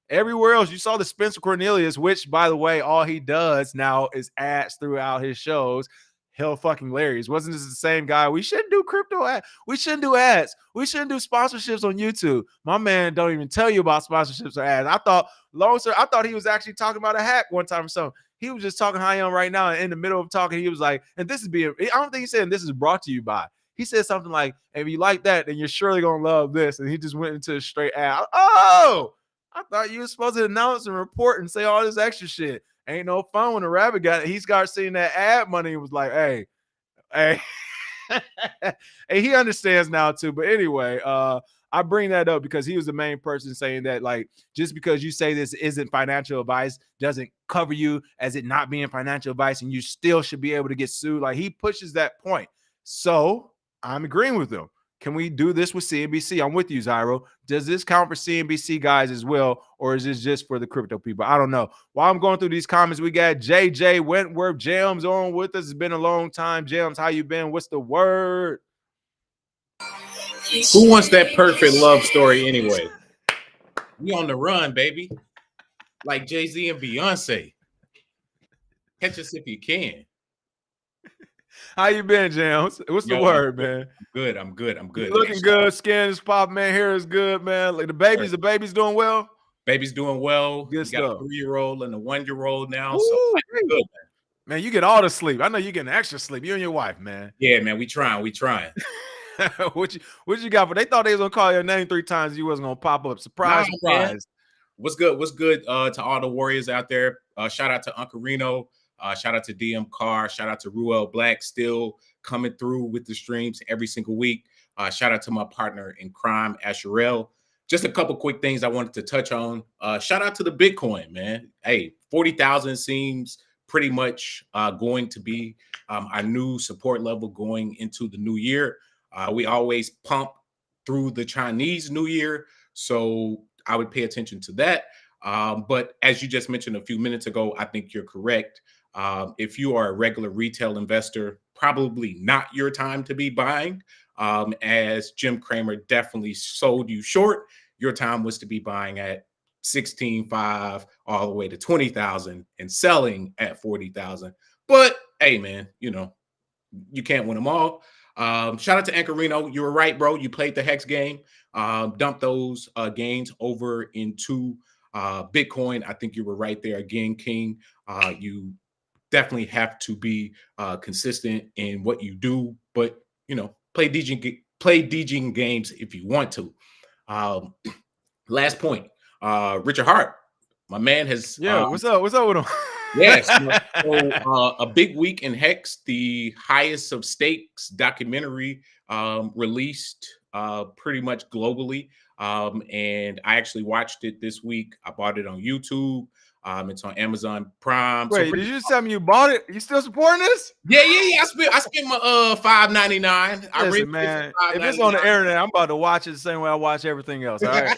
S1: Everywhere else, you saw the Spencer Cornelius, which, by the way, all he does now is ads throughout his shows. Hell fucking hilarious. Wasn't this the same guy? We shouldn't do crypto ads. We shouldn't do ads. We shouldn't do sponsorships on YouTube. My man don't even tell you about sponsorships or ads. I thought he was actually talking about a hack one time or something. He was just talking how I am right now. And in the middle of talking, he was like, and this is I don't think he said this is brought to you by. He said something like, if you like that, then you're surely going to love this. And he just went into a straight ad. Oh, I thought you were supposed to announce and report and say all this extra shit. Ain't no fun when the rabbit got it. He started seeing that ad money and was like, hey, And he understands now too. But anyway, I bring that up because he was the main person saying that, like, just because you say this isn't financial advice doesn't cover you as it not being financial advice, and you still should be able to get sued. Like, he pushes that point. So I'm agreeing with him. Can we do this with CNBC? I'm with you, Zyro. Does this count for CNBC guys as well, or is this just for the crypto people? I don't know. While I'm going through these comments, we got JJ Wentworth Jams on with us. It's been a long time. Jams, how you been? What's the word?
S9: Who wants that perfect love story anyway? We on the run, baby. Like Jay-Z and Beyonce. Catch us if you can.
S1: How you been, Jams? What's the word, man?
S9: I'm good.
S1: You looking good. Skin is popping, man. Hair is good, man. Like the baby's doing well.
S9: Baby's doing well.
S1: Good stuff.
S9: Got a 3-year-old and a 1-year-old now. Ooh, so good, man.
S1: Man, you get all the sleep. I know you getting extra sleep. You and your wife, man.
S9: Yeah, man. We trying.
S1: what you got for? They thought they was gonna call your name 3 times. You wasn't gonna pop up. Surprise.
S9: Man. What's good? To all the warriors out there? Shout out to Uncle Reno. Shout out to DM Carr. Shout out to Ruel Black, still coming through with the streams every single week. Shout out to my partner in crime, Asherelle. Just a couple quick things I wanted to touch on. Shout out to the Bitcoin, man. Hey, 40,000 seems pretty much going to be our new support level going into the new year. We always pump through the Chinese New Year, so I would pay attention to that. But as you just mentioned a few minutes ago, I think you're correct. If you are a regular retail investor, probably not your time to be buying. As Jim Cramer definitely sold you short, your time was to be buying at 16.5 all the way to 20,000 and selling at 40,000. But hey, man, you can't win them all. Shout out to Ancorino. You were right, bro. You played the Hex game. Dump those gains over into Bitcoin. I think you were right there again, King. You definitely have to be consistent in what you do, but play DJing games if you want to. Last point, Richard Hart, my man has
S1: what's up with him?
S9: Yes, so a big week in Hex, the highest of stakes documentary released pretty much globally, and I actually watched it this week. I bought it on YouTube. It's on Amazon Prime.
S1: Wait, did you just tell me you bought it? You still supporting this?
S9: Yeah. I spent my $5.99.
S1: Listen, man, if it's on the internet, I'm about to watch it the same way I watch everything else. All right.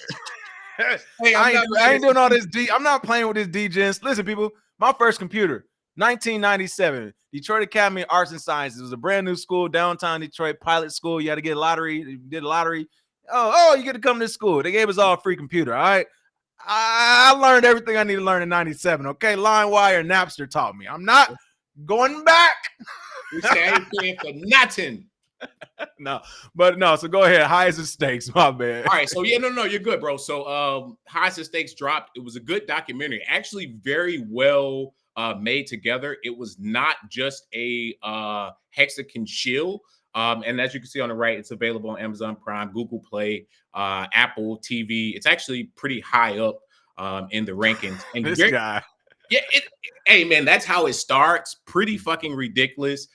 S1: Hey, I ain't doing all this. I'm not playing with this DJs. Listen, people, my first computer, 1997, Detroit Academy of Arts and Sciences. It was a brand new school, downtown Detroit, pilot school. You had to get a lottery. You did a lottery. Oh, you get to come to this school. They gave us all a free computer. All right. I learned everything I need to learn in 97. Okay. LimeWire, Napster taught me. I'm not going back.
S9: We say I ain't paying for nothing.
S1: No. So go ahead. Highest of stakes, my bad.
S9: All right. So no, you're good, bro. So highest of stakes dropped. It was a good documentary, actually very well made together. It was not just a Hexagon shill. And as you can see on the right, it's available on Amazon Prime, Google Play, Apple TV. It's actually pretty high up in the rankings. And
S1: this guy.
S9: Yeah. Hey, man, that's how it starts. Pretty fucking ridiculous.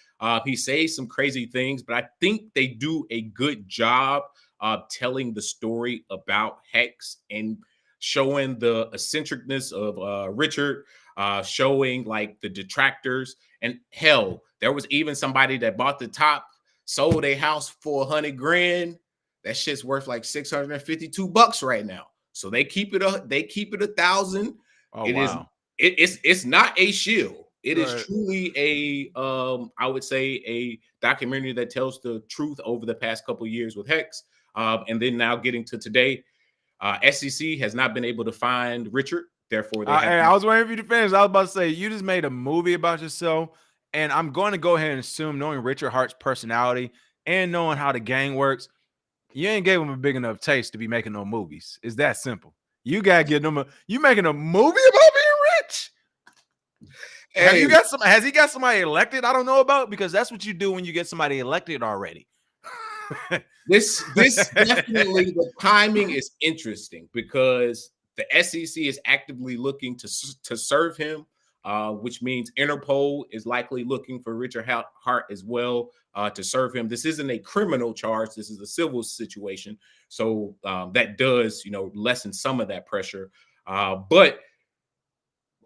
S9: He says some crazy things, but I think they do a good job of telling the story about Hex and showing the eccentricness of Richard, showing like the detractors. And hell, there was even somebody that bought the top, sold a house for $100,000. That shit's worth like $652 right now. So they keep it up. They keep it 1,000.
S1: Oh, wow.
S9: It's not a shield. It is truly a, I would say, a documentary that tells the truth over the past couple of years with Hex. And then now getting to today, SEC has not been able to find Richard. Therefore,
S1: I was waiting for you to finish. I was about to say, you just made a movie about yourself. And I'm going to go ahead and assume, knowing Richard Hart's personality and knowing how the gang works, you ain't gave him a big enough taste to be making no movies. It's that simple. You got to get them. You making a movie about being rich? Hey. Has he got somebody elected I don't know about? Because that's what you do when you get somebody elected already.
S9: This definitely, the timing is interesting because the SEC is actively looking to serve him. which means Interpol is likely looking for Richard Hart as well to serve him. This isn't a criminal charge. This is a civil situation. So that does, lessen some of that pressure. But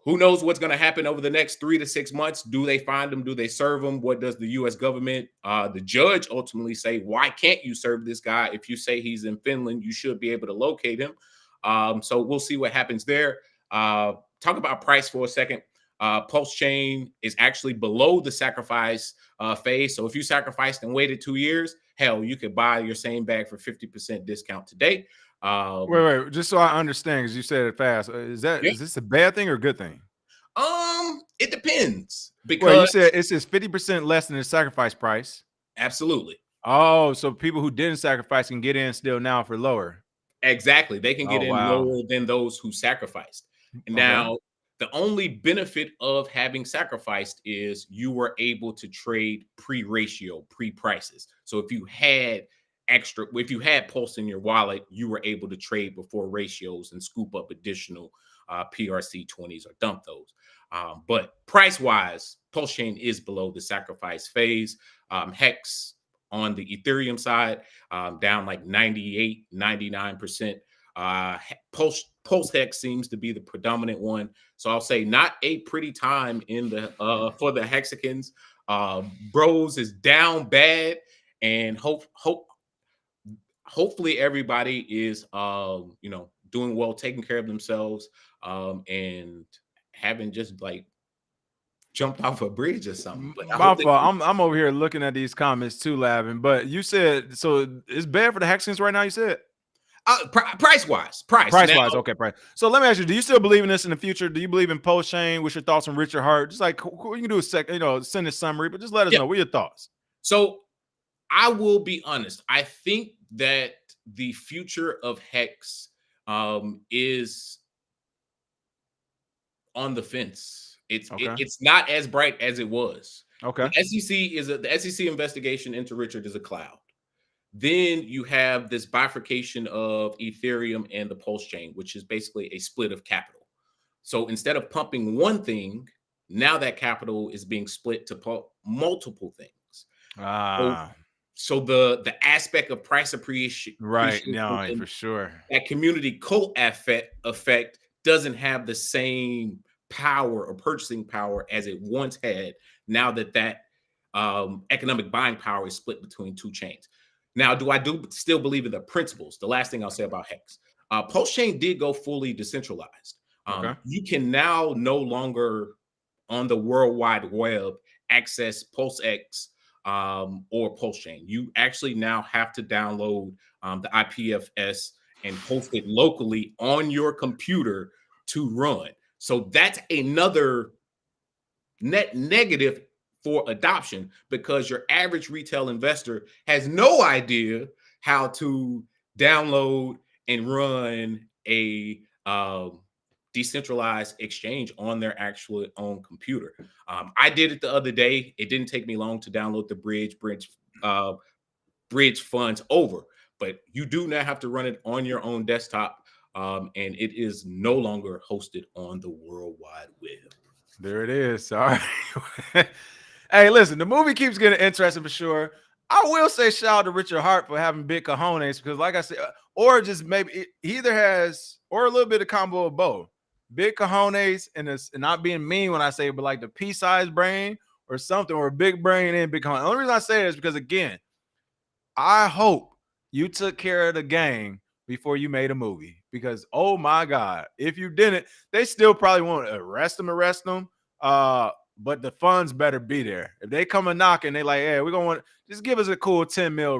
S9: who knows what's going to happen over the next 3 to 6 months? Do they find him? Do they serve him? What does the U.S. government, the judge ultimately say? Why can't you serve this guy? If you say he's in Finland, you should be able to locate him. So we'll see what happens there. Talk about price for a second. Pulse chain is actually below the sacrifice phase. So if you sacrificed and waited 2 years, hell, you could buy your same bag for 50% discount today.
S1: Wait, just so I understand, because you said it fast. Is this a bad thing or a good thing?
S9: It depends. Because
S1: well, you said it's just 50% less than the sacrifice price.
S9: Absolutely.
S1: Oh, so people who didn't sacrifice can get in still now for lower.
S9: Exactly. They can get in lower than those who sacrificed. Now, the only benefit of having sacrificed is you were able to trade pre-ratio, pre-prices. So if you had Pulse in your wallet, you were able to trade before ratios and scoop up additional PRC 20s or dump those. But price-wise, Pulse Chain is below the sacrifice phase. Hex on the Ethereum side, down like 98, 99%. Pulse Hex seems to be the predominant one. So I'll say not a pretty time in the for the Hexicans. Bros is down bad, and hopefully everybody is doing well, taking care of themselves, and haven't just like jumped off a bridge or something. But
S1: my fault. I'm over here looking at these comments too, laughing. But you said so it's bad for the Hexicans right now. You said
S9: price wise.
S1: Okay, price. So let me ask you: do you still believe in this in the future? Do you believe in Pulse Chain? What's your thoughts on Richard Hart? Just like you can do a send a summary, but just let us know what are your thoughts.
S9: So I will be honest. I think that the future of Hex is on the fence. It's not as bright as it was.
S1: Okay.
S9: The SEC investigation into Richard is a cloud. Then you have this bifurcation of Ethereum and the Pulse Chain, which is basically a split of capital. So instead of pumping one thing, now that capital is being split to pump multiple things. So the aspect of price appreciation,
S1: right? No, for sure.
S9: That community cult effect doesn't have the same power or purchasing power as it once had. Now that economic buying power is split between two chains. Now, do I still believe in the principles? The last thing I'll say about Hex, Pulse Chain did go fully decentralized. You can now no longer on the World Wide Web access PulseX or Pulse Chain. You actually now have to download the IPFS and host it locally on your computer to run. So that's another net negative for adoption, because your average retail investor has no idea how to download and run a decentralized exchange on their actual own computer. I did it the other day. It didn't take me long to download the bridge funds over, but you do now have to run it on your own desktop, and it is no longer hosted on the World Wide Web.
S1: There it is. Sorry. Hey, listen, the movie keeps getting interesting for sure. I will say shout out to Richard Hart for having big cojones, because like I said, or just maybe he either has, or a little bit of combo of both. Big cojones and not being mean when I say it, but like the pea-sized brain or something, or a big brain and big cojones. The only reason I say it is because, again, I hope you took care of the gang before you made a movie, because, oh my God, if you didn't, they still probably won't arrest them. But the funds better be there. If they come and knock and they like, hey, we're going to just give us a cool 10 mil,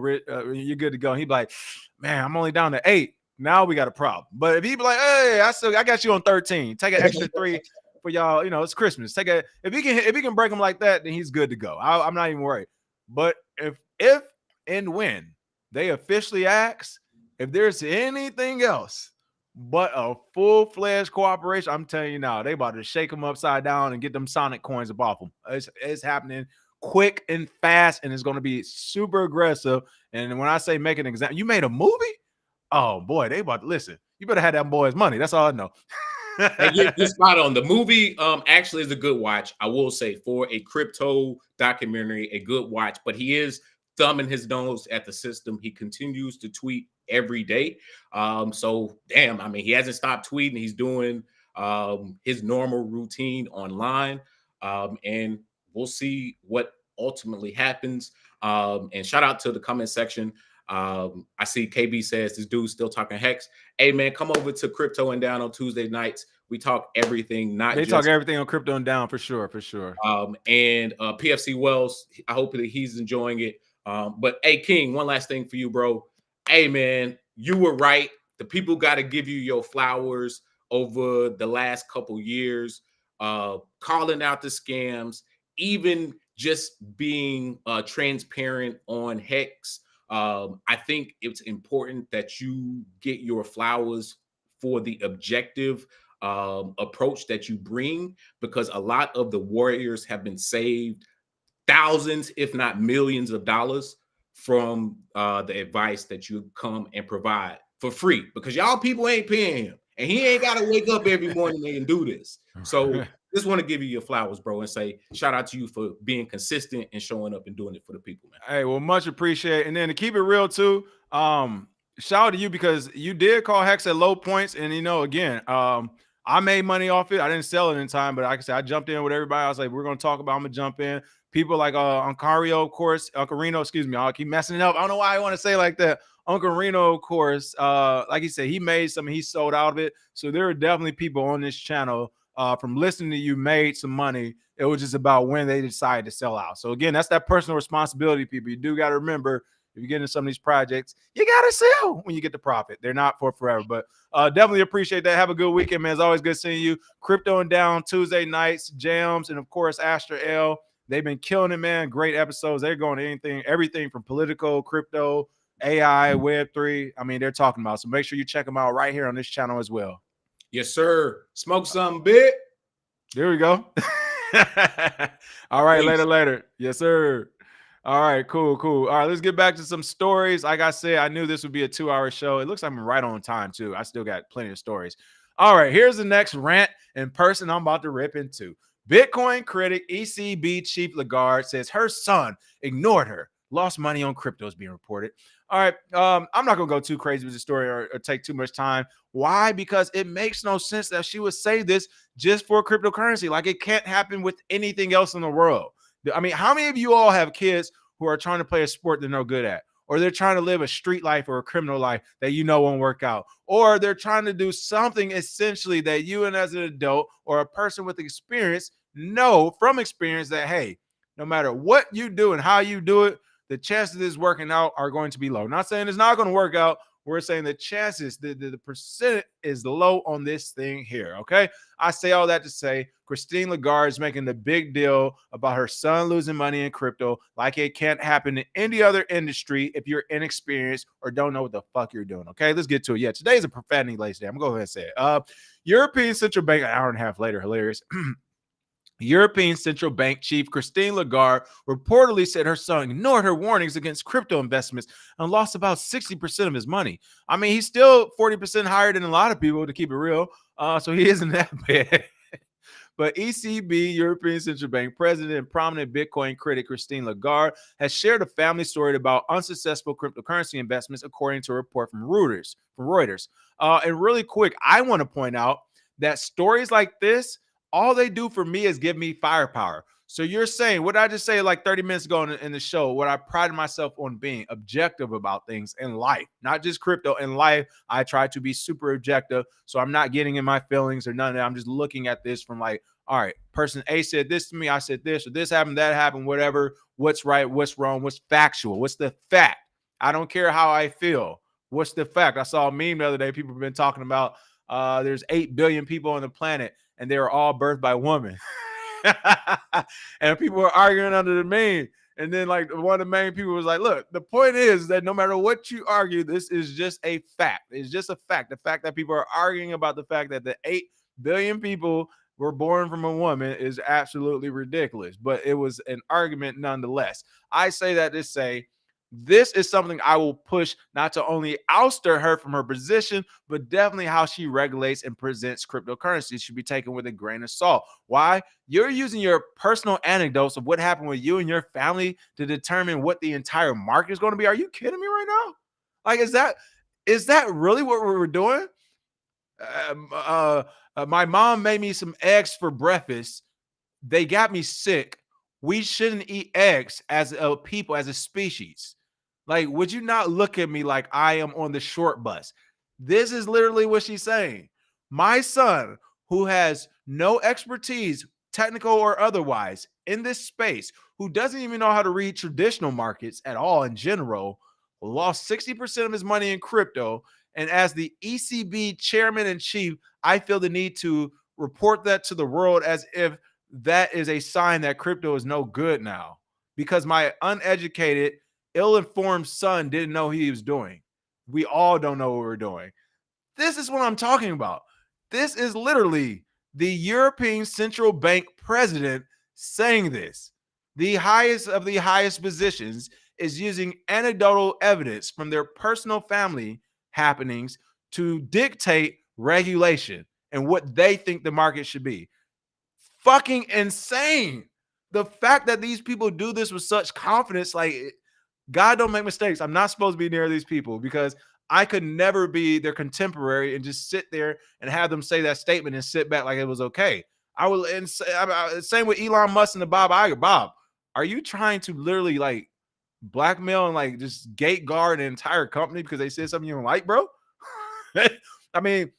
S1: you're good to go. He'd be like, man, I'm only down to 8. Now we got a problem. But if he'd be like, hey, I got you on 13. Take an extra 3 for y'all. It's Christmas. If he can break them like that, then he's good to go. I'm not even worried. But if and when they officially ask if there's anything else but a full-fledged cooperation, I'm telling you now, they about to shake them upside down and get them Sonic coins up off them. It's happening quick and fast, and it's going to be super aggressive. And when I say make an example, you made a movie? Oh, boy, they about to listen. You better have that boy's money. That's all I know.
S9: Hey, you're spot on. The movie actually is a good watch. I will say, for a crypto documentary, a good watch. But he is thumbing his nose at the system. He continues to tweet every day. So damn, I mean, he hasn't stopped tweeting. He's doing his normal routine online, and we'll see what ultimately happens. And shout out to the comment section. I see KB says this dude's still talking hex. Hey man, come over to Crypto and Down on Tuesday nights. We talk everything, not
S1: they
S9: just
S1: talk everything on Crypto and Down for sure.
S9: And PFC Wells, I hope that he's enjoying it. But hey, King, one last thing for you, bro. Hey man, you were right. The people got to give you your flowers over the last couple years, calling out the scams, even just being transparent on Hex. I think it's important that you get your flowers for the objective approach that you bring, because a lot of the warriors have been saved thousands, if not millions of dollars from the advice that you come and provide for free, because y'all people ain't paying him and he ain't got to wake up every morning and do this. So just want to give you your flowers, bro, and say shout out to you for being consistent and showing up and doing it for the people, man.
S1: Hey, well, much appreciated. And then to keep it real too, shout out to you because you did call Hex at low points. And again, I made money off it. I didn't sell it in time, but like I said, I jumped in with everybody. I was like, we're gonna talk about, I'm gonna jump in. People like Oncario, of course, Uncarino, excuse me. I'll keep messing it up. I don't know why I want to say like that. Uncarino, of course, like he said, he made some, he sold out of it. So there are definitely people on this channel from listening to you made some money. It was just about when they decided to sell out. So again, that's that personal responsibility, people. You do got to remember, if you get into some of these projects, you got to sell when you get the profit. They're not for forever, but definitely appreciate that. Have a good weekend, man. It's always good seeing you. Crypto and Down Tuesday nights, Jams, and of course, Astra L. They've been killing it, man. Great episodes. They're going to everything from political, crypto, AI, Web3. I mean, they're talking about. So make sure you check them out right here on this channel as well.
S9: Yes, sir. Smoke some bit.
S1: There we go. All right, later. Yes, sir. All right, cool. All right, let's get back to some stories. Like I said, I knew this would be a 2-hour show. It looks like I'm right on time, too. I still got plenty of stories. All right, here's the next rant in person I'm about to rip into. Bitcoin critic ECB Chief Lagarde says her son ignored her. Lost money on crypto is being reported. All right, I'm not going to go too crazy with the story or take too much time. Why? Because it makes no sense that she would say this just for cryptocurrency. Like, it can't happen with anything else in the world. I mean, how many of you all have kids who are trying to play a sport they're no good at? Or they're trying to live a street life or a criminal life that won't work out? Or they're trying to do something essentially that you, and as an adult or a person with experience, know from experience that, hey, no matter what you do and how you do it, the chances of this working out are going to be low. Not saying it's not going to work out. We're saying the chances, the percent is low on this thing here, okay? I say all that to say Christine Lagarde is making the big deal about her son losing money in crypto like it can't happen in any other industry if you're inexperienced or don't know what the fuck you're doing, okay? Let's get to it. Yeah, today's a profanity-laced day. I'm going to go ahead and say it. European Central Bank, an hour and a half later, hilarious. European Central Bank Chief Christine Lagarde reportedly said her son ignored her warnings against crypto investments and lost about 60% of his money. I mean, he's still 40% higher than a lot of people, to keep it real. So he isn't that bad. But ECB, European Central Bank President and prominent Bitcoin critic Christine Lagarde has shared a family story about unsuccessful cryptocurrency investments, according to a report from Reuters. And really quick, I want to point out that stories like this, all they do for me is give me firepower. So you're saying, what I just say like 30 minutes ago in the show, what I pride myself on being objective about things in life, not just crypto. In life, I try to be super objective. So I'm not getting in my feelings or none of that. I'm just looking at this from like, all right, person A said this to me, I said this, or this happened, that happened, whatever. What's right, what's wrong, what's factual, what's the fact? I don't care how I feel. What's the fact? I saw a meme the other day. People have been talking about there's 8 billion people on the planet and they were all birthed by women. And people were arguing under the meme. And then like one of the main people was like, look, the point is that no matter what you argue, this is just a fact. It's just a fact. The fact that people are arguing about the fact that the 8 billion people were born from a woman is absolutely ridiculous. But it was an argument nonetheless. I say that to say This is something I will push not to only ouster her from her position, but definitely how she regulates and presents cryptocurrency should be taken with a grain of salt. Why? You're using your personal anecdotes of what happened with you and your family to determine what the entire market is going to be. Are you kidding me right now? Like, is that really what we were doing? My mom made me some eggs for breakfast. They got me sick. We shouldn't eat eggs as a people, as a species. Like, would you not look at me like I am on the short bus? This is literally what she's saying. My son, who has no expertise, technical or otherwise, in this space, who doesn't even know how to read traditional markets at all in general, lost 60% of his money in crypto. And as the ECB chairman in chief, I feel the need to report that to the world as if that is a sign that crypto is no good now, because my uneducated, ill-informed son didn't know what he was doing. We all don't know what we're doing. This is what I'm talking about. This is literally the European Central Bank president saying this. The highest of the highest positions is using anecdotal evidence from their personal family happenings to dictate regulation and what they think the market should be. Fucking insane. The fact that these people do this with such confidence, like, God don't make mistakes. I'm not supposed to be near these people because I could never be their contemporary and just sit there and have them say that statement and sit back like it was okay. I will, and same with Elon Musk and the Bob Iger. Bob, are you trying to literally like blackmail and like just gate guard an entire company because they said something you don't like, bro? I mean,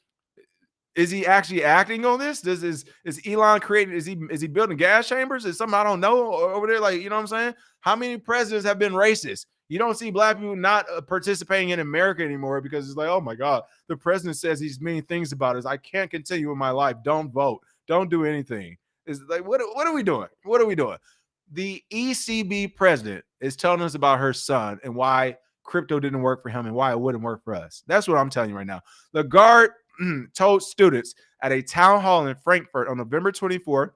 S1: is he actually acting on this? Is Elon creating? Is he building gas chambers? Is something I don't know over there? Like, you know what I'm saying? How many presidents have been racist? You don't see black people not participating in America anymore because it's like, oh my God, the president says these mean things about us. I can't continue with my life. Don't vote. Don't do anything. It's like, what are we doing? What are we doing? The ECB president is telling us about her son and why crypto didn't work for him and why it wouldn't work for us. That's what I'm telling you right now. Lagarde told students at a town hall in Frankfurt on November 24th.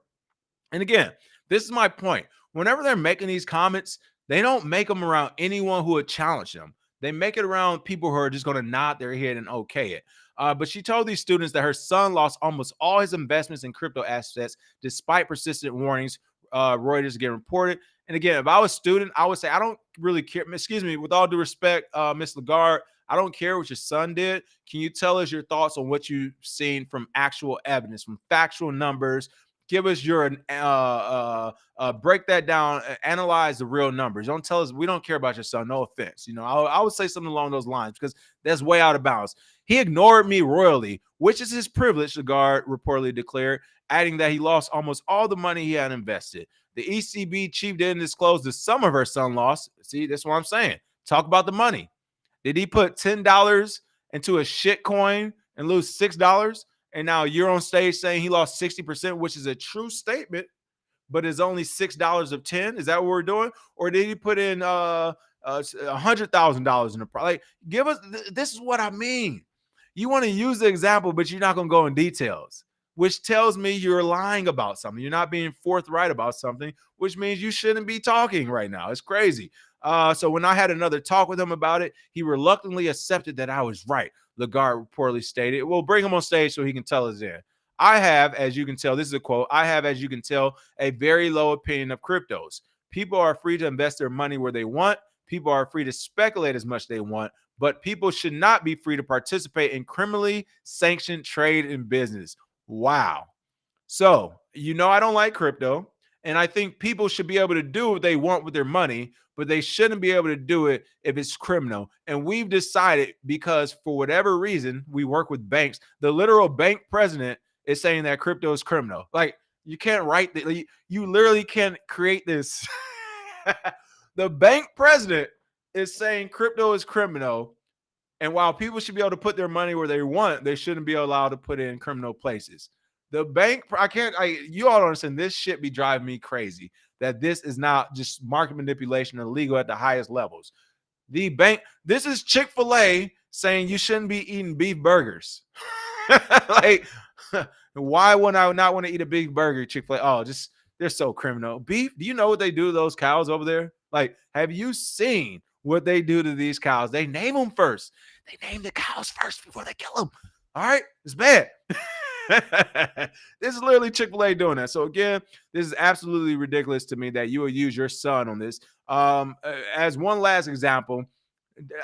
S1: And again, this is my point. Whenever they're making these comments, they don't make them around anyone who would challenge them. They make it around people who are just going to nod their head and okay it. But she told these students that her son lost almost all his investments in crypto assets despite persistent warnings. Reuters again reported. And again, if I was a student, I would say, I don't really care. Excuse me, with all due respect, Miss Lagarde, I don't care what your son did. Can you tell us your thoughts on what you've seen from actual evidence, from factual numbers? Give us your break that down, analyze the real numbers. Don't tell us, we don't care about your son. No offense. You know, I would say something along those lines because that's way out of bounds. He ignored me royally, which is his privilege, Lagarde reportedly declared, adding that he lost almost all the money he had invested. The ECB chief didn't disclose the sum of her son lost. See, that's what I'm saying. Talk about the money. Did he put $10 into a shit coin and lose $6? And now you're on stage saying he lost 60%, which is a true statement, but it's only $6 of 10. Is that what we're doing? Or did he put in $100,000 in the product? Like, give us, this is what I mean. You want to use the example, but you're not going to go in details, which tells me you're lying about something. You're not being forthright about something, which means you shouldn't be talking right now. It's crazy. So when I had another talk with him about it, he reluctantly accepted that I was right, Lagarde reportedly stated. We'll bring him on stage so he can tell us in. I have, as you can tell, this is a quote, I have, as you can tell, a very low opinion of cryptos. People are free to invest their money where they want. People are free to speculate as much as they want, but people should not be free to participate in criminally sanctioned trade and business. Wow. So, you know, I don't like crypto, and I think people should be able to do what they want with their money, but they shouldn't be able to do it if it's criminal. And we've decided, because for whatever reason, we work with banks, the literal bank president is saying that crypto is criminal. Like, you can't write that. You literally can't create this. The bank president is saying crypto is criminal. And while people should be able to put their money where they want, they shouldn't be allowed to put it in criminal places. The bank, you all don't understand, this shit be driving me crazy, that this is not just market manipulation illegal at the highest levels. The bank, this is Chick-fil-A saying you shouldn't be eating beef burgers. Like, why would I not want to eat a beef burger, Chick-fil-A? Oh, just, they're so criminal. Beef, do you know what they do to those cows over there? Like, have you seen what they do to these cows. They name them first. They name the cows first before they kill them. All right, it's bad. This is literally Chick-fil-A doing that. So again, this is absolutely ridiculous to me that you will use your son on this. As one last example,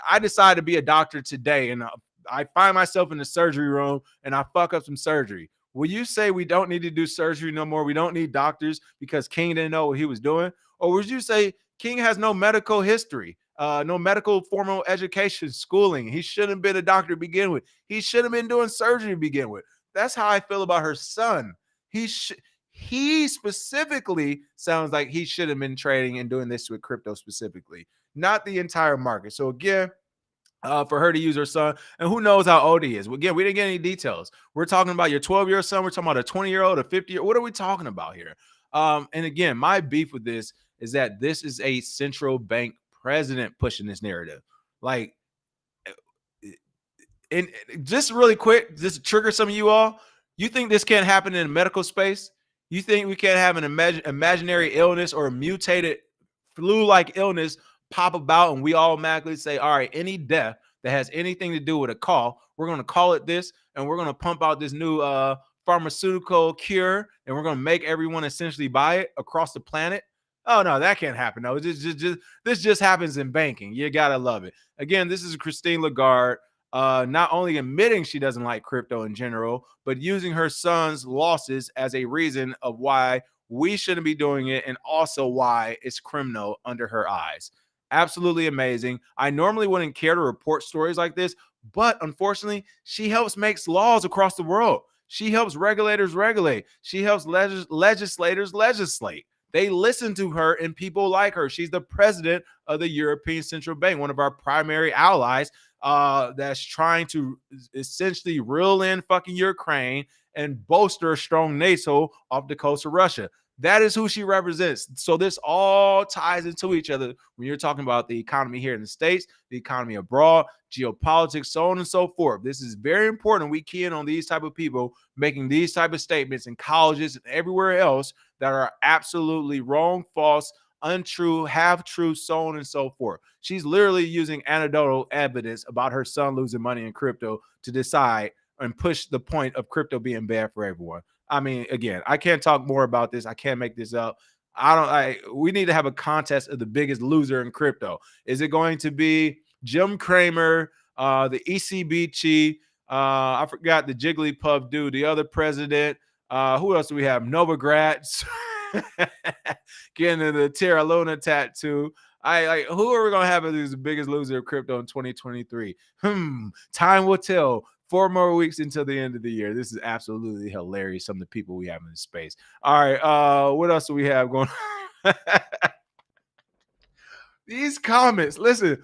S1: I decided to be a doctor today, and I find myself in the surgery room and I fuck up some surgery. Will you say we don't need to do surgery no more? We don't need doctors because King didn't know what he was doing? Or would you say King has no medical history, no medical formal education, schooling? He shouldn't have been a doctor to begin with. He should have been doing surgery to begin with. That's how I feel about her son. He specifically sounds like he should have been trading and doing this with crypto specifically, not the entire market. So again, for her to use her son, and who knows how old he is. Again, we didn't get any details. We're talking about your 12-year-old son. We're talking about a 20-year-old, a 50-year-old. What are we talking about here? And again, my beef with this is that this is a central bank president pushing this narrative. Like, and just really quick, just to trigger some of you all, you think this can't happen in the medical space? You think we can't have an imaginary illness or a mutated flu-like illness pop about and we automatically say, all right, any death that has anything to do with a call, we're going to call it this, and we're going to pump out this new pharmaceutical cure, and we're going to make everyone essentially buy it across the planet? Oh, no, that can't happen. No, this just happens in banking. You got to love it. Again, this is Christine Lagarde, not only admitting she doesn't like crypto in general, but using her son's losses as a reason of why we shouldn't be doing it, and also why it's criminal under her eyes. Absolutely amazing. I normally wouldn't care to report stories like this, but unfortunately, she helps make laws across the world. She helps regulators regulate. She helps legislators legislate. They listen to her and people like her. She's the president of the European Central Bank, one of our primary allies that's trying to essentially reel in fucking Ukraine and bolster a strong NATO off the coast of Russia. That is who she represents. So this all ties into each other when you're talking about the economy here in the States, the economy abroad, geopolitics, so on and so forth. This is very important. We key in on these type of people making these type of statements in colleges and everywhere else that are absolutely wrong, false, untrue, half true, so on and so forth. She's literally using anecdotal evidence about her son losing money in crypto to decide and push the point of crypto being bad for everyone. I mean, again, I can't talk more about this. I can't make this up. We need to have a contest of the biggest loser in crypto. Is it going to be Jim Cramer, the ECB chief? I forgot the Jigglypuff dude, the other president. Who else do we have? Novogratz getting the Terra Luna tattoo. Who are we gonna have as the biggest loser of crypto in 2023? Time will tell. 4 more weeks until the end of the year. This is absolutely hilarious. Some of the people we have in this space. All right. What else do we have going on? These comments. Listen,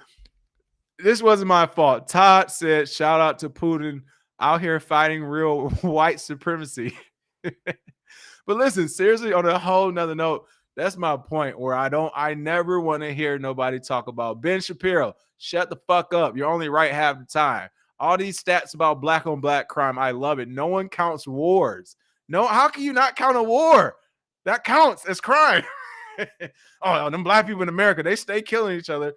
S1: this wasn't my fault. Todd said, shout out to Putin out here fighting real white supremacy. But listen, seriously, on a whole nother note, that's my point where I never want to hear nobody talk about Ben Shapiro. Shut the fuck up. You're only right half the time. All these stats about black on black crime, I love it. No one counts wars. No, how can you not count a war? That counts as crime. Oh, them black people in America, they stay killing each other.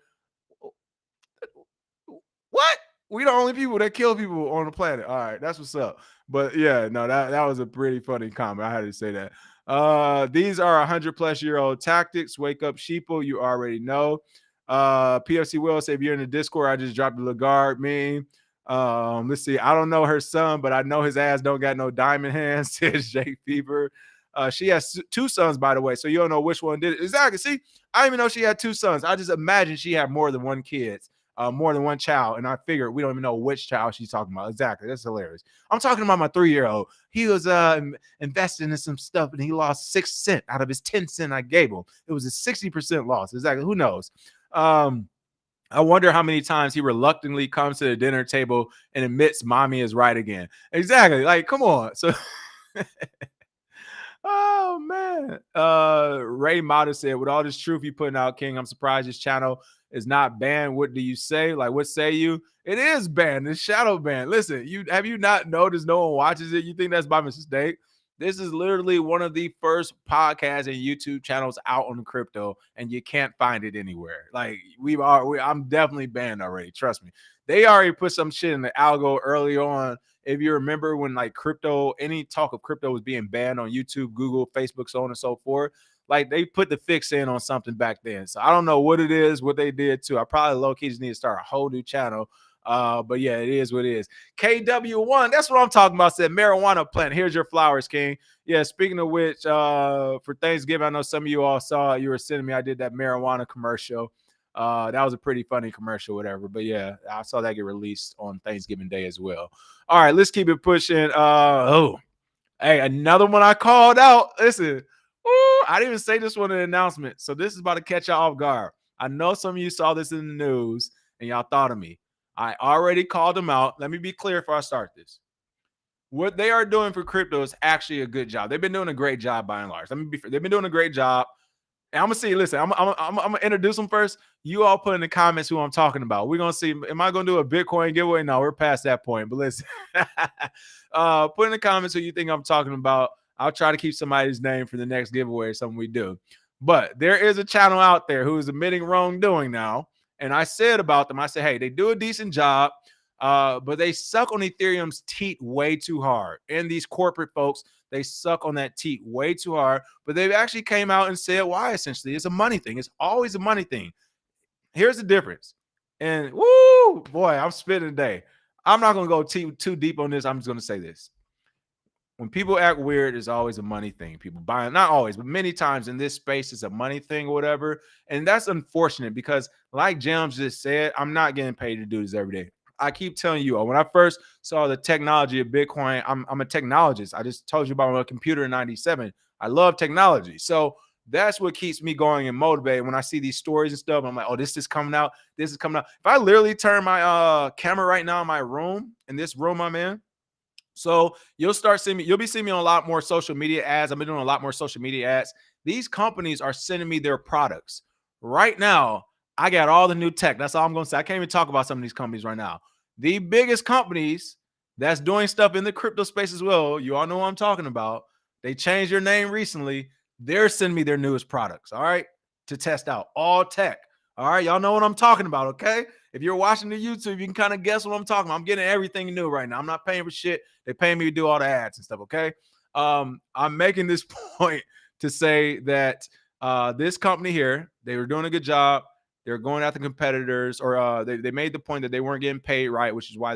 S1: What? We the only people that kill people on the planet. All right, that's what's up. But yeah, no, that was a pretty funny comment. I had to say that. These are 100-plus-year-old tactics. Wake up, sheeple. You already know. PFC Will say, if you're in the Discord, I just dropped the Lagarde meme. Let's see. I don't know her son, but I know his ass don't got no diamond hands, says Jake Fever. She has 2 sons, by the way, so you don't know which one did it. Exactly. See, I didn't even know she had 2 sons. I just imagine she had more than one kid, more than one child, and I figured we don't even know which child she's talking about. Exactly. That's hilarious. I'm talking about my 3-year-old. He was investing in some stuff, and he lost 6 cents out of his 10 cents I gave him. It was a 60% loss. Exactly. Who knows? I wonder how many times he reluctantly comes to the dinner table and admits mommy is right again. Exactly. Like, come on. So, oh, man. Ray Mata said, with all this truth you putting out, King, I'm surprised this channel is not banned. What do you say? Like, what say you? It is banned. It's shadow banned. Listen, have you not noticed no one watches it? You think that's by mistake? This is literally one of the first podcasts and YouTube channels out on crypto, and you can't find it anywhere. Like I'm definitely banned already. Trust me. They already put some shit in the algo early on. If you remember when like crypto, any talk of crypto was being banned on YouTube, Google, Facebook, so on and so forth. Like they put the fix in on something back then. So I don't know what it is, what they did too. I probably low-key just need to start a whole new channel. But yeah, it is what it is. KW1, that's what I'm talking about. Said marijuana plant. Here's your flowers, King. Yeah, speaking of which, for Thanksgiving, I know some of you all saw it. You were sending me. I did that marijuana commercial. That was a pretty funny commercial, whatever. But yeah, I saw that get released on Thanksgiving Day as well. All right, let's keep it pushing. Hey, another one I called out. Listen, I didn't even say this one in the announcement. So this is about to catch y'all off guard. I know some of you saw this in the news and y'all thought of me. I already called them out. Let me be clear before I start this. What they are doing for crypto is actually a good job. They've been doing a great job by and large. Let me be fair. They've been doing a great job. And I'm gonna see. Listen, I'm gonna introduce them first. You all put in the comments who I'm talking about. We're gonna see. Am I gonna do a Bitcoin giveaway? No, we're past that point. But listen, put in the comments who you think I'm talking about. I'll try to keep somebody's name for the next giveaway or something we do. But there is a channel out there who is admitting wrongdoing now. And I said about them, I said, hey, they do a decent job, but they suck on Ethereum's teat way too hard. And these corporate folks, they suck on that teat way too hard. But they've actually came out and said why, essentially. It's a money thing. It's always a money thing. Here's the difference. And woo, boy, I'm spitting today. I'm not going to go too deep on this. I'm just going to say this. When people act weird, it's always a money thing. People buying, not always, but many times in this space, it's a money thing or whatever. And that's unfortunate because, like Gems just said, I'm not getting paid to do this every day. I keep telling you, when I first saw the technology of Bitcoin, I'm a technologist. I just told you about my computer in 97. I love technology. So that's what keeps me going and motivated. When I see these stories and stuff, I'm like, oh, this is coming out. This is coming out. If I literally turn my camera right now in my room, in this room I'm in, so you'll start seeing me, you'll be seeing me on a lot more social media ads. I've been doing a lot more social media ads. These companies are sending me their products. Right now, I got all the new tech. That's all I'm going to say. I can't even talk about some of these companies right now. The biggest companies that's doing stuff in the crypto space as well, you all know what I'm talking about. They changed their name recently. They're sending me their newest products, all right, to test out. All tech. All right, y'all know what I'm talking about, okay? If you're watching the YouTube, you can kind of guess what I'm talking about. I'm getting everything new right now. I'm not paying for shit. They pay me to do all the ads and stuff, okay? I'm making this point to say that this company here, they were doing a good job. They're going after competitors, or they made the point that they weren't getting paid right, which is why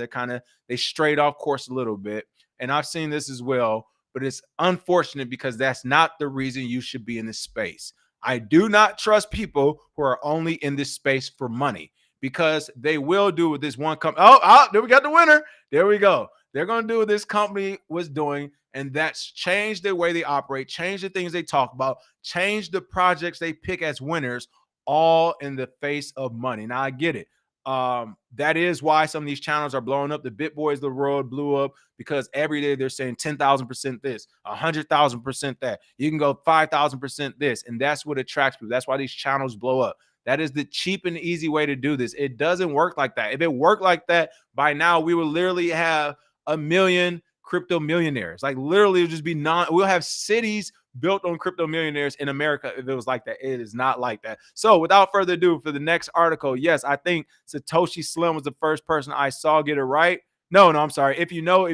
S1: they strayed off course a little bit. And I've seen this as well, but it's unfortunate because that's not the reason you should be in this space. I do not trust people who are only in this space for money, because they will do what this one company. Oh, there we got the winner. There we go. They're going to do what this company was doing, and that's change the way they operate, change the things they talk about, change the projects they pick as winners, all in the face of money. Now, I get it. That is why some of these channels are blowing up. The BitBoys of the world blew up because every day they're saying 10,000% this, 100,000% that. You can go 5,000% this, and that's what attracts people. That's why these channels blow up. That is the cheap and easy way to do this. It doesn't work like that. If it worked like that, by now we would literally have 1 million crypto millionaires. Like literally, it would just be we'll have cities built on crypto millionaires in America if it was like that. It is not like that. So without further ado, for the next article, yes, I think Satoshi Slim was the first person I saw get it right. No, I'm sorry. If you know,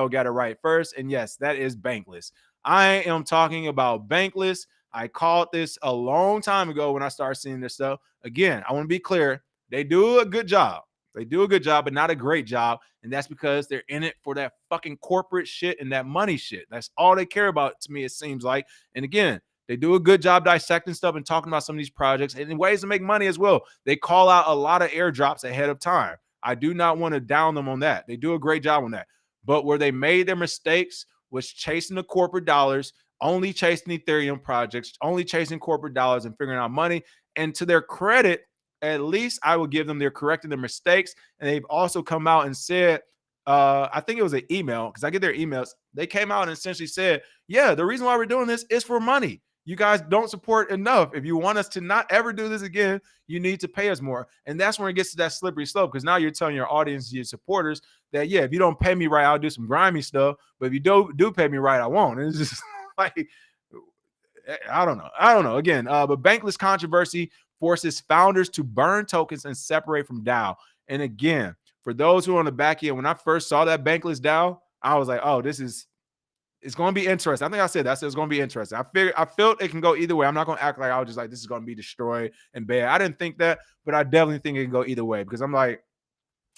S1: got it right first. And yes, that is Bankless. I am talking about Bankless. I called this a long time ago when I started seeing this stuff. Again, I want to be clear. They do a good job. They do a good job, but not a great job. And that's because they're in it for that fucking corporate shit and that money shit. That's all they care about to me, it seems like. And again, they do a good job dissecting stuff and talking about some of these projects and in ways to make money as well. They call out a lot of airdrops ahead of time. I do not want to down them on that. They do a great job on that. But where they made their mistakes was chasing the corporate dollars, only chasing Ethereum projects, only chasing corporate dollars and figuring out money. And to their credit, at least I would give them, they're correcting their mistakes. And they've also come out and said, I think it was an email, because I get their emails. They came out and essentially said, yeah, the reason why we're doing this is for money. you guys don't support enough. If you want us to not ever do this again, you need to pay us more. And that's when it gets to that slippery slope, because now you're telling your audience, your supporters, that, yeah, if you don't pay me right, I'll do some grimy stuff. But if you do pay me right, I won't. And it's just like, I don't know. Again, but Bankless controversy forces founders to burn tokens and separate from DAO. And again, for those who are on the back end, when I first saw that Bankless DAO, I was like, oh, it's going to be interesting. I think I said that. I said it's going to be interesting. I felt it can go either way. I'm not going to act like I was just like, this is going to be destroyed and bad. I didn't think that, but I definitely think it can go either way, because I'm like,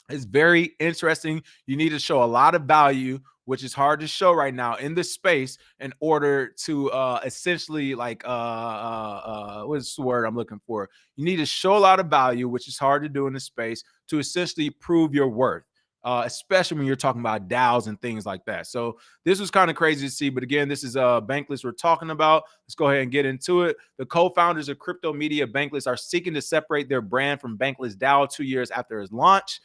S1: it's very interesting. You need to show a lot of value, which is hard to show right now in this space, in order to essentially like what's the word I'm looking for? You need to show a lot of value, which is hard to do in this space, to essentially prove your worth. Especially when you're talking about DAOs and things like that. So this was kind of crazy to see. But again, this is Bankless we're talking about. Let's go ahead and get into it. The co-founders of crypto media Bankless are seeking to separate their brand from Bankless DAO 2 years after its launch.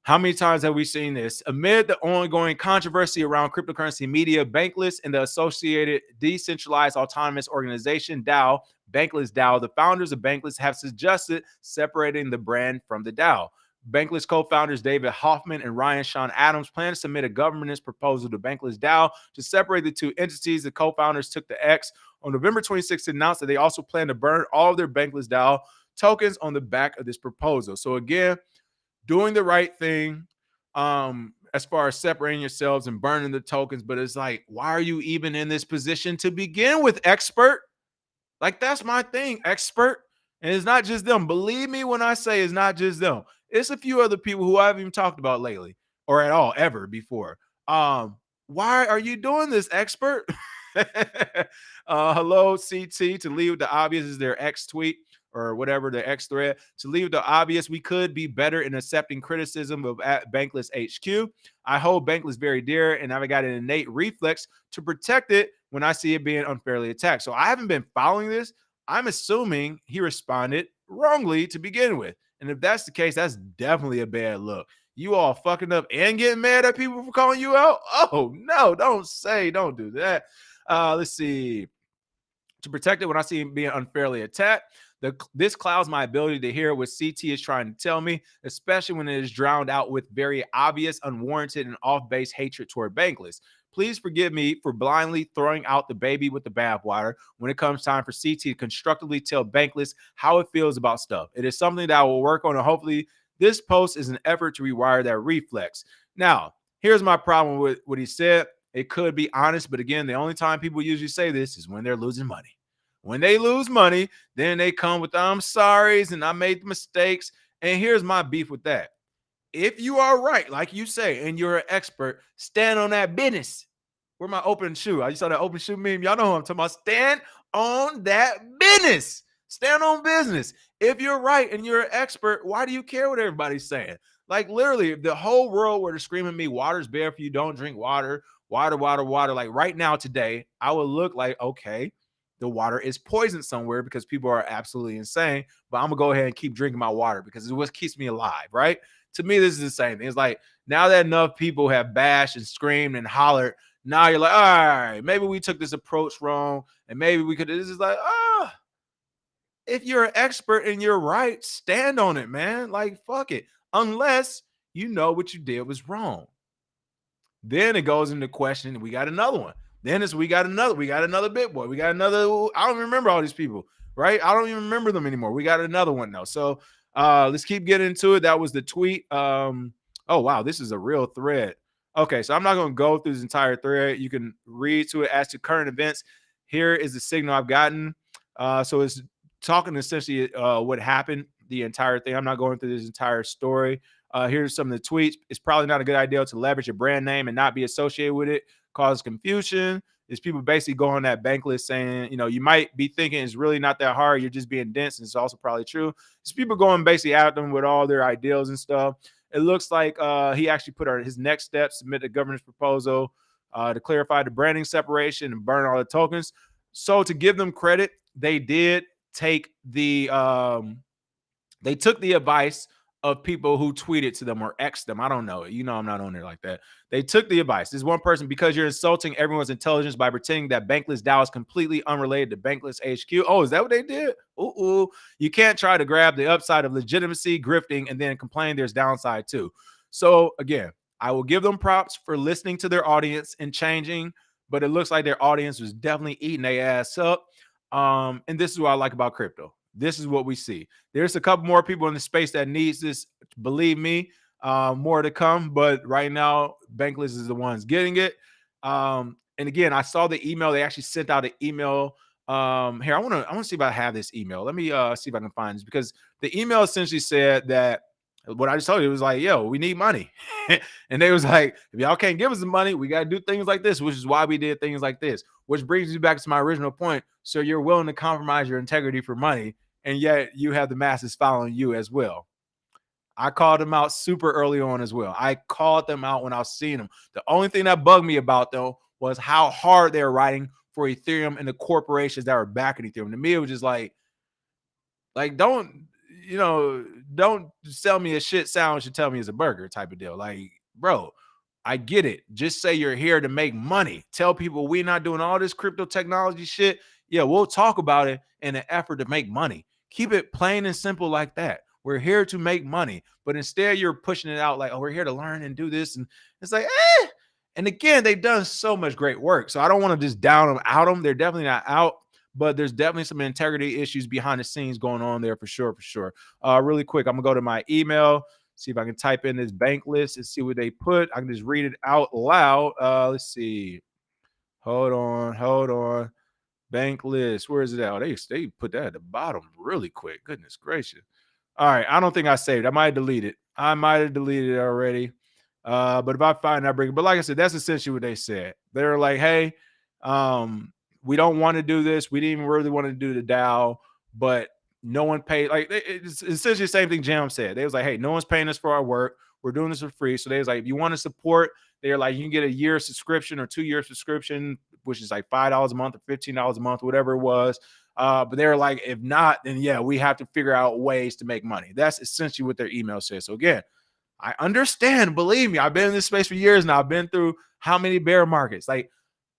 S1: How many times have we seen this? Amid the ongoing controversy around cryptocurrency media, Bankless and the associated decentralized autonomous organization DAO, Bankless DAO, the founders of Bankless have suggested separating the brand from the DAO. Bankless co-founders David Hoffman and Ryan Sean Adams plan to submit a governance proposal to Bankless DAO to separate the two entities. The co-founders took to X on November 26th to announce that they also plan to burn all of their Bankless DAO tokens on the back of this proposal. So again, doing the right thing as far as separating yourselves and burning the tokens. But it's like, why are you even in this position to begin with, expert? Like, that's my thing, expert. And it's not just them. Believe me when I say it's not just them. It's a few other people who I haven't even talked about lately or at all ever before. Why are you doing this, expert? Hello, CT. To leave the obvious is their X tweet or whatever, the X thread. To leave the obvious, we could be better in accepting criticism of Bankless HQ. I hold Bankless very dear, and I've got an innate reflex to protect it when I see it being unfairly attacked. So I haven't been following this. I'm assuming he responded wrongly to begin with. And if that's the case, that's definitely a bad look. You all fucking up and getting mad at people for calling you out? Oh, no, don't do that. Let's see. To protect it when I see him being unfairly attacked. This clouds my ability to hear what CT is trying to tell me, especially when it is drowned out with very obvious, unwarranted, and off-base hatred toward Bankless. Please forgive me for blindly throwing out the baby with the bathwater when it comes time for CT to constructively tell Bankless how it feels about stuff. It is something that I will work on, and hopefully this post is an effort to rewire that reflex. Now, here's my problem with what he said. It could be honest, but again, the only time people usually say this is when they're losing money. When they lose money, then they come with I'm sorry's and I made mistakes. And here's my beef with that. If you are right, like you say, and you're an expert, stand on that business. Where my open shoe? I saw that open shoe meme. Y'all know who I'm talking about. Stand on that business. Stand on business. If you're right and you're an expert, why do you care what everybody's saying? Like, literally, if the whole world were to scream at me, water's bad for you, don't drink water, water, water, water. Like right now, today, I would look like, okay, the water is poisoned somewhere because people are absolutely insane. But I'm going to go ahead and keep drinking my water because it's what keeps me alive, right? To me, this is the same thing. It's like now that enough people have bashed and screamed and hollered, now you're like, all right, maybe we took this approach wrong. And maybe we could, this is like, if you're an expert and you're right, stand on it, man. Like, fuck it. Unless you know what you did was wrong. Then it goes into question, and we got another one. Then we got another bit boy. We got another, I don't remember all these people, right? I don't even remember them anymore. We got another one now. So let's keep getting into it. That was the tweet. Oh, wow, this is a real thread. Okay, so I'm not going to go through this entire thread. You can read to it as to current events. Here is the signal I've gotten. So it's talking essentially what happened, the entire thing. I'm not going through this entire story. Here's some of the tweets. It's probably not a good idea to leverage a brand name and not be associated with it. Cause confusion. Is people basically go on that Bankless saying, you know, you might be thinking it's really not that hard. You're just being dense. And it's also probably true. It's people going basically at them with all their ideals and stuff. It looks like he actually put his next step, submit a governance proposal to clarify the branding separation and burn all the tokens. So to give them credit, they did take the they took the advice of people who tweeted to them or X'd them. I don't know. You know, I'm not on there like that. They took the advice. This one person, because you're insulting everyone's intelligence by pretending that Bankless DAO is completely unrelated to Bankless HQ. Oh, is that what they did? Ooh. You can't try to grab the upside of legitimacy, grifting, and then complain there's downside too. So again, I will give them props for listening to their audience and changing, but it looks like their audience was definitely eating their ass up. And this is what I like about crypto. This is what we see. There's a couple more people in the space that needs this. Believe me, more to come. But right now, Bankless is the ones getting it. And again, I saw the email. They actually sent out an email. Here, I want to see if I have this email. Let me see if I can find this, because the email essentially said that what I just told you, it was like, yo, we need money. And they was like, if y'all can't give us the money, we got to do things like this, which is why we did things like this, which brings me back to my original point. So you're willing to compromise your integrity for money, and yet you have the masses following you as well. I called them out super early on as well. I called them out when I was seeing them. The only thing that bugged me about them was how hard they were writing for Ethereum and the corporations that were backing Ethereum. To me, it was just like don't sell me a shit sandwich and tell me it's a burger type of deal. Like, bro, I get it. Just say you're here to make money. Tell people we're not doing all this crypto technology shit. Yeah, we'll talk about it in an effort to make money. Keep it plain and simple like that. We're here to make money. But instead, you're pushing it out like, oh, we're here to learn and do this. And it's like, eh. And again, they've done so much great work. So I don't want to just down them, out them. They're definitely not out, but there's definitely some integrity issues behind the scenes going on there for sure. Really quick, I'm gonna go to my email, see if I can type in this bank list and see what they put. I can just read it out loud. Let's see. Hold on. Bank list. Where is it at? Oh, they put that at the bottom really quick. Goodness gracious. All right. I don't think I saved. I might have deleted it already. But if I find it, I bring it. But like I said, that's essentially what they said. They're like, hey, we don't want to do this. We didn't even really want to do the DAO, but no one paid. Like, it's essentially the same thing Jam said. They was like, hey, no one's paying us for our work. We're doing this for free. So they was like, if you want to support, they're like, you can get a year subscription or 2-year subscription, which is like $5 a month or $15 a month, whatever it was. But they're like, if not, then yeah, we have to figure out ways to make money. That's essentially what their email says. So again, I understand. Believe me, I've been in this space for years now. I've been through how many bear markets? Like,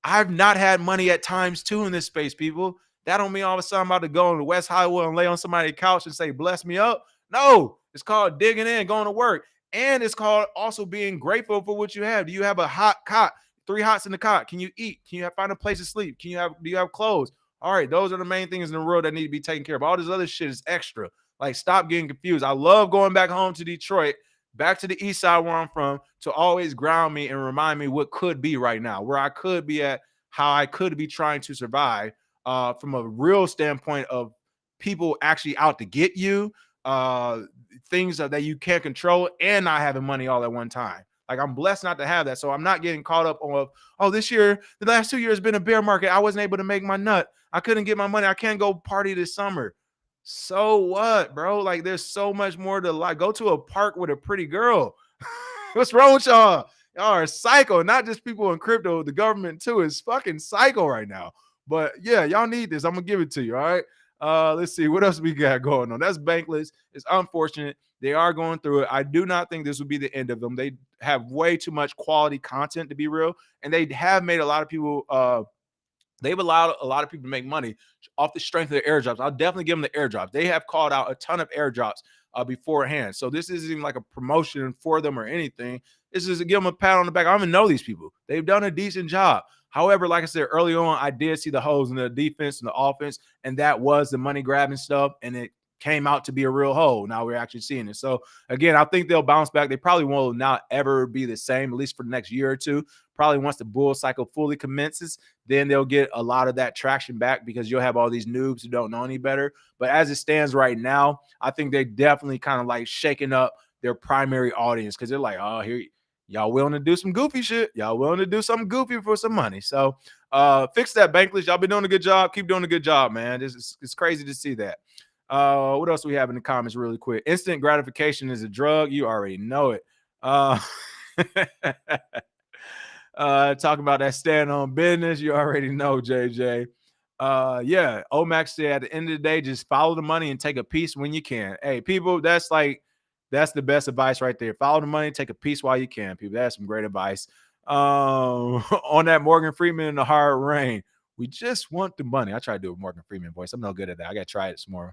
S1: I've not had money at times too in this space, people. That don't mean all of a sudden I'm about to go on the West Highway and lay on somebody's couch and say, bless me up. No, it's called digging in, going to work. And it's called also being grateful for what you have. Do you have a hot cot? 3 hots in the cot? Can you eat? Can you find a place to sleep? Do you have clothes? All right, those are the main things in the world that need to be taken care of. All this other shit is extra. Like, stop getting confused. I love going back home to Detroit, back to the east side where I'm from, to always ground me and remind me what could be right now, where I could be at, how I could be trying to survive from a real standpoint of people actually out to get you, things that you can't control, and not having money all at one time. Like, I'm blessed not to have that. So I'm not getting caught up on, oh, the last 2 years has been a bear market. I wasn't able to make my nut. I couldn't get my money. I can't go party this summer. So what, bro? Like, there's so much more to like. Go to a park with a pretty girl. What's wrong with y'all? Y'all are psycho. Not just people in crypto. The government too is fucking psycho right now. But yeah, y'all need this. I'm gonna give it to you. All right. Let's see what else we got going on. That's Bankless. It's unfortunate. They are going through it. I do not think this will be the end of them. They have way too much quality content, to be real, and they have made a lot of people. They've allowed a lot of people to make money off the strength of their airdrops. I'll definitely give them the airdrops. They have called out a ton of airdrops beforehand. So this isn't even like a promotion for them or anything. This is to give them a pat on the back. I don't even know these people. They've done a decent job. However, like I said early on, I did see the holes in the defense and the offense, and that was the money grabbing stuff, and it came out to be a real hole. Now we're actually seeing it. So again, I think they'll bounce back. They probably will not ever be the same, at least for the next year or two. Probably once the bull cycle fully commences, then they'll get a lot of that traction back, because you'll have all these noobs who don't know any better. But as it stands right now, I think they definitely kind of like shaking up their primary audience, because they're like, oh, here, y'all willing to do some goofy shit. Y'all willing to do something goofy for some money. So fix that, Bankless. Y'all been doing a good job. Keep doing a good job, man. It's crazy to see that. What else do we have in the comments really quick? Instant gratification is a drug. You already know it. Talking about that stand on business. You already know, JJ. Yeah, Omax said at the end of the day, just follow the money and take a piece when you can. Hey, people, that's like That's the best advice right there. Follow the money, take a piece while you can, people. That's some great advice. On that Morgan Freeman in the hard rain. We just want the money. I try to do a Morgan Freeman voice. I'm no good at that. I got to try it tomorrow.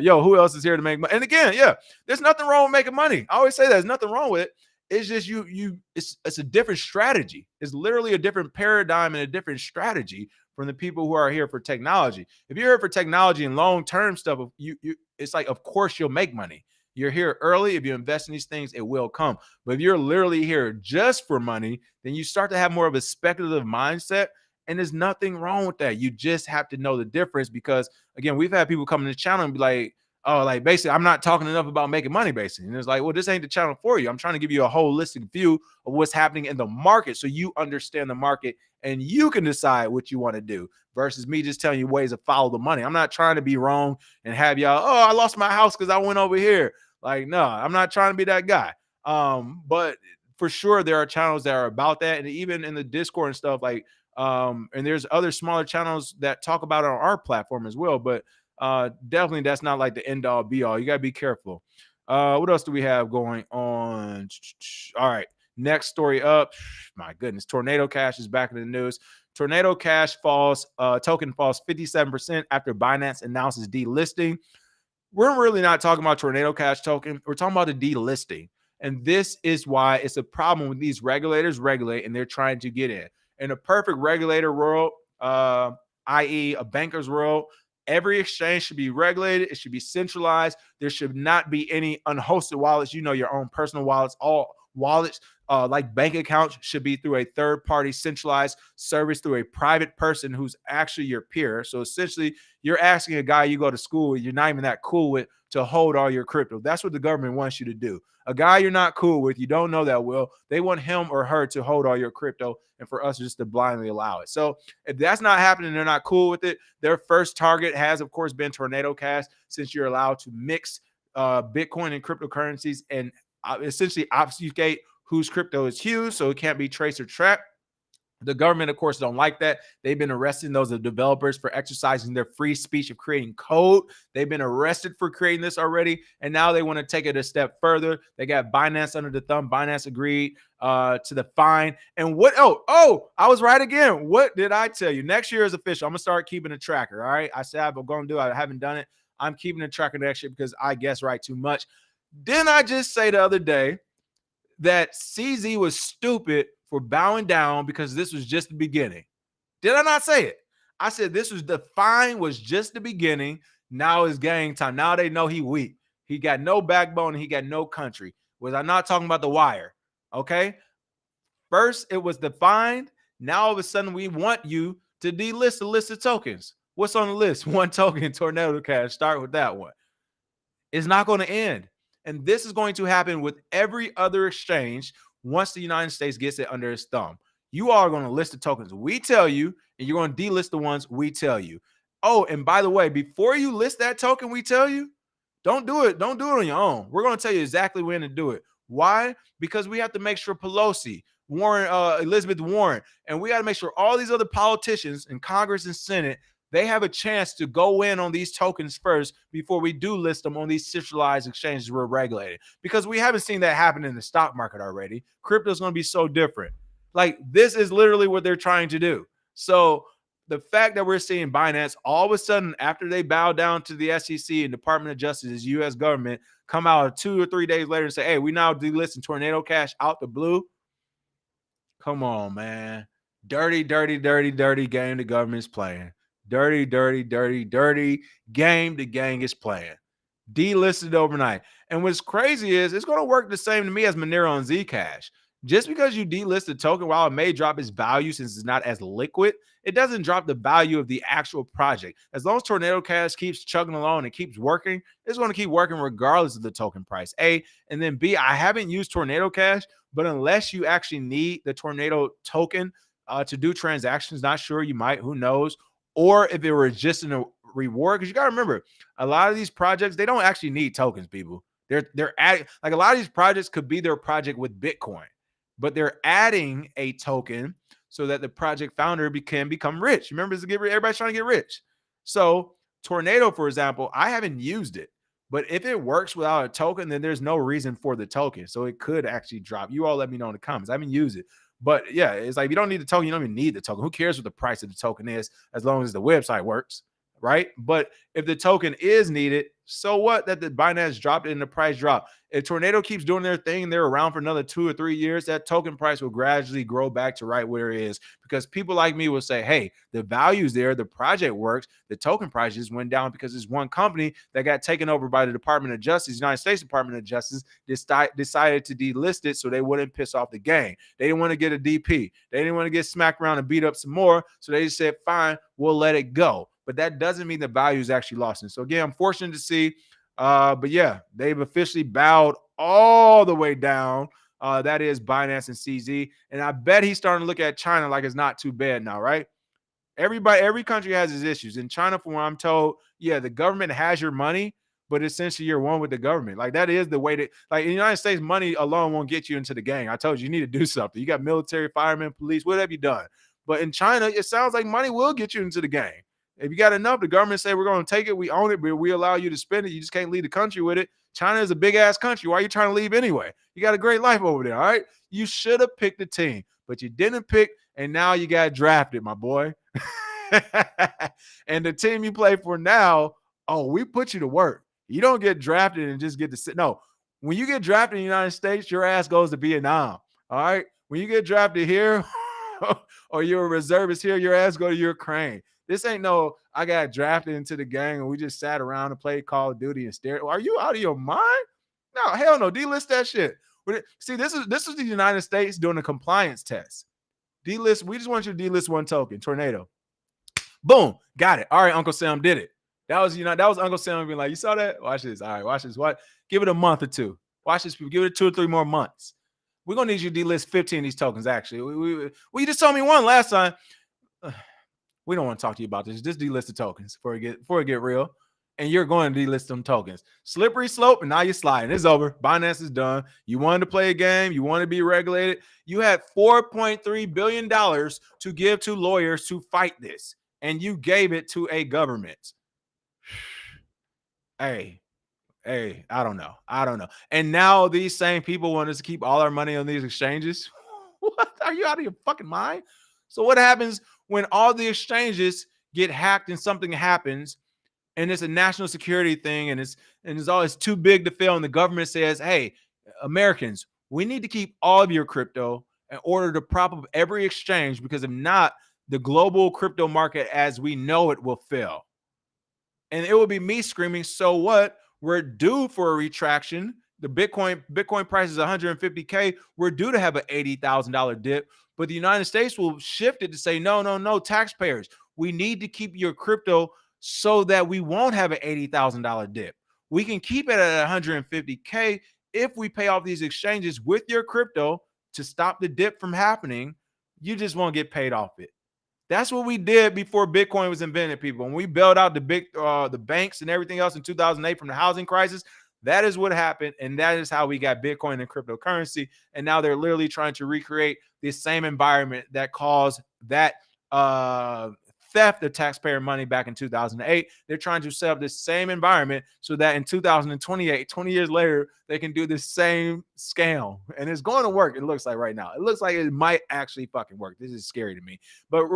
S1: Yo, who else is here to make money? And again, yeah, there's nothing wrong with making money. I always say that there's nothing wrong with it. It's just it's a different strategy. It's literally a different paradigm and a different strategy from the people who are here for technology. If you're here for technology and long-term stuff, it's like, of course you'll make money. You're here early. If you invest in these things, it will come. But if you're literally here just for money, then you start to have more of a speculative mindset. And there's nothing wrong with that. You just have to know the difference, because again, we've had people come to the channel and be like, oh, like basically, I'm not talking enough about making money, basically. And it's like, well, this ain't the channel for you. I'm trying to give you a holistic view of what's happening in the market so you understand the market and you can decide what you want to do, versus me just telling you ways to follow the money. I'm not trying to be wrong and have y'all, oh, I lost my house because I went over here. Like, no, I'm not trying to be that guy. But for sure, there are channels that are about that. And even in the Discord and stuff, like, and there's other smaller channels that talk about it on our platform as well. But definitely that's not like the end all be all. You got to be careful. What else do we have going on? All right. Next story up. My goodness. Tornado Cash is back in the news. Tornado Cash falls, token falls 57% after Binance announces delisting. We're really not talking about Tornado Cash token. We're talking about the delisting. And this is why it's a problem when these regulators regulate and they're trying to get in. In a perfect regulator world, i.e. a banker's world, every exchange should be regulated. It should be centralized. There should not be any unhosted wallets. You know, your own personal wallets. All wallets, like bank accounts, should be through a third-party centralized service through a private person who's actually your peer. So essentially, you're asking a guy you go to school with, you're not even that cool with, to hold all your crypto. That's what the government wants you to do. A guy you're not cool with, you don't know that well, they want him or her to hold all your crypto, and for us just to blindly allow it. So if that's not happening, they're not cool with it. Their first target has, of course, been Tornado Cash, since you're allowed to mix Bitcoin and cryptocurrencies and essentially obfuscate whose crypto is whose, so it can't be traced or tracked. The government, of course, don't like that. They've been arresting those developers for exercising their free speech of creating code. They've been arrested for creating this already, and now they want to take it a step further. They got Binance under the thumb. Binance agreed to the fine. And what? Oh, I was right again. What did I tell you? Next year is official. I'm gonna start keeping a tracker. All right, I said I'm going to do it. I haven't done it. I'm keeping a tracker next year because I guess right too much. Didn't I just say the other day that CZ was stupid for bowing down because this was just the beginning? Did I not say it? I said this was the fine was just the beginning. Now it's gang time. Now they know he weak. He got no backbone and he got no country. Was I not talking about The Wire? Okay. First, it was the fine. Now all of a sudden we want you to delist the list of tokens. What's on the list? One token, Tornado Cash. Start with that one. It's not going to end. And this is going to happen with every other exchange once the United States gets it under its thumb. You are going to list the tokens we tell you, and you're going to delist the ones we tell you. Oh, and by the way, before you list that token we tell you, don't do it. Don't do it on your own. We're going to tell you exactly when to do it. Why? Because we have to make sure Pelosi, Warren, Elizabeth Warren, and we got to make sure all these other politicians in Congress and Senate, they have a chance to go in on these tokens first before we do list them on these centralized exchanges we're regulated. Because we haven't seen that happen in the stock market already. Crypto is going to be so different. Like, this is literally what they're trying to do. So the fact that we're seeing Binance all of a sudden, after they bow down to the SEC and Department of Justice, U.S. government, come out 2 or 3 days later and say, hey, we now delisting Tornado Cash out the blue. Come on, man. Dirty, dirty, dirty, dirty game the government's playing. Dirty, dirty, dirty, dirty game the gang is playing. Delisted overnight. And what's crazy is it's going to work the same to me as Monero and Zcash. Just because you delist the token, while it may drop its value since it's not as liquid, it doesn't drop the value of the actual project. As long as Tornado Cash keeps chugging along and keeps working, it's going to keep working regardless of the token price. A, and then B, I haven't used Tornado Cash, but unless you actually need the Tornado token to do transactions, not sure, you might, who knows, or if it were just in a reward, because you got to remember, a lot of these projects, they don't actually need tokens, people. They're adding, like, a lot of these projects could be their project with Bitcoin, but they're adding a token so that the project founder can become rich. Remember, everybody's trying to get rich. So Tornado, for example, I haven't used it, But if it works without a token, then there's no reason for the token. So it could actually drop. You all let me know in the comments. I haven't used it. But yeah, it's like if you don't need the token, you don't even need the token. Who cares what the price of the token is as long as the website works, right? But if the token is needed, so what that the Binance dropped it and the price dropped. If Tornado keeps doing their thing, they're around for another 2 or 3 years, that token price will gradually grow back to right where it is, because people like me will say, hey, the value's there, the project works, the token price just went down because there's one company that got taken over by the Department of Justice, United States Department of Justice, decided to delist it so they wouldn't piss off the gang. They didn't want to get a DP. They didn't want to get smacked around and beat up some more, so they just said, fine, we'll let it go. But that doesn't mean the value is actually lost. And so again, I'm fortunate to see. But yeah, they've officially bowed all the way down. That is Binance and CZ. And I bet he's starting to look at China like it's not too bad now, right? Every country has its issues. In China, from what I'm told, yeah, the government has your money, but essentially you're one with the government. Like that is the way that, like in the United States, money alone won't get you into the gang. I told you need to do something. You got military, firemen, police, what have you done? But in China, it sounds like money will get you into the gang. If you got enough, the government say we're going to take it, we own it, but we allow you to spend it. You just can't leave the country with it. China is a big ass country. Why are you trying to leave anyway? You got a great life over there, all right? You should have picked the team, but you didn't pick, and now you got drafted, my boy. And the team you play for now, oh, we put you to work. You don't get drafted and just get to sit. No, when you get drafted in the United States, your ass goes to Vietnam, all right? When you get drafted here or you're a reservist here, your ass go to Ukraine. This ain't no, I got drafted into the gang and we just sat around and played Call of Duty and stared. Are you out of your mind? No, hell no. Delist that shit. See, this is the United States doing a compliance test. Delist, we just want you to delist one token, Tornado. Boom, got it. All right, Uncle Sam did it. That was Uncle Sam being like, you saw that? Watch this. All right, watch this. What? Give it a month or two. Watch this. Give it 2 or 3 more months. We're gonna need you to delist 15 of these tokens. Actually, we just told me one last time. We don't want to talk to you about this. Just delist the tokens before it get real. And you're going to delist them tokens. Slippery slope, and now you're sliding. It's over. Binance is done. You wanted to play a game. You want to be regulated. You had $4.3 billion to give to lawyers to fight this, and you gave it to a government. Hey, I don't know. And now these same people want us to keep all our money on these exchanges. What? Are you out of your fucking mind? So what happens when all the exchanges get hacked and something happens and it's a national security thing and it's too big to fail, and the government says, hey, Americans, we need to keep all of your crypto in order to prop up every exchange, because if not, the global crypto market as we know it will fail. And it will be me screaming, so what? We're due for a retraction. The Bitcoin price is 150K. We're due to have an $80,000 dip. But the United States will shift it to say, no, taxpayers, we need to keep your crypto so that we won't have an $80,000 dip. We can keep it at 150K if we pay off these exchanges with your crypto to stop the dip from happening. You just won't get paid off it. That's what we did before Bitcoin was invented, people. When we bailed out the banks and everything else in 2008 from the housing crisis, that is what happened, and that is how we got Bitcoin and cryptocurrency. And now they're literally trying to recreate the same environment that caused that theft of taxpayer money back in 2008. They're trying to set up this same environment so that in 2028, 20 years later, they can do the same scam. And it's going to work, it looks like right now. It looks like it might actually fucking work. This is scary to me. But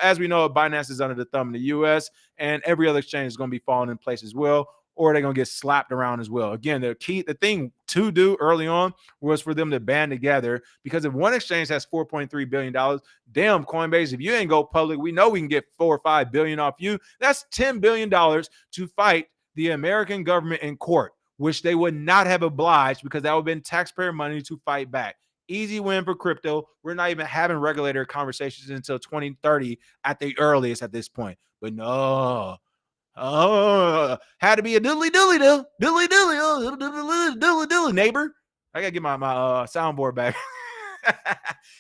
S1: as we know, Binance is under the thumb in the US, and every other exchange is going to be falling in place as well, or they're going to get slapped around as well. Again, the thing to do early on was for them to band together, because if one exchange has $4.3 billion, damn, Coinbase, if you ain't go public, we know we can get $4 or $5 billion off you. That's $10 billion to fight the American government in court, which they would not have obliged, because that would have been taxpayer money to fight back. Easy win for crypto. We're not even having regulator conversations until 2030 at the earliest at this point. But no. Oh, had to be a diddly neighbor. I gotta get my soundboard back.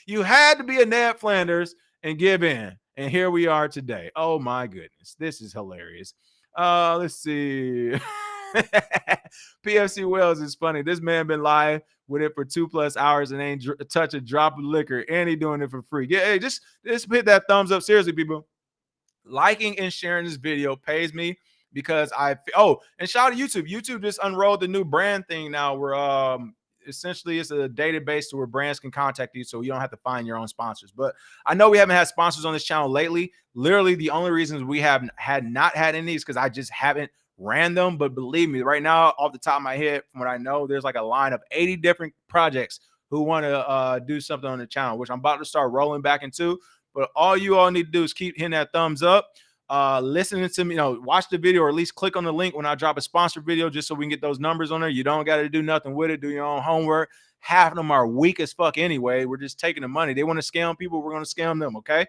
S1: You had to be a Ned Flanders and give in, and here we are today. Oh my goodness, this is hilarious. Let's see. PFC Wells is funny. This man been lying with it for 2+ hours and ain't touch a drop of liquor, and he doing it for free. Yeah, hey, just hit that thumbs up. Seriously, people. Liking and sharing this video pays me because and shout out to YouTube. YouTube just unrolled the new brand thing now where essentially it's a database where brands can contact you so you don't have to find your own sponsors. But I know we haven't had sponsors on this channel lately. Literally the only reasons we have not had any is because I just haven't ran them. But believe me, right now, off the top of my head, from what I know, there's like a line of 80 different projects who want to do something on the channel, which I'm about to start rolling back into. But all you all need to do is keep hitting that thumbs up, listening to me, watch the video, or at least click on the link when I drop a sponsored video, just so we can get those numbers on there. You don't got to do nothing with it. Do your own homework. Half of them are weak as fuck anyway. We're just taking the money. They want to scam people. We're going to scam them. Okay.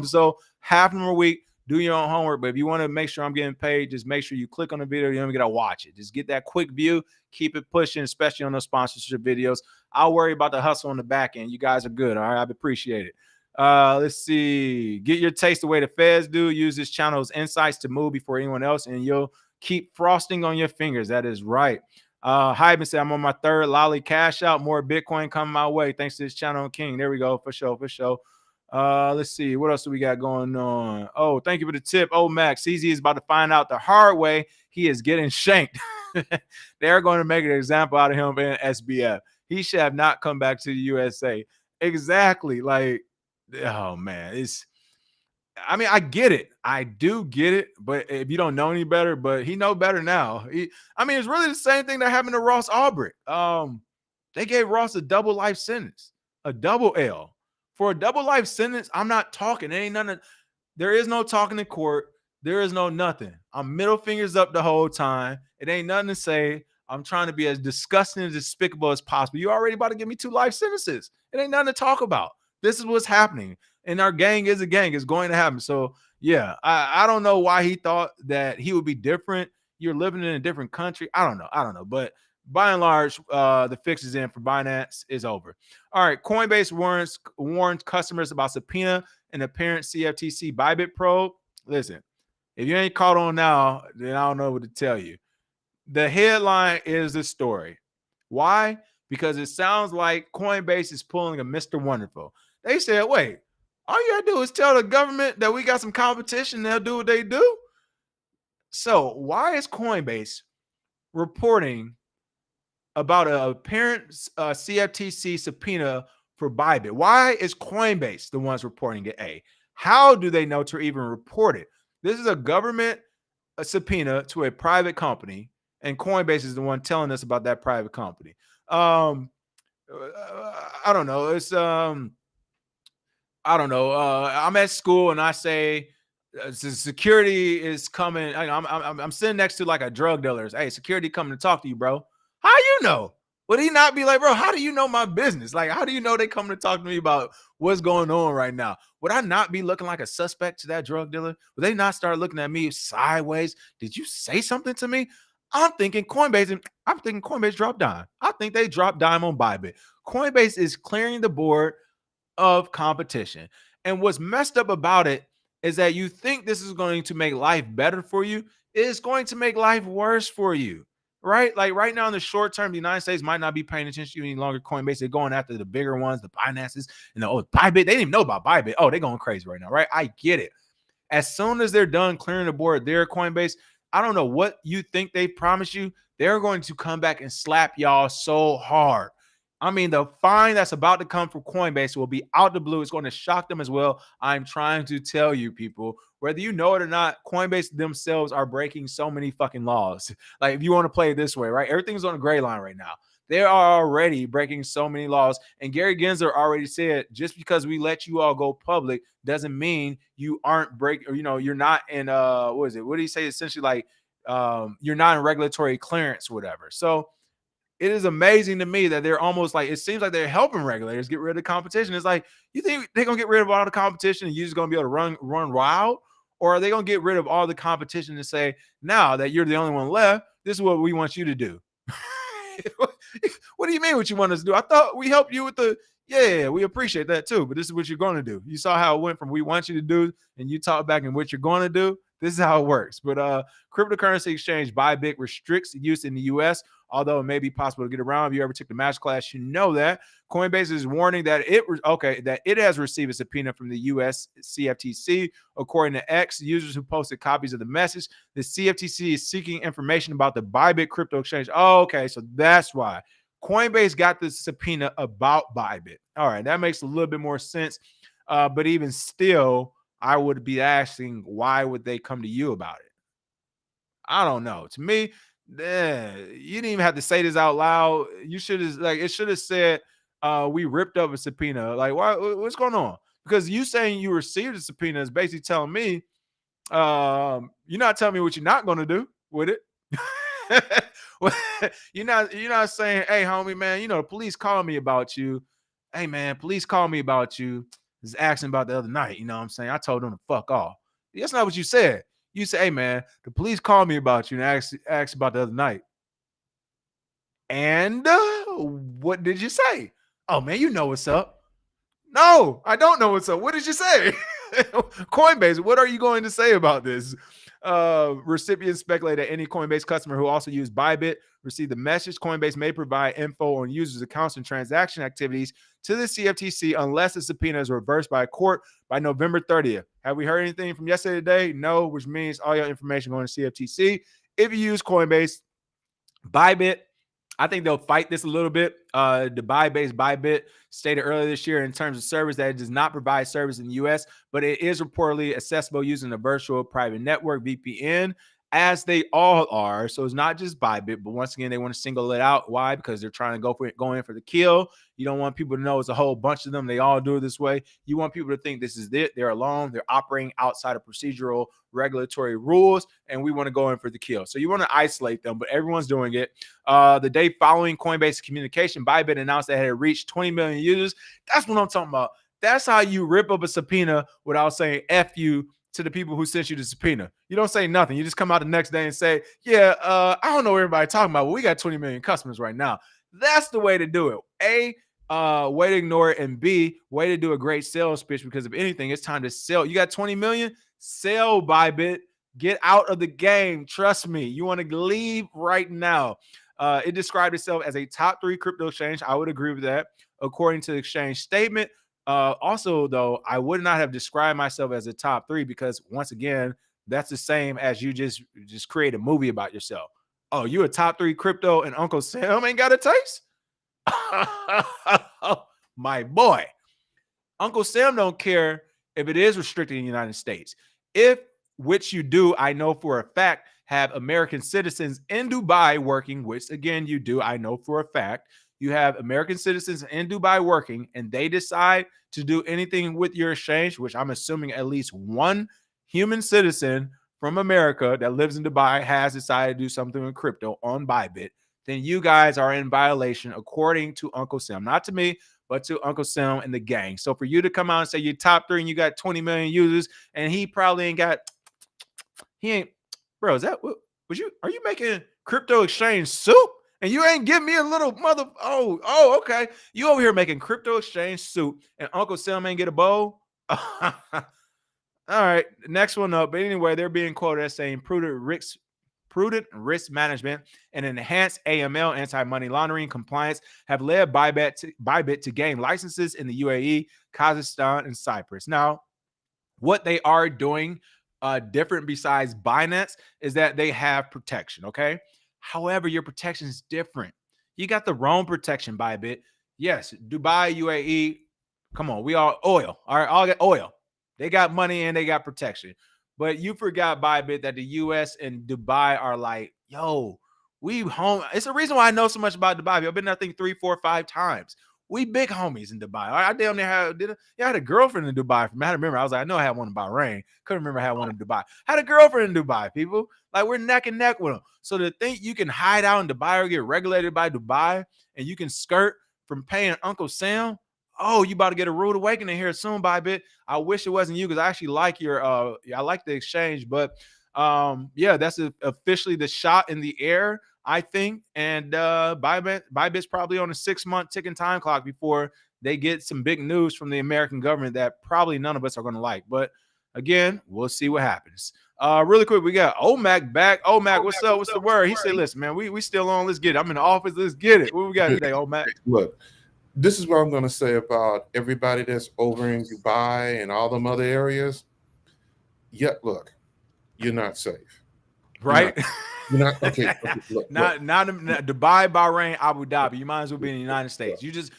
S1: So half of them are weak. Do your own homework. But if you want to make sure I'm getting paid, just make sure you click on the video. You don't even got to watch it. Just get that quick view. Keep it pushing, especially on those sponsorship videos. I'll worry about the hustle on the back end. You guys are good. All right. I appreciate it. Let's see. Get your taste the way the feds do. Use this channel's insights to move before anyone else, and you'll keep frosting on your fingers. That is right. Hyben said, I'm on my third lolly cash out. More Bitcoin coming my way. Thanks to this channel, King. There we go. For sure. Let's see. What else do we got going on? Oh, thank you for the tip. Oh, Max. CZ is about to find out the hard way he is getting shanked. They're going to make an example out of him in SBF. He should have not come back to the USA. Exactly. Like, oh man, I get it. I do get it. But if you don't know any better, but he know better now. It's really the same thing that happened to Ross Ulbricht. They gave Ross a double life sentence, a double L. For a double life sentence, I'm not talking. There is no talking in court. There is no nothing. I'm middle fingers up the whole time. It ain't nothing to say. I'm trying to be as disgusting and despicable as possible. You already about to give me 2 life sentences. It ain't nothing to talk about. This is what's happening. And our gang is a gang. It's going to happen. So, yeah, I don't know why he thought that he would be different. You're living in a different country. I don't know. But by and large, the fix is in for Binance is over. All right. Coinbase warns customers about subpoena and apparent CFTC Bybit probe. Listen, if you ain't caught on now, then I don't know what to tell you. The headline is the story. Why? Because it sounds like Coinbase is pulling a Mr. Wonderful. They said, wait, all you gotta do is tell the government that we got some competition. They'll do what they do. So why is Coinbase reporting about an apparent CFTC subpoena for Bybit? Why is Coinbase the ones reporting it? How do they know to even report it? This is a government subpoena to a private company, and Coinbase is the one telling us about that private company. I don't know. I don't know. I'm at school and I say security is coming. I'm sitting next to like a drug dealer. Hey, security coming to talk to you, bro. How you know? Would he not be like, bro, how do you know my business? Like, how do you know they coming to talk to me about what's going on right now? Would I not be looking like a suspect to that drug dealer? Would they not start looking at me sideways? Did you say something to me? I'm thinking Coinbase dropped dime. I think they dropped dime on Bybit. Coinbase is clearing the board of competition. And what's messed up about it is that you think this is going to make life better for you. It's going to make life worse for you, right? Like right now in the short term, the United States might not be paying attention to you any longer. Coinbase, they're going after the bigger ones, the Binances, and Bybit. They didn't even know about Bybit. Oh, they're going crazy right now, right? I get it. As soon as they're done clearing the board, their Coinbase, I don't know what you think they promised you. They're going to come back and slap y'all so hard. I mean, the fine that's about to come from Coinbase will be out the blue. It's going to shock them as well. I'm trying to tell you, people, whether you know it or not, Coinbase themselves are breaking so many fucking laws. Like, if you want to play it this way, right? Everything's on the gray line right now. They are already breaking so many laws. And Gary Gensler already said, just because we let you all go public doesn't mean you aren't breaking, you're not in, what did he say? Essentially, like, you're not in regulatory clearance, whatever. So it is amazing to me that they're almost like, it seems like they're helping regulators get rid of the competition. It's like, you think they're going to get rid of all the competition and you're just going to be able to run wild? Or are they going to get rid of all the competition and say, now that you're the only one left, this is what we want you to do? What do you mean what you want us to do? I thought we helped you with yeah, we appreciate that too, but this is what you're going to do. You saw how it went from we want you to do and you talk back and what you're going to do. This is how it works. But cryptocurrency exchange Bybit restricts use in the U.S., although it may be possible to get around. If you ever took the master class, you know that. Coinbase is warning that it has received a subpoena from the U.S. CFTC. According to X, users who posted copies of the message, the CFTC is seeking information about the Bybit crypto exchange. Oh, okay, so that's why Coinbase got the subpoena about Bybit. All right, that makes a little bit more sense. But even still, I would be asking, why would they come to you about it? I don't know. To me, you didn't even have to say this out loud. You should have, like, it should have said, we ripped up a subpoena. Like, why? What's going on? Because you saying you received a subpoena is basically telling me, you're not telling me what you're not going to do with it. you're not saying, hey, homie, man, the police called me about you. Hey, man, police called me about you. Was asking about the other night. You know what I'm saying? I told them to fuck off. That's not what you said. You say, hey, man, the police called me about you and asked about the other night. And what did you say? Oh, man, you know what's up. No, I don't know what's up. What did you say? Coinbase, what are you going to say about this? Recipients speculate that any Coinbase customer who also used Bybit received the message. Coinbase may provide info on users' accounts and transaction activities to the CFTC unless the subpoena is reversed by a court by November 30th. Have we heard anything from yesterday today? No, which means all your information going to CFTC. If you use Coinbase, Bybit, I think they'll fight this a little bit. The Bybit stated earlier this year in terms of service that it does not provide service in the U.S., but it is reportedly accessible using a virtual private network, VPN, as they all are. So it's not just Bybit, but once again, they want to single it out. Why? Because they're trying to go in for the kill. You don't want people to know it's a whole bunch of them. They all do it this way. You want people to think this is it. They're alone. They're operating outside of procedural regulatory rules, and we want to go in for the kill. So you want to isolate them, but everyone's doing it. The day following Coinbase communication, Bybit announced that it had reached 20 million users. That's what I'm talking about. That's how you rip up a subpoena without saying F you to the people who sent you the subpoena. You don't say nothing. You just come out the next day and say, yeah, I don't know what everybody talking about, but we got 20 million customers right now. That's the way to do it. A, way to ignore it, and B, way to do a great sales pitch, because if anything, it's time to sell. You got 20 million, sell Bybit, get out of the game. Trust me, you want to leave right now. It described itself as a top 3 crypto exchange. I would agree with that, according to the exchange statement. Also, though, I would not have described myself as a top 3 because, once again, that's the same as you just create a movie about yourself. Oh, you a top 3 crypto and Uncle Sam ain't got a taste? My boy. Uncle Sam don't care if it is restricted in the United States. If, which you do, I know for a fact, have American citizens in Dubai working, which again you do, I know for a fact. You have American citizens in Dubai working, and they decide to do anything with your exchange, which I'm assuming at least one human citizen from America that lives in Dubai has decided to do something with crypto on Bybit, then you guys are in violation according to Uncle Sam. Not to me, but to Uncle Sam and the gang. So for you to come out and say you're top 3 and you got 20 million users, and he probably ain't got, bro, is that what you are you making crypto exchange soup? And you ain't giving me a little mother. Oh, okay. You over here making crypto exchange soup, and Uncle Sam ain't get a bowl. All right, next one up. But anyway, they're being quoted as saying prudent risk management and enhanced AML, anti-money laundering compliance, have led Bybit to gain licenses in the UAE, Kazakhstan, and Cyprus. Now, what they are doing different besides Binance is that they have protection, okay? However, your protection is different. You got the wrong protection, Bybit. Yes, Dubai, UAE, come on, we all oil. All right, all got oil. They got money and they got protection. But you forgot, Bybit, that the US and Dubai are like, yo, we home. It's the reason why I know so much about Dubai. I've been there, I think, 3, 4, 5 times. We big homies in Dubai. I damn near had a girlfriend in Dubai. From I remember, I was like, I know I had one in Bahrain. Couldn't remember I had one in Dubai. Had a girlfriend in Dubai, people. Like, we're neck and neck with them. So to think you can hide out in Dubai or get regulated by Dubai and you can skirt from paying Uncle Sam, oh, you about to get a rude awakening here soon, Bybit. I wish it wasn't you because I actually like your I like the exchange, but yeah, that's officially the shot in the air, I think. And Bybit's probably on a 6-month ticking time clock before they get some big news from the American government that probably none of us are going to like. But again, we'll see what happens. Really quick, we got Omac back. Omac, what's up? What's the word? He said, listen, man, we still on. Let's get it. I'm in the office. Let's get it. What we got today, Omac?
S6: Look, this is what I'm going to say about everybody that's over in Dubai and all them other areas. Yeah, look, you're not safe.
S1: Right?
S6: You're not okay. Look,
S1: not Dubai, Bahrain, Abu Dhabi. You might as well be in the United States. You're just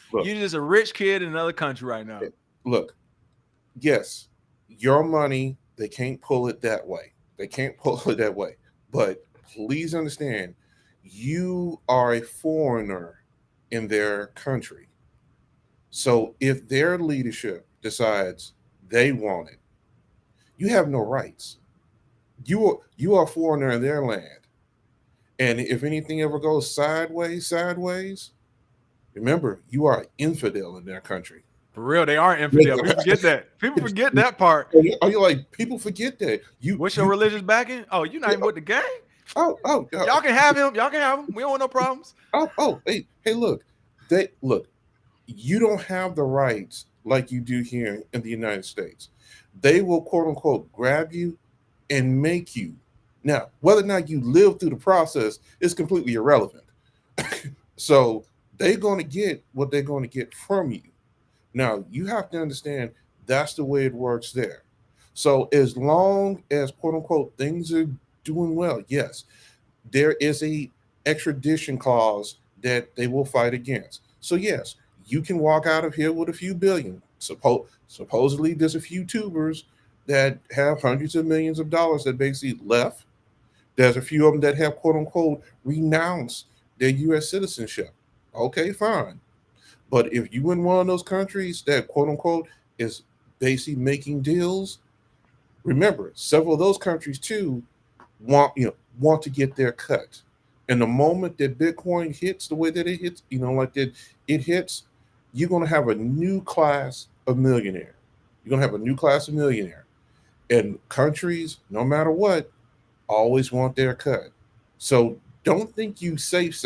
S1: a rich kid in another country right now.
S6: Look, yes, your money, they can't pull it that way. They can't pull it that way. But please understand, you are a foreigner in their country. So if their leadership decides they want it, you have no rights. You are a foreigner in their land. And if anything ever goes sideways, remember, you are an infidel in their country.
S1: For real, they are infidel. People forget that. People forget that part.
S6: Are you like, people forget that?
S1: What's your religious backing? Oh, you're not even with the gang?
S6: Oh,
S1: y'all can have him. Y'all can have him. We don't want no problems.
S6: Hey, look, you don't have the rights like you do here in the United States. They will, quote unquote, grab you and make you. Now, whether or not you live through the process is completely irrelevant. So they're going to get what they're going to get from you. Now, you have to understand that's the way it works there. So as long as, quote unquote, things are doing well, yes, there is a extradition clause that they will fight against. So yes, you can walk out of here with a few billion. Supposedly there's a few tubers that have hundreds of millions of dollars that basically left. There's a few of them that have, quote unquote, renounced their U.S. citizenship. Okay, fine. But if you in one of those countries that, quote unquote, is basically making deals, remember, several of those countries too want to get their cut. And the moment that Bitcoin hits the way that it hits, it hits, you're going to have a new class of millionaire. You're going to have a new class of millionaire. And countries, no matter what, always want their cut. So don't think you safe.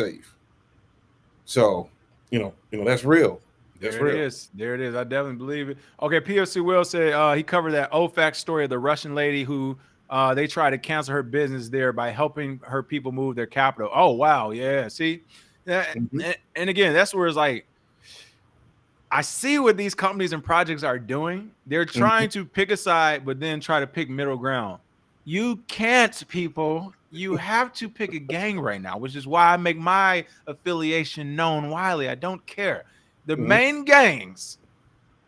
S6: So, that's real. That's
S1: real. There it is. I definitely believe it. Okay, PFC Will said he covered that OFAC story of the Russian lady who they tried to cancel her business there by helping her people move their capital. Oh, wow. Yeah. See? And again, that's where it's like, I see what these companies and projects are doing. They're trying to pick a side, but then try to pick middle ground. You can't, people. You have to pick a gang right now, which is why I make my affiliation known widely. I don't care. The main gangs,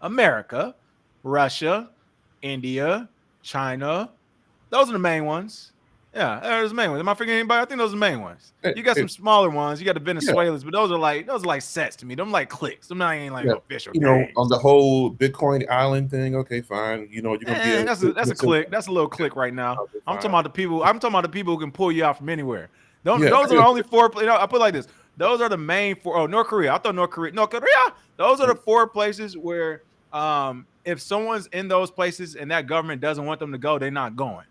S1: America, Russia, India, China, those are the main ones. Yeah, those are the main ones. Am I forgetting anybody? I think those are the main ones. You got some smaller ones. You got the Venezuelans, but those are like sets to me. Them like clicks. Them not ain't like official.
S6: On the whole Bitcoin Island thing. Okay, fine. You're gonna be
S1: that's a click. That's a little click right now. Okay, I'm talking about the people. I'm talking about the people who can pull you out from anywhere. Those are the only four. I put it like this. Those are the main four. Oh, North Korea. I thought North Korea. Those are the four places where if someone's in those places and that government doesn't want them to go, they're not going.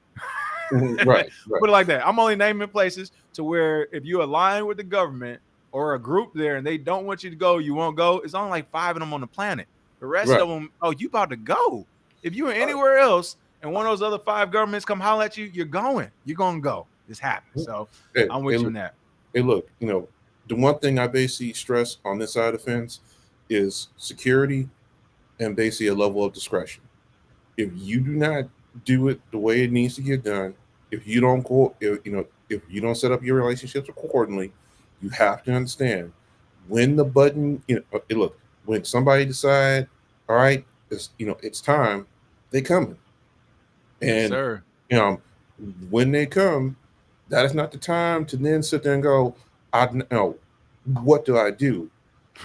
S6: Right.
S1: Put it like that. I'm only naming places to where if you align with the government or a group there and they don't want you to go, you won't go. It's only like 5 of them on the planet. The rest of them, you about to go. If you're anywhere else and one of those other 5 governments come holler at you, you're going. You're going to go. This happens. So I'm with you on that.
S6: Hey, look, the one thing I basically stress on this side of the fence is security and basically a level of discretion. If you do not do it the way it needs to get done, if you don't if you don't set up your relationships accordingly, you have to understand when the button, when somebody decide, all right, it's time, they coming. And when they come, that is not the time to then sit there and go, what do I do?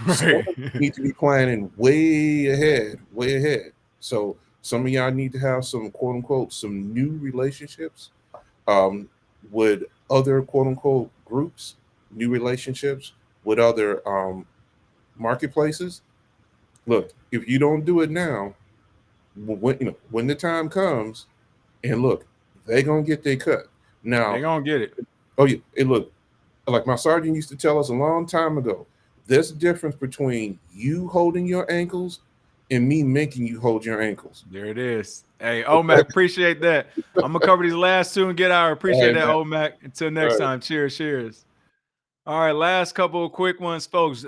S1: Right.
S6: So you need to be planning way ahead. So some of y'all need to have some, quote unquote, some new relationships with other, quote unquote, groups, new relationships with other marketplaces. Look, if you don't do it now, when the time comes, and look, they're gonna get their cut. Now
S1: they're gonna get it.
S6: Oh yeah, look, like my sergeant used to tell us a long time ago, there's a difference between you holding your ankles in me making you hold your ankles.
S1: There it is. Hey, OMAC, appreciate that. I'm gonna cover these last two and get out. Appreciate that, OMAC. Until next time. Cheers, cheers. All right, last couple of quick ones, folks.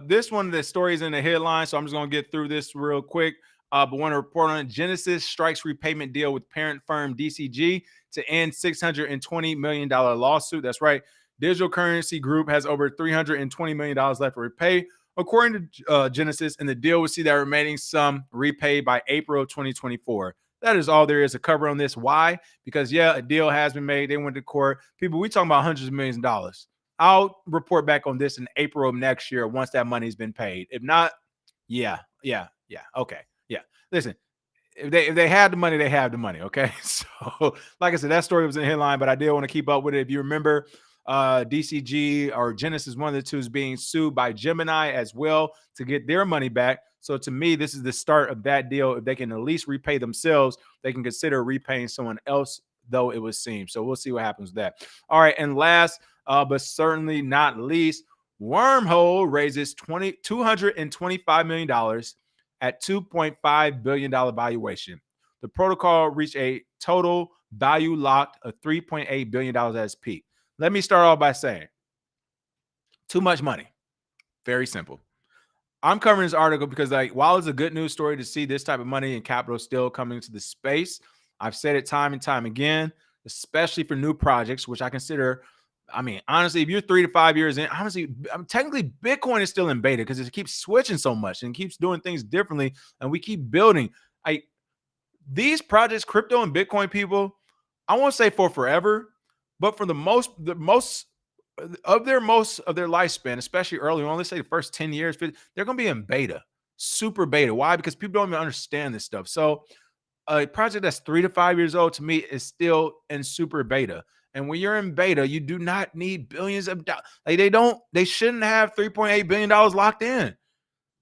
S1: This one, the story is in the headline, so I'm just gonna get through this real quick. But want to report on it. Genesis strikes repayment deal with parent firm DCG to end $620 million lawsuit. That's right. Digital Currency Group has over $320 million left to repay, according to Genesis, and the deal will see that remaining sum repaid by April 2024. That is all there is to cover on this. Why? Because, yeah, a deal has been made. They went to court. People, we talking about hundreds of millions of dollars. I'll report back on this in April of next year once that money's been paid. If not, yeah. Okay. Yeah. Listen, if they had the money, they have the money. Okay. So, like I said, that story was in the headline, but I did want to keep up with it. If you remember, DCG or Genesis, one of the two, is being sued by Gemini as well to get their money back. So to me, this is the start of that deal. If they can at least repay themselves, they can consider repaying someone else, though it would seem. So we'll see what happens with that. All right. And last, but certainly not least, Wormhole raises $225 million at $2.5 billion valuation. The protocol reached a total value locked of $3.8 billion at its peak. Let me start off by saying, too much money. Very simple. I'm covering this article because, like, while it's a good news story to see this type of money and capital still coming into the space, I've said it time and time again, especially for new projects, which I consider, I mean, honestly, if you're 3 to 5 years in, honestly, technically Bitcoin is still in beta because it keeps switching so much and keeps doing things differently, and we keep building. These projects, crypto and Bitcoin, people, I won't say for forever, but for the most of their lifespan, especially early on, let's say the first 10 years, they're going to be in beta, super beta. Why? Because people don't even understand this stuff. So a project that's 3 to 5 years old to me is still in super beta. And when you're in beta, you do not need billions of dollars. Like they shouldn't have $3.8 billion locked in.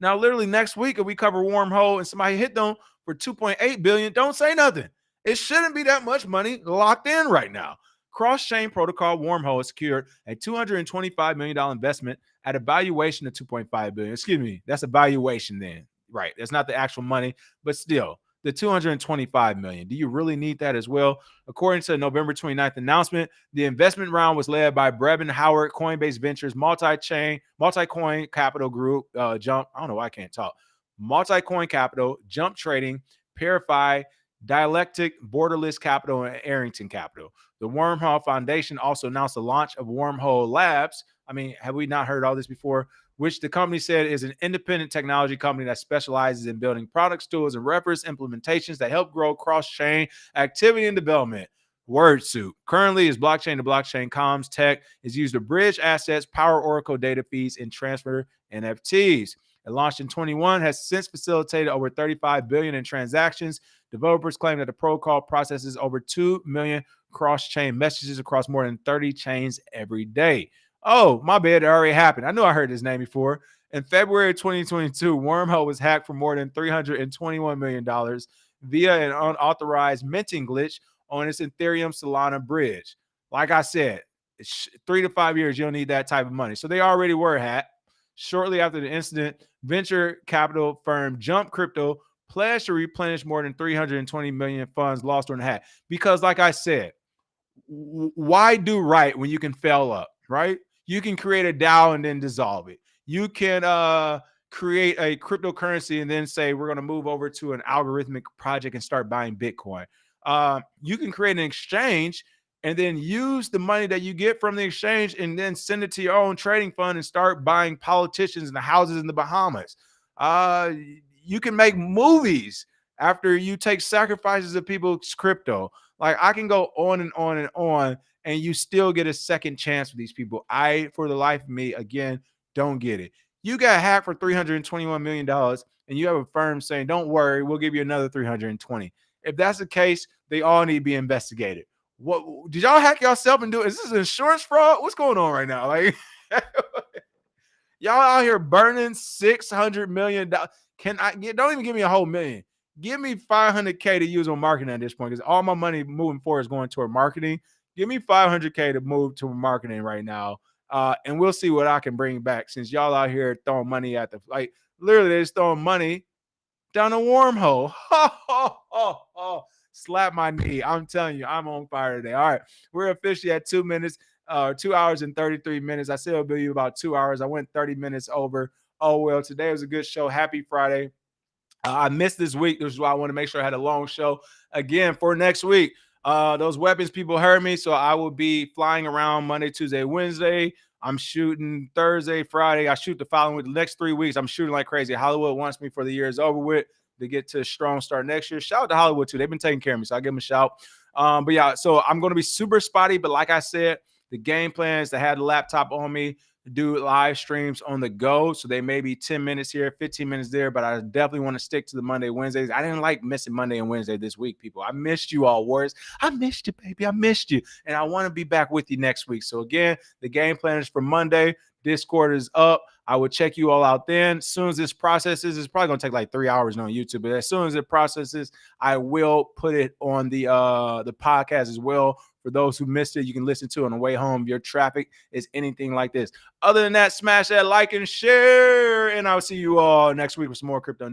S1: Now, literally next week, if we cover Wormhole and somebody hit them for $2.8 billion, don't say nothing. It shouldn't be that much money locked in right now. Cross-chain protocol Wormhole has secured a $225 million investment at a valuation of $2.5 billion. Excuse me, that's a valuation then. Right, that's not the actual money, but still, the $225 million. Do you really need that as well? According to the November 29th announcement, the investment round was led by Brevin Howard, Coinbase Ventures, Multicoin Capital Group, Jump. I don't know why I can't talk. Multicoin Capital, Jump Trading, Parify, Dialectic, Borderless Capital, and Arrington Capital. The Wormhole Foundation also announced the launch of Wormhole Labs. I mean, have we not heard all this before? Which the company said is an independent technology company that specializes in building products, tools, and reference implementations that help grow cross-chain activity and development. Wordsuit currently is blockchain to blockchain comms tech is used to bridge assets, power Oracle data feeds, and transfer NFTs. It launched in 21, has since facilitated over 35 billion in transactions. Developers claim that the protocol processes over 2 million cross-chain messages across more than 30 chains every day. Oh, my bad, it already happened. I knew I heard his name before. In February 2022, Wormhole was hacked for more than $321 million via an unauthorized minting glitch on its Ethereum Solana bridge. Like I said, 3 to 5 years, you don't need that type of money. So they already were hacked. Shortly after the incident, venture capital firm Jump Crypto pledged to replenish more than 320 million funds lost during the hack. Because, like I said, why do right when you can fail up, right? You can create a DAO and then dissolve it. You can create a cryptocurrency and then say we're going to move over to an algorithmic project and start buying Bitcoin. You can create an exchange and then use the money that you get from the exchange and then send it to your own trading fund and start buying politicians and the houses in the Bahamas. You can make movies after you take sacrifices of people's crypto. Like, I can go on and on and on, and you still get a second chance with these people. For the life of me, again, don't get it. You got hacked for $321 million, and you have a firm saying, don't worry, we'll give you another 320. If that's the case, they all need to be investigated. What did y'all hack yourself and do? Is this insurance fraud? What's going on right now? Like, y'all out here burning $600 million. Don't even give me a whole million. Give me $500K to use on marketing at this point, because all my money moving forward is going toward marketing. Give me $500K to move to marketing right now, and we'll see what I can bring back. Since y'all out here throwing money at literally they're just throwing money down a wormhole. Slap my knee. I'm telling you, I'm on fire today. All right. We're officially at 2 minutes, 2 hours and 33 minutes. I said it'll be about 2 hours. I went 30 minutes over. Oh, well, today was a good show. Happy Friday. I missed this week. This is why I want to make sure I had a long show again for next week. Those weapons people heard me, so I will be flying around Monday, Tuesday, Wednesday. I'm shooting Thursday, Friday. I shoot the following week. The next 3 weeks, I'm shooting like crazy. Hollywood wants me for the year is over with to get to a strong start next year. Shout out to Hollywood too. They've been taking care of me, so I'll give them a shout. But yeah, so I'm going to be super spotty. But like I said, the game plan is to have the laptop on me, do live streams on the go. So they may be 10 minutes here, 15 minutes there, but I definitely want to stick to the Monday, Wednesdays. I didn't like missing Monday and Wednesday this week, people. I missed you all, Warriors. I missed you, baby. I missed you. And I want to be back with you next week. So again, the game plan is for Monday. Discord is up. I will check you all out then. As soon as this processes, it's probably going to take like 3 hours on YouTube, but as soon as it processes, I will put it on the podcast as well. For those who missed it, you can listen to it on the way home if your traffic is anything like this. Other than that, smash that like and share, and I'll see you all next week with some more crypto news.